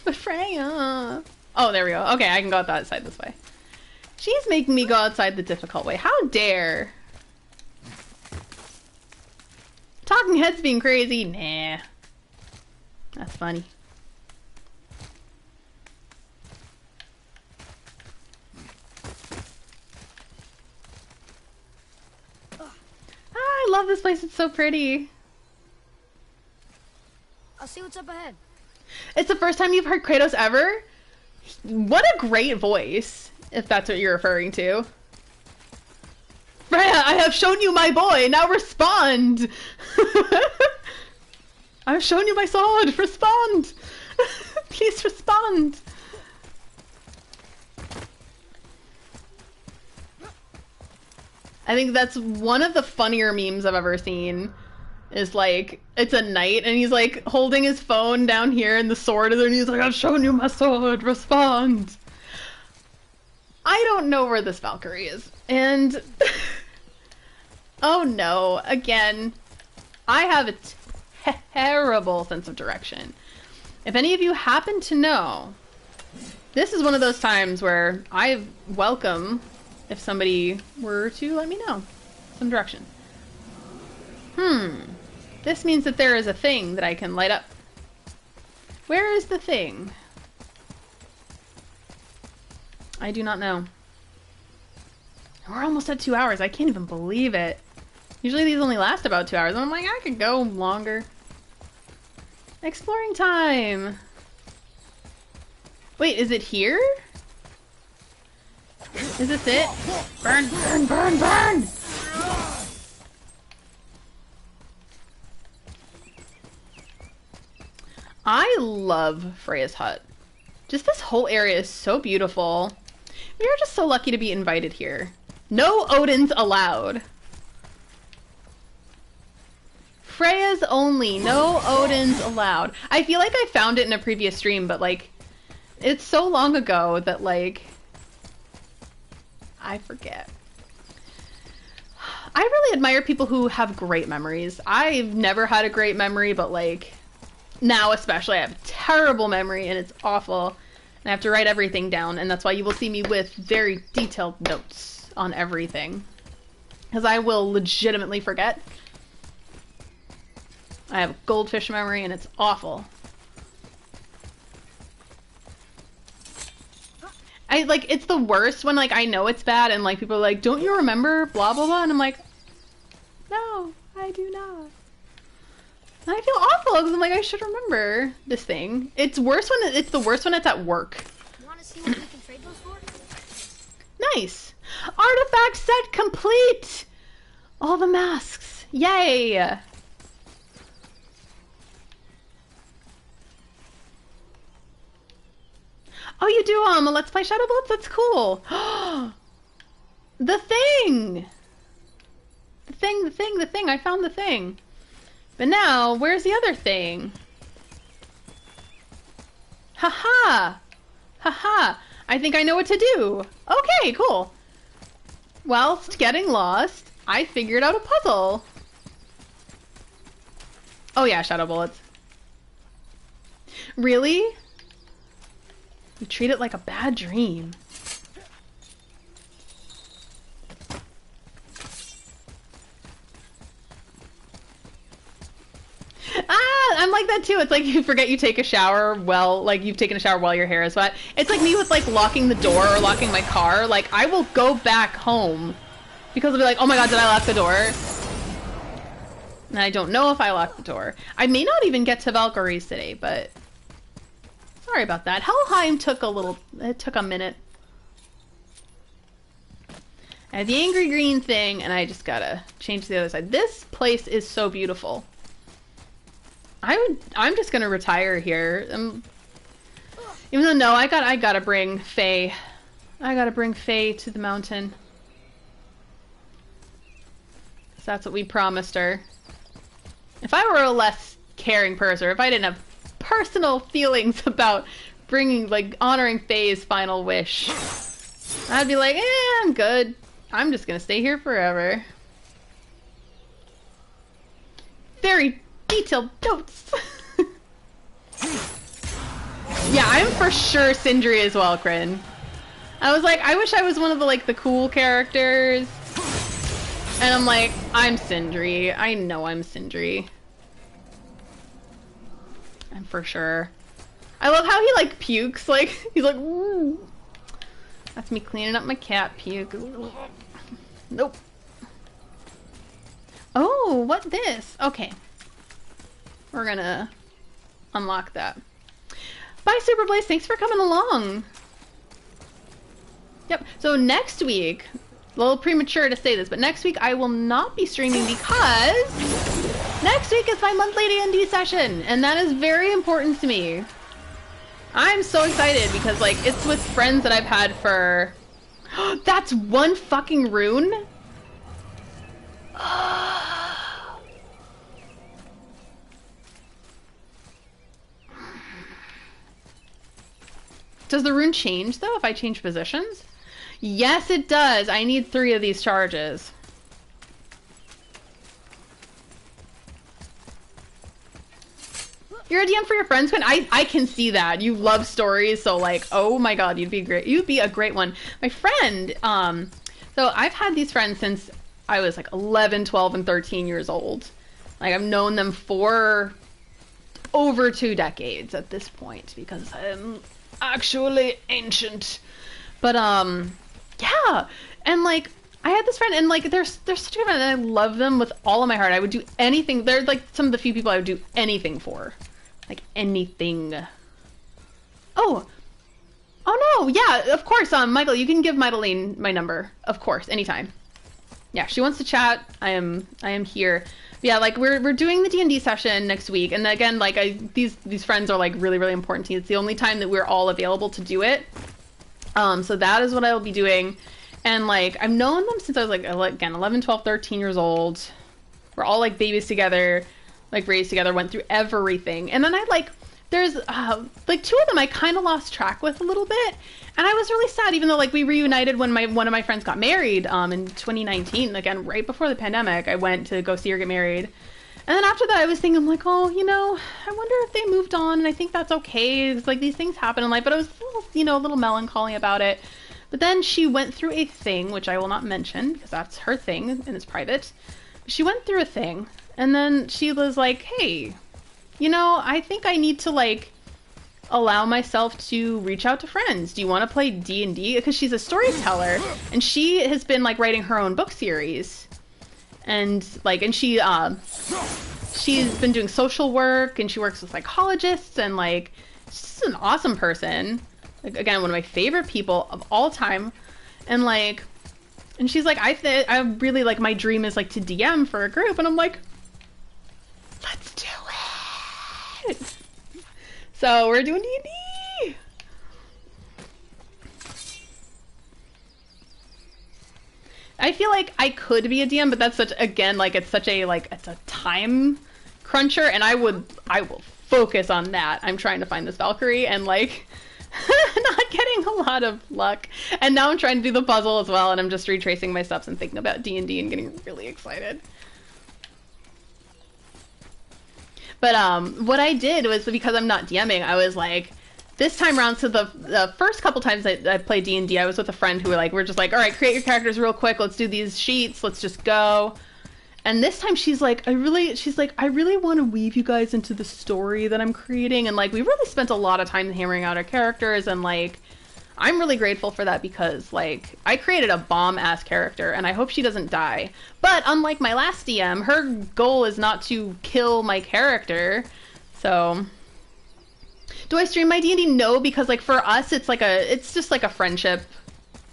But Freya... Oh, there we go. Okay, I can go outside this way. She's making me go outside the difficult way. How dare... Talking heads being crazy? Nah. That's funny. I love this place. It's so pretty. I'll see what's up ahead. It's the first time you've heard Kratos ever? What a great voice, if that's what you're referring to. Freya, I have shown you my boy, now respond! I've shown you my sword, respond! Please respond! I think that's one of the funnier memes I've ever seen. Is like, it's a knight and he's like holding his phone down here and the sword is there and he's like, I've shown you my sword, respond! I don't know where this Valkyrie is. And... oh no, again, I have a terrible sense of direction. If any of you happen to know, this is one of those times where I welcome if somebody were to let me know some direction. This means that there is a thing that I can light up. Where is the thing? I do not know. We're almost at 2 hours. I can't even believe it. Usually these only last about 2 hours. And I'm like, I could go longer. Exploring time. Wait, is it here? Is this it? Burn, burn, burn, burn! I love Freya's hut. Just this whole area is so beautiful. You're just so lucky to be invited here. No Odins allowed. Freya's only. No Odins allowed. I feel like I found it in a previous stream, but like, it's so long ago that like, I forget. I really admire people who have great memories. I've never had a great memory, but like, now especially I have a terrible memory and it's awful. And I have to write everything down, and that's why you will see me with very detailed notes on everything. Because I will legitimately forget. I have a goldfish memory and it's awful. It's the worst when like I know it's bad and like people are like, don't you remember blah blah blah, and I'm like, no, I do not. And I feel awful because I'm like, I should remember this thing. It's worse when it's the worst when it's at work. You want to see what we can trade those for? Nice. Artifact set complete. All the masks. Yay. Oh, you do Let's Play Shadow Bullets? That's cool. The thing. The thing. I found the thing. But now, where's the other thing? Haha! Haha! I think I know what to do! Okay, cool! Whilst getting lost, I figured out a puzzle! Oh yeah, Shadow Bullets. Really? You treat it like a bad dream. I'm like that too. It's like you forget you take a shower like you've taken a shower while your hair is wet. It's like me with like locking the door or locking my car. Like I will go back home because I'll be like, oh my god, did I lock the door? And I don't know if I locked the door. I may not even get to Valkyrie's today, but sorry about that. Helheim took a minute. I have the angry green thing and I just gotta change to the other side. This place is so beautiful. I'm just gonna retire here. Even though no, I gotta bring Faye. I gotta bring Faye to the mountain. 'Cause that's what we promised her. If I were a less caring person, or if I didn't have personal feelings about honoring Faye's final wish, I'd be like, I'm good. I'm just gonna stay here forever. Very detailed notes. Yeah, I'm for sure Sindri as well, Kryn. I was like, I wish I was one of the cool characters. And I'm like, I'm Sindri. I know I'm Sindri. I'm for sure. I love how he pukes, he's like, ooh. That's me cleaning up my cat puke. Nope. Oh, what this? Okay. We're gonna unlock that. Bye, Super Blaze. Thanks for coming along. Yep. So next week, a little premature to say this, but next week I will not be streaming because next week is my monthly D&D session, and that is very important to me. I'm so excited because it's with friends that I've had for... That's one fucking rune? Does the rune change, though, if I change positions? Yes, it does. I need 3 of these charges. You're a DM for your friends, Quinn? I can see that. You love stories, so oh my god, you'd be great. You'd be a great one. My friend, so I've had these friends since I was 11, 12, and 13 years old. I've known them for over 2 decades at this point because I'm actually ancient. But yeah, and I had this friend, and they're such a good friend, and I love them with all of my heart. I would do anything. They're some of the few people I would do anything for, anything. Oh no, yeah, of course. Michael, you can give Mydeline my number, of course, anytime. Yeah, she wants to chat. I am here. Yeah, we're doing the D&D session next week, and again, these friends are really, really important to me. It's the only time that we're all available to do it. So that is what I will be doing. And, like, I've known them since I was, like, again, 11, 12, 13 years old. We're all, like, babies together, like, raised together, went through everything. And then I, like, there's, like, two of them I kind of lost track with a little bit. And I was really sad, even though, like, we reunited when one of my friends got married in 2019. Again, right before the pandemic, I went to go see her get married. And then after that, I was thinking, like, oh, you know, I wonder if they moved on, and I think that's okay. It's like, these things happen in life, but I was, a little melancholy about it. But then she went through a thing, which I will not mention, because that's her thing, and it's private. She went through a thing, and then she was like, hey, you know, I think I need to, like, allow myself to reach out to friends. Do you want to play D&D? Because she's a storyteller, and she has been, like, writing her own book series. And, like, and she's been doing social work, and she works with psychologists, and, like, she's an awesome person. Like, again, one of my favorite people of all time. And, like, and she's like, I really, like, my dream is, like, to DM for a group. And I'm like, let's do it. So we're doing D&D. I feel like I could be a DM, but that's such, again, like, it's such a, like, it's a time cruncher, and I will focus on that. I'm trying to find this Valkyrie, and, like, not getting a lot of luck. And now I'm trying to do the puzzle as well, and I'm just retracing my steps and thinking about D&D and getting really excited. But what I did was, because I'm not DMing, I was like, this time around, so the first couple times I played D&D, I was with a friend who we're just like, all right, create your characters real quick, let's do these sheets, let's just go. And this time she's like, I really want to weave you guys into the story that I'm creating. And, like, we really spent a lot of time hammering out our characters, and, like, I'm really grateful for that because, like, I created a bomb-ass character, and I hope she doesn't die. But unlike my last DM, her goal is not to kill my character. So, do I stream my D&D? No, because, like, for us, it's just like a friendship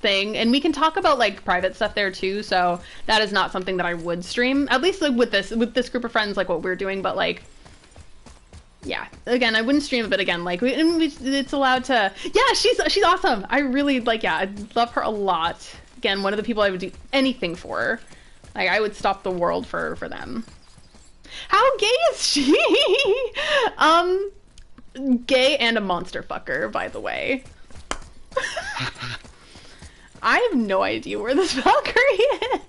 thing, and we can talk about, like, private stuff there too, so that is not something that I would stream, at least, like, with this group of friends, like what we're doing. But, like, yeah, again, I wouldn't stream it, but again, like, it's allowed to. Yeah, she's awesome. I really, like, yeah, I love her a lot. Again, one of the people I would do anything for. Like, I would stop the world for them. How gay is she? Gay and a monster fucker, by the way. I have no idea where this Valkyrie is.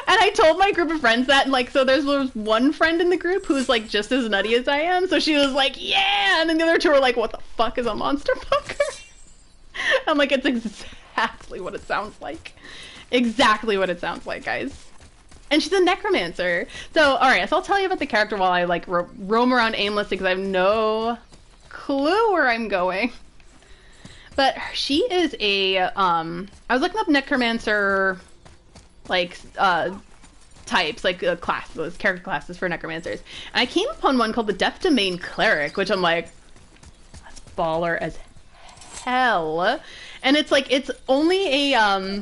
And I told my group of friends that, and, like, so there was one friend in the group who's, like, just as nutty as I am, so she was like, yeah, and then the other two were like, what the fuck is a monster fucker? I'm like, it's exactly what it sounds like. Exactly what it sounds like, guys. And she's a necromancer. So, alright, so I'll tell you about the character while I, like, roam around aimlessly, because I have no clue where I'm going. But she is a, I was looking up necromancer, like, types, like, classes, character classes for necromancers. And I came upon one called the Death Domain Cleric, which I'm like, that's baller as hell. And it's, like, it's only a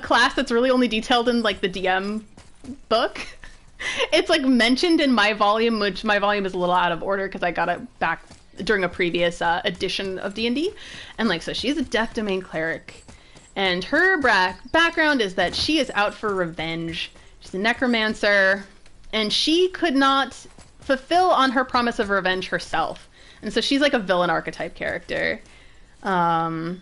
class that's really only detailed in, like, the DM book. It's, like, mentioned in my volume, which my volume is a little out of order because I got it back during a previous edition of D&D. And, like, so she's a Death Domain Cleric. And her background is that she is out for revenge. She's a necromancer. And she could not fulfill on her promise of revenge herself. And so she's, like, a villain archetype character. JB's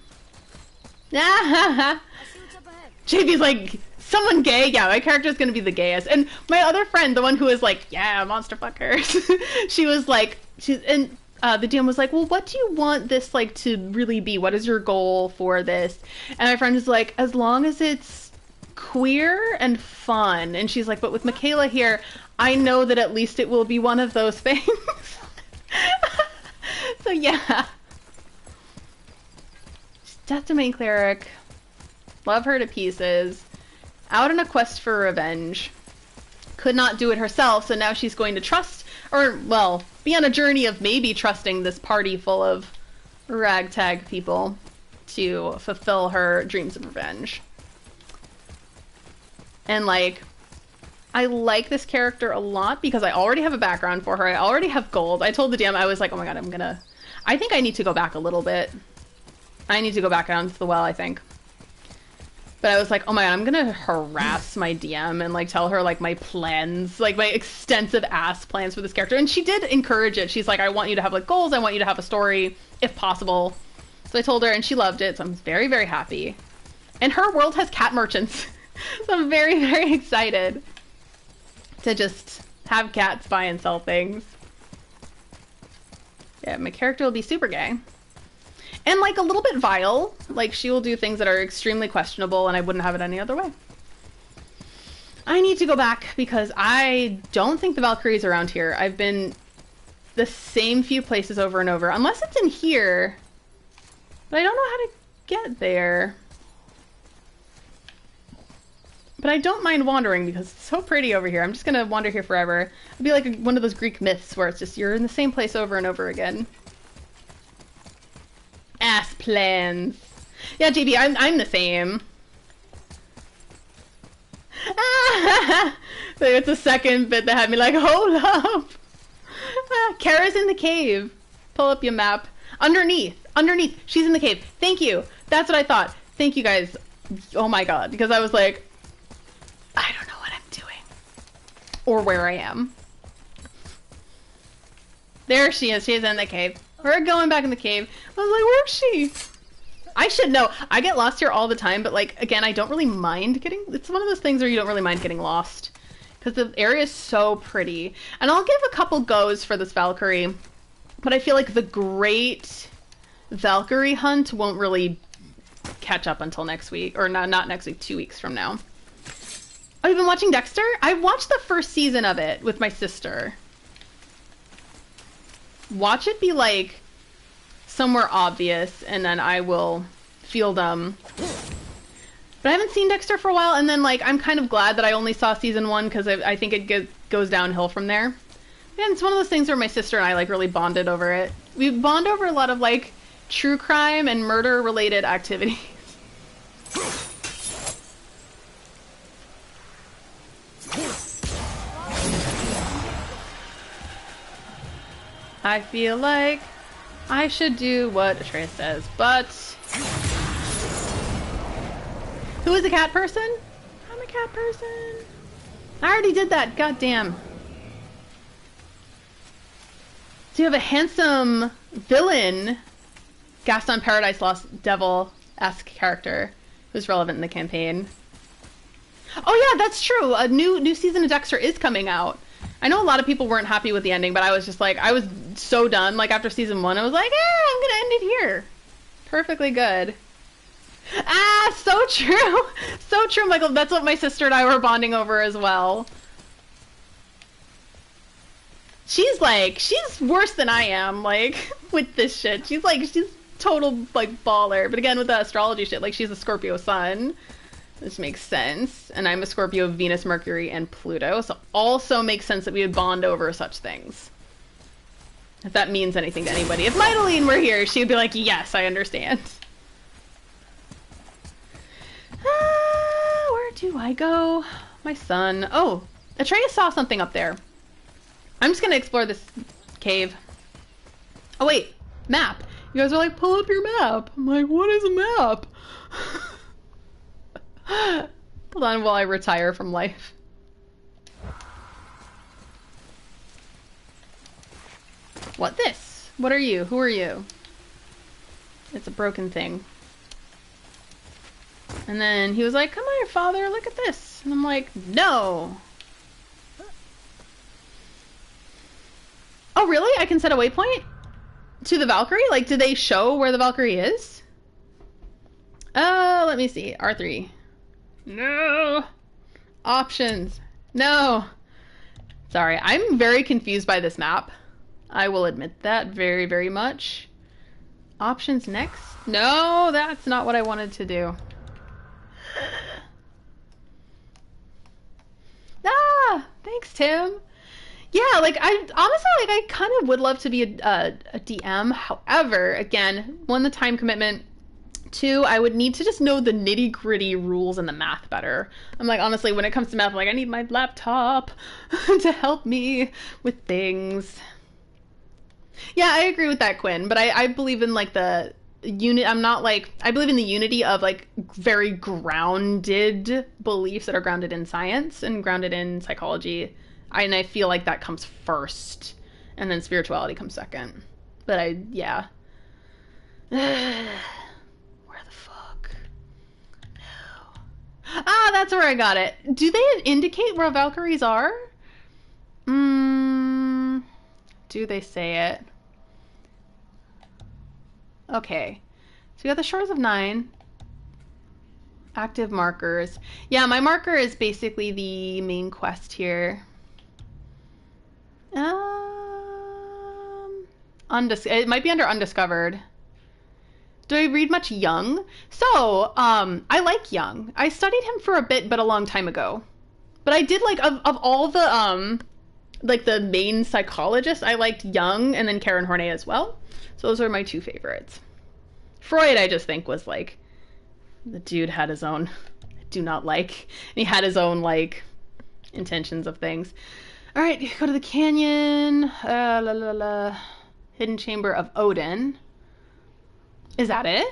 like, someone gay? Yeah, my character's gonna be the gayest. And my other friend, the one who was like, yeah, monster fuckers, she was like, the DM was like, well, what do you want this, like, to really be? What is your goal for this? And my friend is like, as long as it's queer and fun. And she's like, but with Michaela here, I know that at least it will be one of those things. So, yeah. Death Domain Cleric. Love her to pieces. Out on a quest for revenge. Could not do it herself, so now she's going to trust, or, well, be on a journey of maybe trusting this party full of ragtag people to fulfill her dreams of revenge. And, like, I like this character a lot because I already have a background for her. I already have gold. I told the DM, I was like, oh my god, I think I need to go back a little bit I need to go back down to the well, I think. But I was like, oh my god, I'm gonna harass my DM and like tell her like my plans, like my extensive ass plans for this character. And she did encourage it. She's like, I want you to have like goals. I want you to have a story if possible. So I told her and she loved it. So I'm very, very happy. And her world has cat merchants. So I'm very, very excited to just have cats buy and sell things. Yeah, my character will be super gay. And like a little bit vile. Like she will do things that are extremely questionable and I wouldn't have it any other way. I need to go back because I don't think the Valkyrie's around here. I've been the same few places over and over. Unless it's in here. But I don't know how to get there. But I don't mind wandering because it's so pretty over here. I'm just gonna wander here forever. It'll be like one of those Greek myths where it's just you're in the same place over and over again. Ass plans. Yeah, JB, I'm the same. Ah! So it's the second bit that had me like, hold up. Ah, Kara's in the cave. Pull up your map. Underneath. Underneath. She's in the cave. Thank you. That's what I thought. Thank you guys. Oh my god. Because I was like, I don't know what I'm doing. Or where I am. There she is. She's in the cave. We're going back in the cave. I was like, where's she? I should know. I get lost here all the time, but like, again, I don't really mind getting... It's one of those things where you don't really mind getting lost. Because the area is so pretty. And I'll give a couple goes for this Valkyrie. But I feel like the great Valkyrie hunt won't really catch up until next week. Or not next week, 2 weeks from now. Oh, you've been watching Dexter? I watched the first season of it with my sister. Watch it be like somewhere obvious and then I will feel dumb. But I haven't seen Dexter for a while and then like I'm kind of glad that I only saw season 1 because I think it goes downhill from there. And it's one of those things where my sister and I like really bonded over it. We bond over a lot of like true crime and murder related activities. I feel like I should do what Atreus says, but... Who is a cat person? I'm a cat person. I already did that, goddamn. So you have a handsome villain, Gaston Paradise Lost Devil-esque character who's relevant in the campaign. Oh yeah, that's true. A new season of Dexter is coming out. I know a lot of people weren't happy with the ending, but I was just like, I was so done. Like, after season 1, I was like, I'm gonna end it here. Perfectly good. Ah, so true. So true, Michael. That's what my sister and I were bonding over as well. She's worse than I am, like, with this shit. She's total, like, baller. But again, with the astrology shit, like, she's a Scorpio sun. This makes sense. And I'm a Scorpio, Venus, Mercury, and Pluto. So also makes sense that we would bond over such things. If that means anything to anybody. If Mydeline were here, she would be like, yes, I understand. Where do I go? My son. Oh, Atreus saw something up there. I'm just gonna explore this cave. Oh wait, map. You guys are like, pull up your map. I'm like, what is a map? Hold on while I retire from life. What this? What are you? Who are you? It's a broken thing. And then he was like, come here, father, look at this. And I'm like, no. Oh, really? I can set a waypoint? To the Valkyrie? Like, do they show where the Valkyrie is? Let me see. R3. No. Options. No. Sorry, I'm very confused by this map. I will admit that very, very much. Options next? No, that's not what I wanted to do. Ah, thanks, Tim. Yeah, like, I honestly, like, I kind of would love to be a DM. However, again, one, the time commitment. Two, I would need to just know the nitty-gritty rules and the math better. I'm like, honestly, when it comes to math, I'm like, I need my laptop to help me with things. Yeah, I agree with that, Quinn, but I believe in, like, the I'm not like, I believe in the unity of like very grounded beliefs that are grounded in science and grounded in psychology. And I feel like that comes first, and then spirituality comes second. But yeah. Where the fuck? No. Ah, that's where I got it. Do they indicate where Valkyries are? Do they say it? Okay. So we got the Shores of Nine. Active markers. Yeah, my marker is basically the main quest here. It might be under undiscovered. Do I read much Young? So, I like Young. I studied him for a bit, but a long time ago. But I did like, of all the, like the main psychologists, I liked Young and then Karen Horney as well. So those are my two favorites. Freud, I just think, was like, the dude had his own, I do not like, and he had his own, like, intentions of things. Alright, go to the canyon. Hidden Chamber of Odin. Is that it?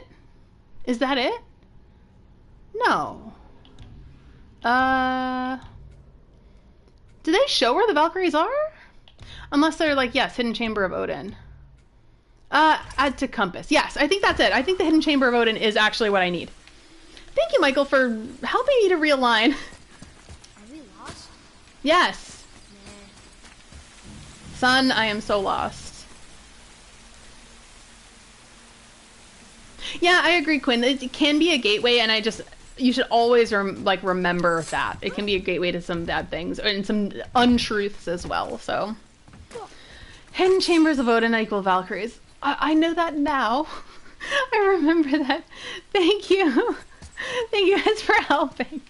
Is that it? No. Do they show where the Valkyries are? Unless they're like, yes, Hidden Chamber of Odin. Add to compass. Yes, I think that's it. I think the Hidden Chamber of Odin is actually what I need. Thank you, Michael, for helping me to realign. Are we lost? Yes. Nah. Son, I am so lost. Yeah, I agree, Quinn. It can be a gateway, and you should always remember that. It can be a gateway to some bad things, and some untruths as well, so. Hidden Chambers of Odin equal Valkyries. I know that now. I remember that. Thank you. Thank you guys for helping.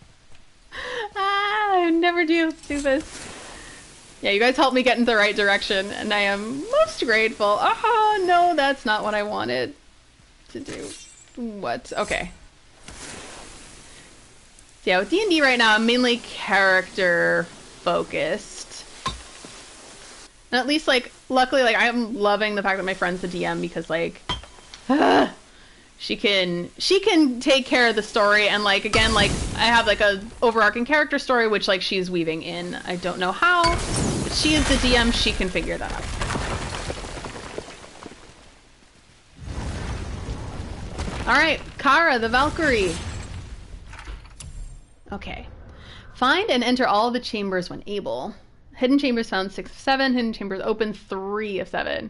I never do this. Yeah, you guys helped me get in the right direction, and I am most grateful. Oh, no, that's not what I wanted to do. What? Okay. So yeah, with D&D right now, I'm mainly character focused. And at least, like, luckily, like, I'm loving the fact that my friend's the DM because, like, she can take care of the story, and, like, again, like, I have, like, a overarching character story, which, like, she's weaving in. I don't know how, but she is the DM, she can figure that out. Alright, Kara, the Valkyrie. Okay. Find and enter all the chambers when able. Hidden chambers found 6 of 7. Hidden chambers open 3 of 7.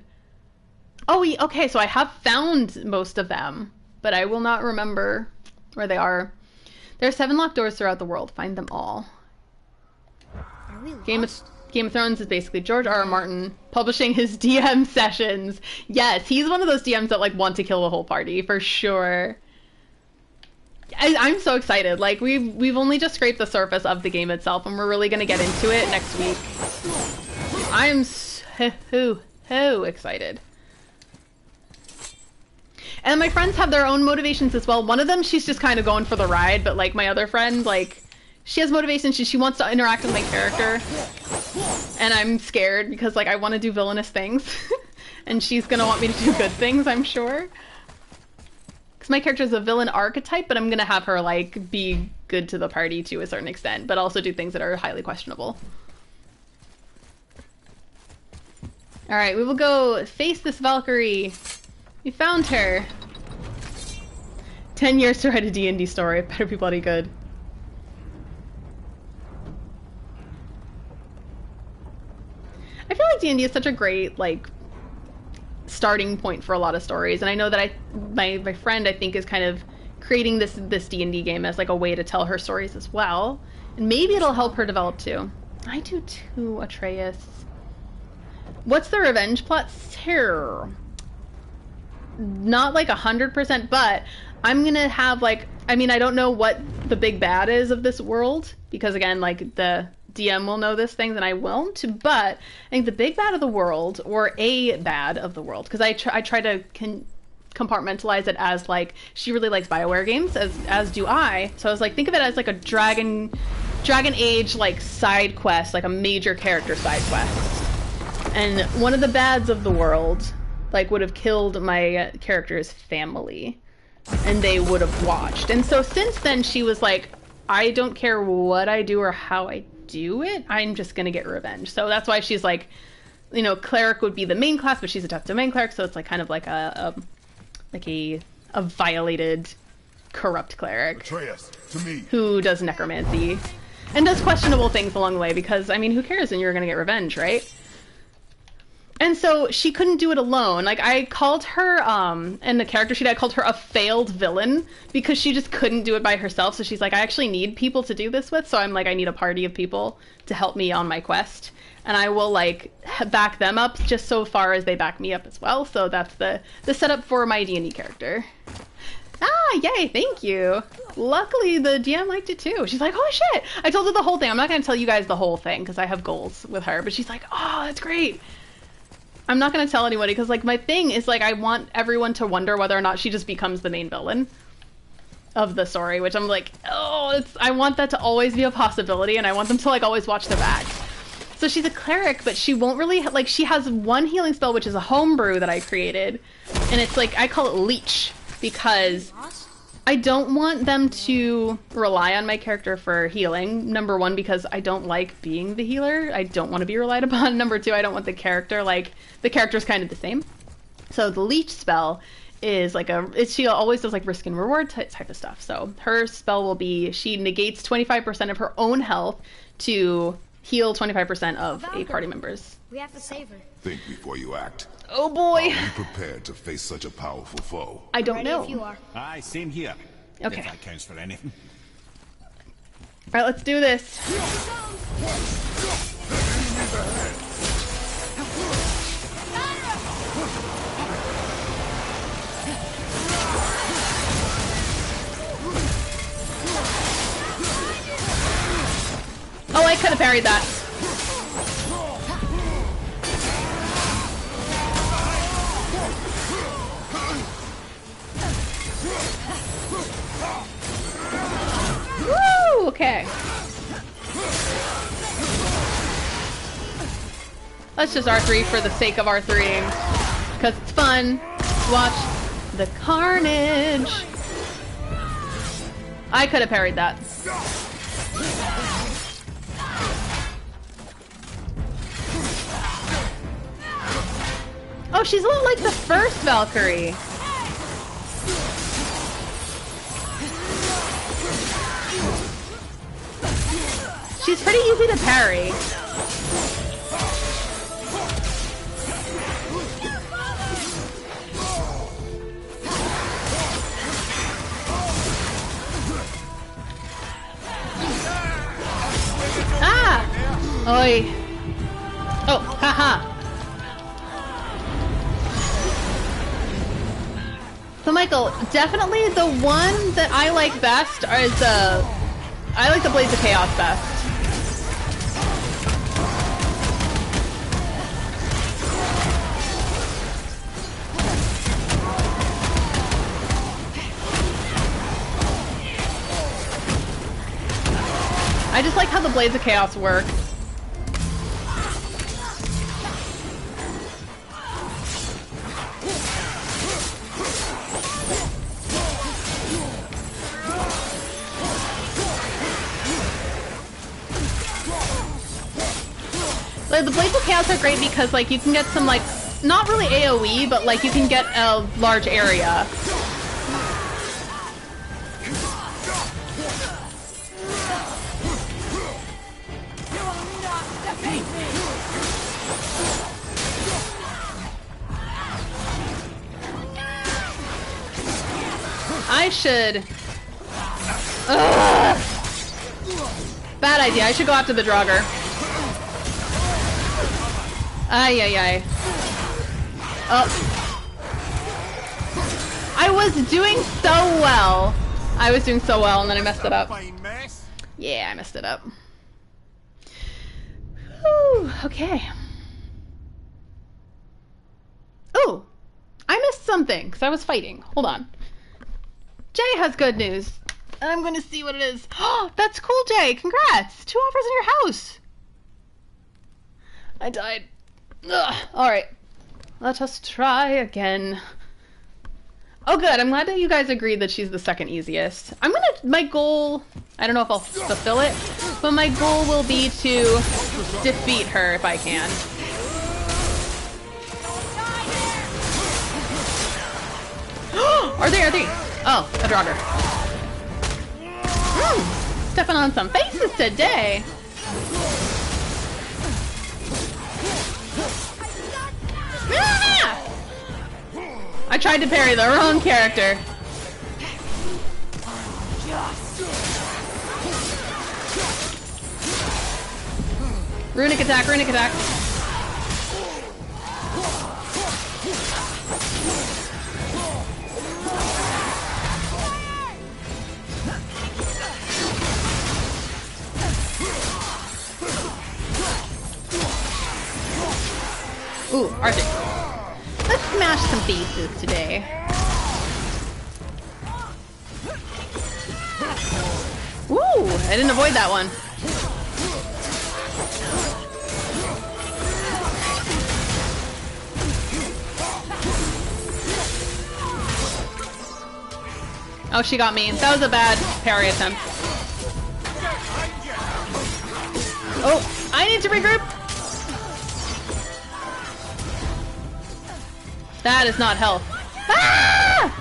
Oh, okay, so I have found most of them, but I will not remember where they are. There are 7 locked doors throughout the world. Find them all. Are we lost? Game of Thrones is basically George R.R. Martin publishing his DM sessions. Yes, he's one of those DMs that, like, want to kill the whole party, for sure. I'm so excited. Like, we've only just scraped the surface of the game itself, and we're really going to get into it next week. I'm so excited. And my friends have their own motivations as well. One of them, she's just kind of going for the ride, but, like, my other friend, like, she has motivations. She wants to interact with my character. And I'm scared because, like, I want to do villainous things. And she's going to want me to do good things, I'm sure. Because my character is a villain archetype, but I'm going to have her, like, be good to the party to a certain extent, but also do things that are highly questionable. Alright, we will go face this Valkyrie. We found her. 10 years to write a D&D story. It better be bloody good. I feel like D&D is such a great, like, starting point for a lot of stories, and I know that my friend, I think, is kind of creating this D&D game as, like, a way to tell her stories as well, and maybe it'll help her develop too. I do too, Atreus. What's the revenge plot? Terror. Not like 100%, but I'm gonna have, like, I mean, I don't know what the big bad is of this world, because again, like, the DM will know this thing and I won't, but I think the big bad of the world, or a bad of the world, because I try to compartmentalize it as, like, she really likes BioWare games, as do I, so I was like, think of it as like a Dragon Age, like, side quest, like a major character side quest. And one of the bads of the world like, would have killed my character's family. And they would have watched. And so since then, she was like, I don't care what I do or how I do it, I'm just gonna get revenge. So that's why she's like, you know, cleric would be the main class, but she's a tough domain cleric, so it's like kind of like a violated, corrupt cleric who does necromancy and does questionable things along the way, because I mean, who cares when you're gonna get revenge, right? And so she couldn't do it alone. Like, I called her, in the character sheet, I called her a failed villain because she just couldn't do it by herself. So she's like, I actually need people to do this with. So I'm like, I need a party of people to help me on my quest. And I will, like, back them up just so far as they back me up as well. So that's the setup for my D&D character. Ah, yay, thank you. Luckily, the DM liked it too. She's like, holy shit. I told her the whole thing. I'm not going to tell you guys the whole thing because I have goals with her. But she's like, oh, that's great. I'm not going to tell anybody because, like, my thing is, like, I want everyone to wonder whether or not she just becomes the main villain of the story, which I'm like, oh, I want that to always be a possibility, and I want them to, like, always watch their back. So she's a cleric, but she won't really, like, she has one healing spell, which is a homebrew that I created, and it's, like, I call it Leech, because I don't want them to rely on my character for healing. Number one, because I don't like being the healer. I don't want to be relied upon. Number two, I don't want the character, like, the character's kind of the same. So the Leech spell is like she always does like risk and reward type of stuff. So her spell will be, she negates 25% of her own health to heal 25% of a party member's. We have to save her. Think before you act. Oh boy. Are we prepared to face such a powerful foe? I don't Ready know. if you are. Aye, same here. Okay. If that counts for anything. Alright, let's do this. Oh, I could have parried that. Woo! Okay. Let's just R3 for the sake of R3ing. Because it's fun. Watch the carnage. I could have parried that. Oh, she's a little like the first Valkyrie. She's pretty easy to parry. Ah! Oi. Oh, haha. So Michael, definitely the one that I like best is I like the Blades of Chaos best. I just like how the Blades of Chaos work. Like, the Blades of Chaos are great because, like, you can get some, like, not really AoE, but, like, you can get a large area. I should... Ugh. Bad idea. I should go after the Draugr. Ay, ay, ay. Oh. I was doing so well. I was doing so well, and then I messed it up. Yeah, I messed it up. Whew, okay. Oh, I missed something, because I was fighting. Hold on. Jay has good news. I'm going to see what it is. Oh, that's cool, Jay. Congrats. 2 offers in your house. I died. Ugh. All right. Let us try again. Oh good, I'm glad that you guys agreed that she's the second easiest. My goal, I don't know if I'll fulfill it, but my goal will be to defeat her if I can. Are they? Oh, a Draugr. Stepping on some faces today. Ah! I tried to parry the wrong character. Runic attack, runic attack. Ooh, Arthur. Let's smash some faces today. Ooh, I didn't avoid that one. Oh, she got me. That was a bad parry attempt. Oh, I need to regroup. That is not health. Ah!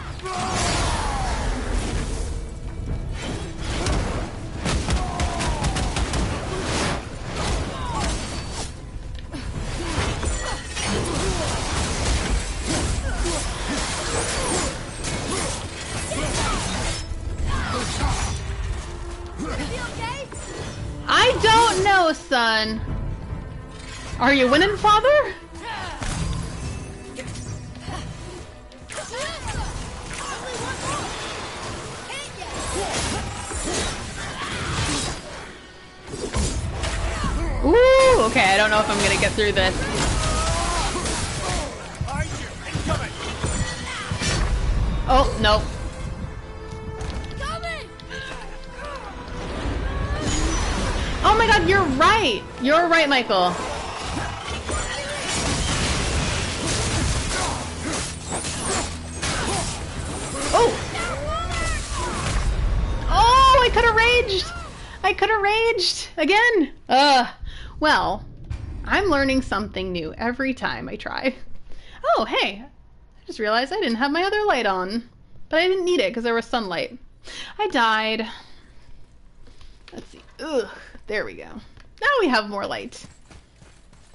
I don't know, son. Are you winning, father? Ooh, okay, I don't know if I'm gonna get through this. Oh, no. Oh my god, you're right! You're right, Michael. Oh! Oh, I could have raged! I could have raged! Again! Well, I'm learning something new every time I try. Oh, hey! I just realized I didn't have my other light on. But I didn't need it because there was sunlight. I died. Let's see. Ugh. There we go. Now we have more light.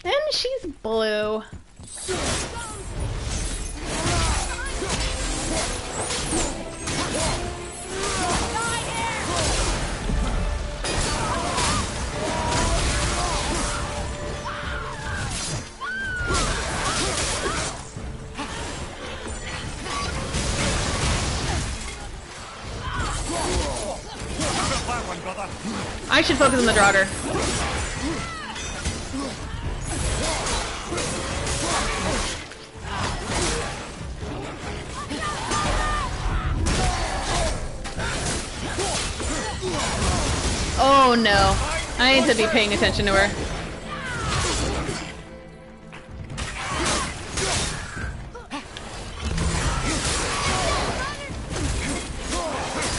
And she's blue. I should focus on the Draugr. Oh no. I need to be paying attention to her.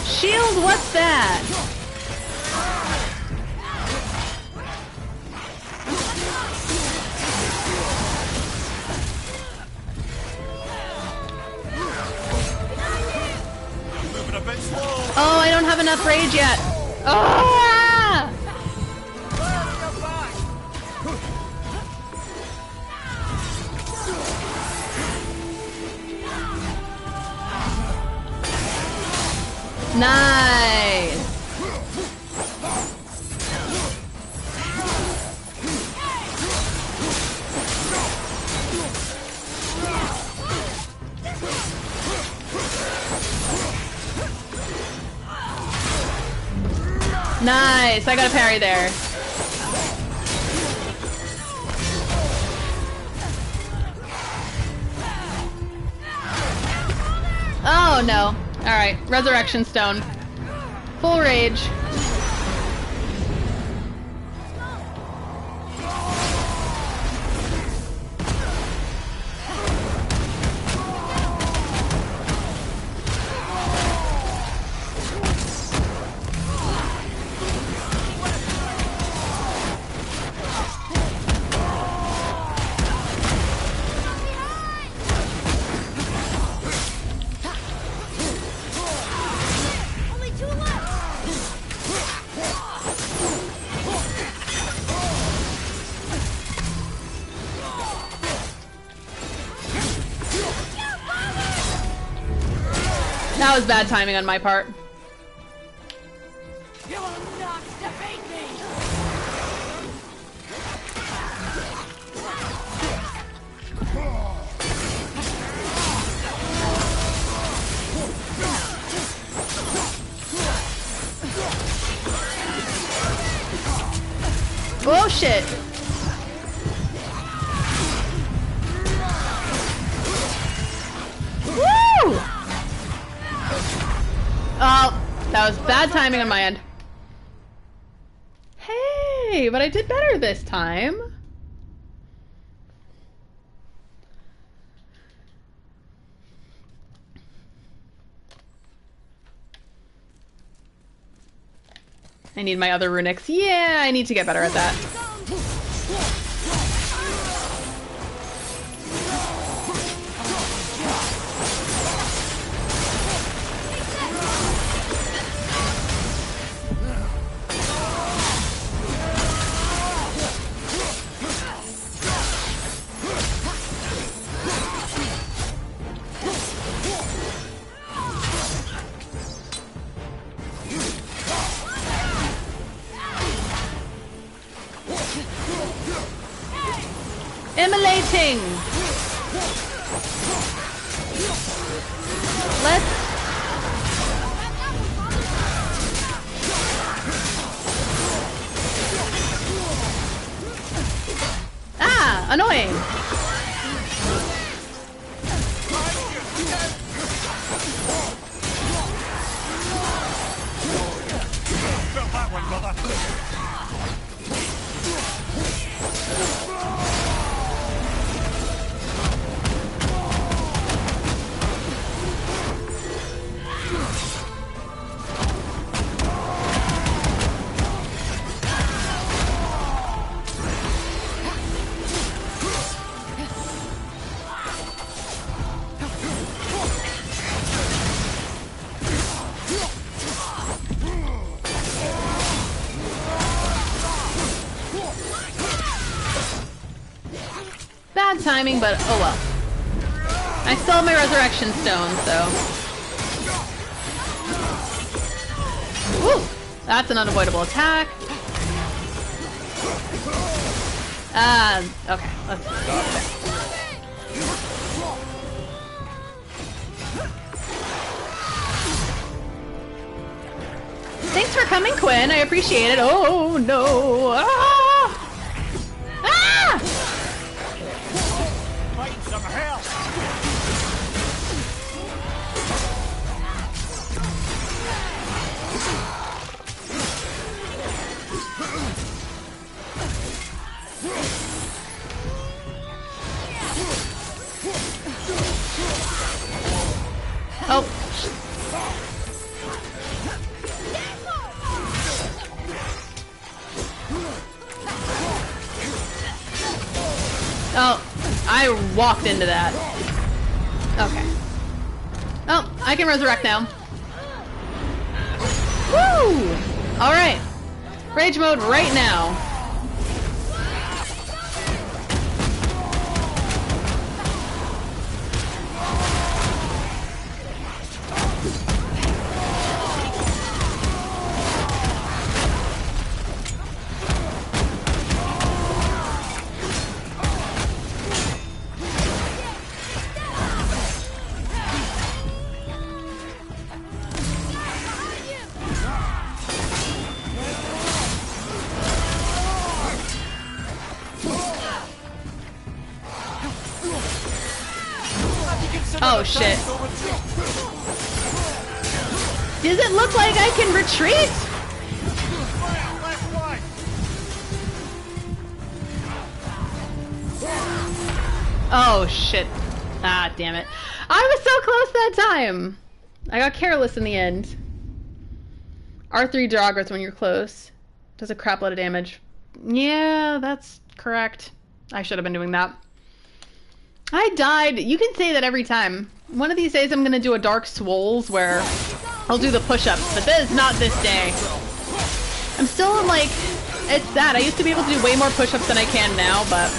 Shield, what's that? Oh, I don't have enough rage yet. Oh! Nice. Nice, I got a parry there. Oh no. Alright, Resurrection Stone. Full rage. That was bad timing on my part. You will not defeat me! Oh shit! Woo! Oh, that was bad timing on my end. Hey, but I did better this time. I need my other runics. Yeah, I need to get better at that. Immolating! Let's... Ah! Annoying! Felt that one, brother. Bad timing, but oh well. I still have my resurrection stone, so... Woo! That's an unavoidable attack. Okay, let's... Thanks for coming, Quinn. I appreciate it. Oh, no. Ah! Ah! Fighting some hell. Oh. Oh, I walked into that. Okay. Oh, I can resurrect now. Woo! Alright. Rage mode right now. Oh shit. Does it look like I can retreat? Oh shit. Ah, damn it. I was so close that time. I got careless in the end. R3 joggers when you're close. Does a crap load of damage. Yeah, that's correct. I should have been doing that. I died. You can say that every time. One of these days I'm gonna do a Dark Souls where I'll do the push-ups, but that is not this day. I'm still in, like, it's sad. I used to be able to do way more push-ups than I can now, but...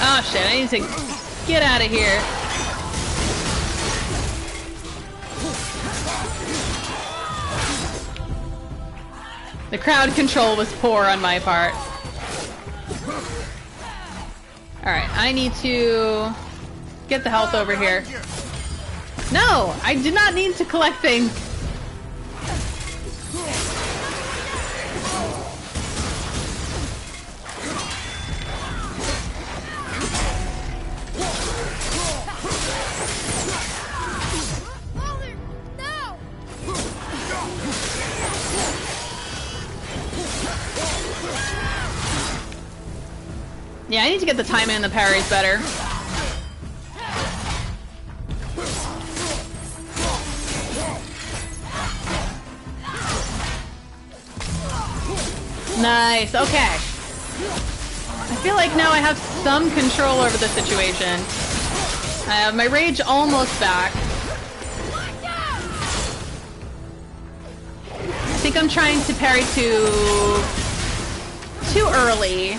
Oh shit, I need to get out of here. The crowd control was poor on my part. Alright, I need to get the health over here. No! I did not need to collect things. Yeah, I need to get the timing and the parries better. Nice, okay. I feel like now I have some control over the situation. I have my rage almost back. I think I'm trying to parry too early.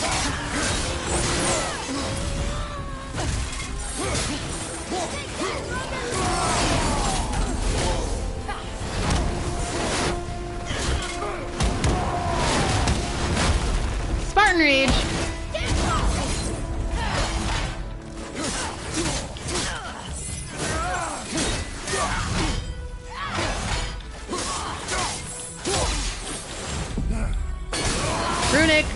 Spartan Rage. Runic.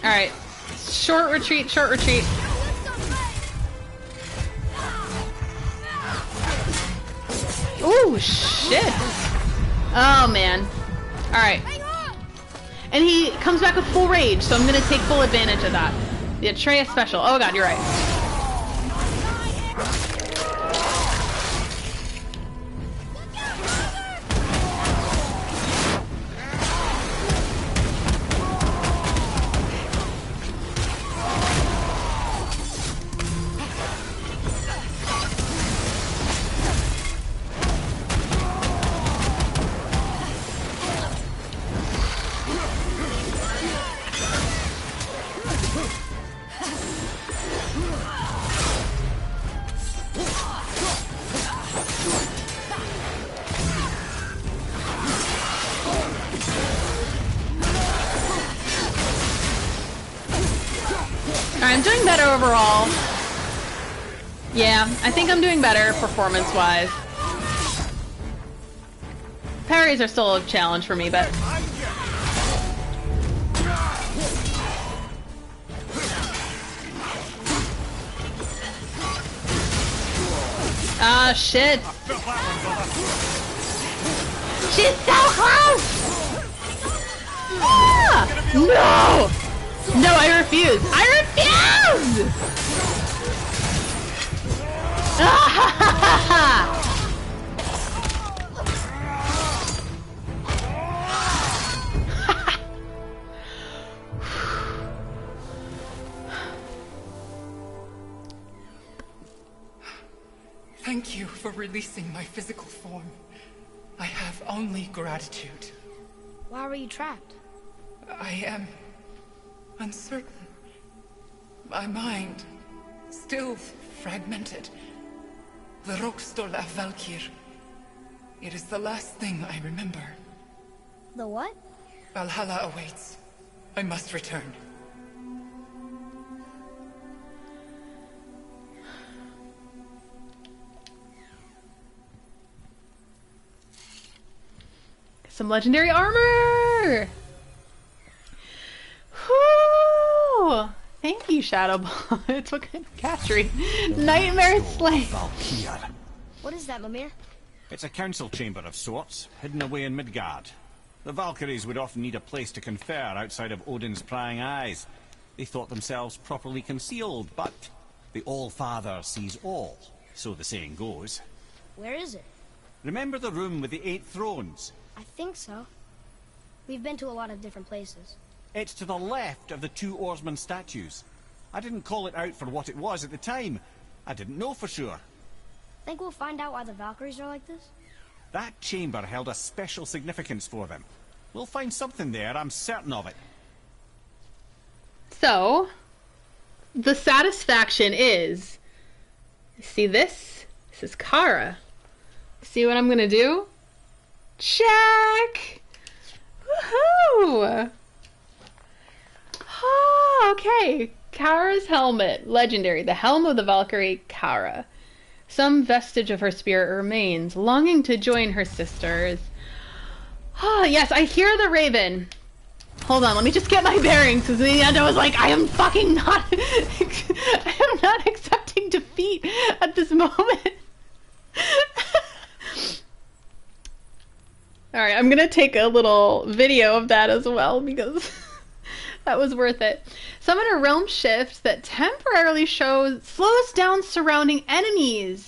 Alright. Short retreat, short retreat. Ooh, shit. Oh, man. Alright. And he comes back with full rage, so I'm gonna take full advantage of that. The Atreus special. Oh god, you're right. I'm doing better overall. Yeah, I think I'm doing better performance-wise. Parries are still a challenge for me, but... Ah, shit! She's so close! Ah! No! No, I refuse! I refuse! Thank you for releasing my physical form. I have only gratitude. Why were you trapped? I am uncertain. My mind, still fragmented. The Rokstol of Valkyrie. It is the last thing I remember. The what? Valhalla awaits. I must return. Some legendary armor! Whew! Thank you, Shadowball. It's what kind of catchery? Nightmare Slay. What is that, Mimir? It's a council chamber of sorts, hidden away in Midgard. The Valkyries would often need a place to confer outside of Odin's prying eyes. They thought themselves properly concealed, but the All-Father sees all, so the saying goes. Where is it? Remember the room with the 8 thrones? I think so. We've been to a lot of different places. It's to the left of the 2 oarsman statues. I didn't call it out for what it was at the time. I didn't know for sure. Think we'll find out why the Valkyries are like this? That chamber held a special significance for them. We'll find something there, I'm certain of it. So, the satisfaction is, see this? This is Kara. See what I'm gonna do? Check! Woohoo! Oh, okay. Kara's helmet. Legendary. The helm of the Valkyrie, Kara. Some vestige of her spirit remains, longing to join her sisters. Oh, yes, I hear the raven. Hold on, let me just get my bearings, because in the end I was like, I am fucking not... I am not accepting defeat at this moment. Alright, I'm gonna take a little video of that as well, because that was worth it. Summon a realm shift that temporarily slows down surrounding enemies.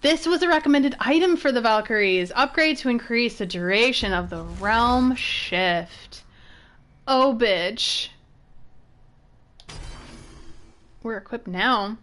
This was a recommended item for the Valkyries. Upgrade to increase the duration of the realm shift. Oh, bitch. We're equipped now.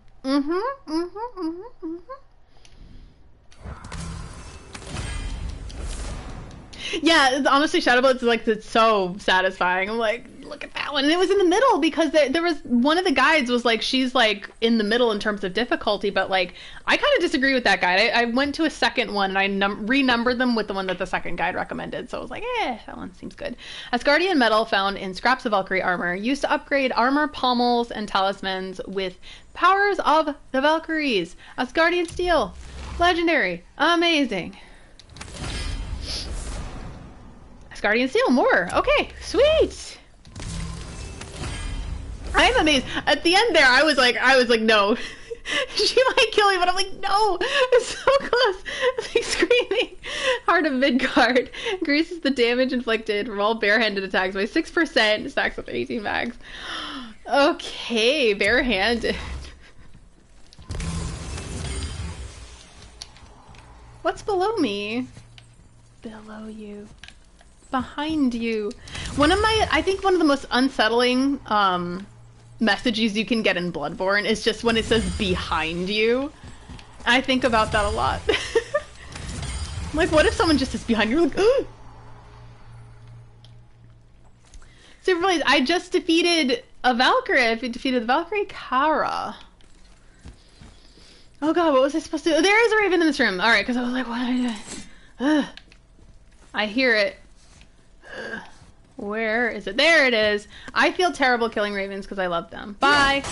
Yeah, honestly, Shadow Blades is like, it's so satisfying. I'm like, look at that one. And it was in the middle because there was one of the guides was like, she's like in the middle in terms of difficulty, but like, I kind of disagree with that guide. I went to a second one and I renumbered them with the one that the second guide recommended. So I was like, that one seems good. Asgardian metal found in scraps of Valkyrie armor, used to upgrade armor, pommels, and talismans with powers of the Valkyries. Asgardian steel. Legendary. Amazing. Asgardian steel, more. Okay, sweet. I'm amazed. At the end there, I was like, no. She might kill me, but I'm like, no. It's so close. I'm like screaming. Heart of Midgard. Increases the damage inflicted from all barehanded attacks by 6%. Stacks up to 18 mags. Okay, barehanded. What's below me? Below you. Behind you. I think one of the most unsettling messages you can get in Bloodborne is just when it says behind you. I think about that a lot. Like, what if someone just says behind you? You're like, oh! Super Blaze, I just defeated a Valkyrie. I defeated the Valkyrie Kara. Oh god, what was I supposed to do? Oh, there is a raven in this room. Alright, because I was like, what am I doing? I hear it. Where is it? There it is. I feel terrible killing ravens because I love them. Bye.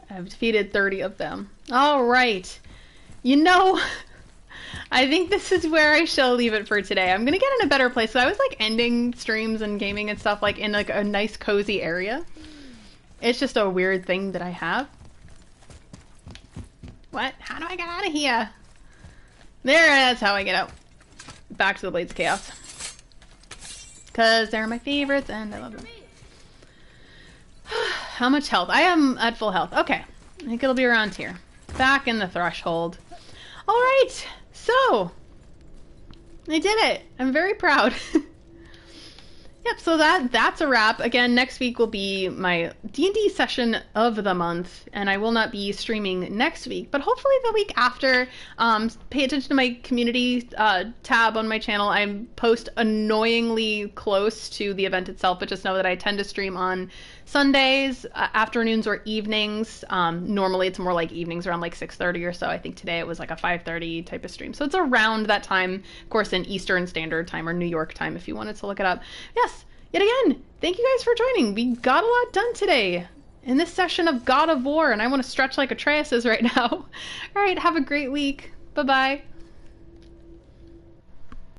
I've defeated 30 of them. All right. You know, I think this is where I shall leave it for today. I'm gonna get in a better place. So I was like ending streams and gaming and stuff like in like a nice cozy area. It's just a weird thing that I have. What? How do I get out of here? That's how I get out. Back to the Blades of Chaos. Because they're my favorites and I love them. How much health? I am at full health. Okay. I think it'll be around here. Back in the threshold. Alright. So. I did it. I'm very proud. Yep, so that's a wrap. Again, next week will be my D&D session of the month, and I will not be streaming next week, but hopefully the week after. Pay attention to my community tab on my channel. I post annoyingly close to the event itself, but just know that I tend to stream on Sundays, afternoons or evenings. Normally it's more like evenings around like 6:30 or so. I think today it was like a 5:30 type of stream. So it's around that time, of course, in Eastern Standard Time or New York time if you wanted to look it up. Yes, yet again, thank you guys for joining. We got a lot done today in this session of God of War, and I want to stretch like Atreus is right now. All right, have a great week. Bye-bye.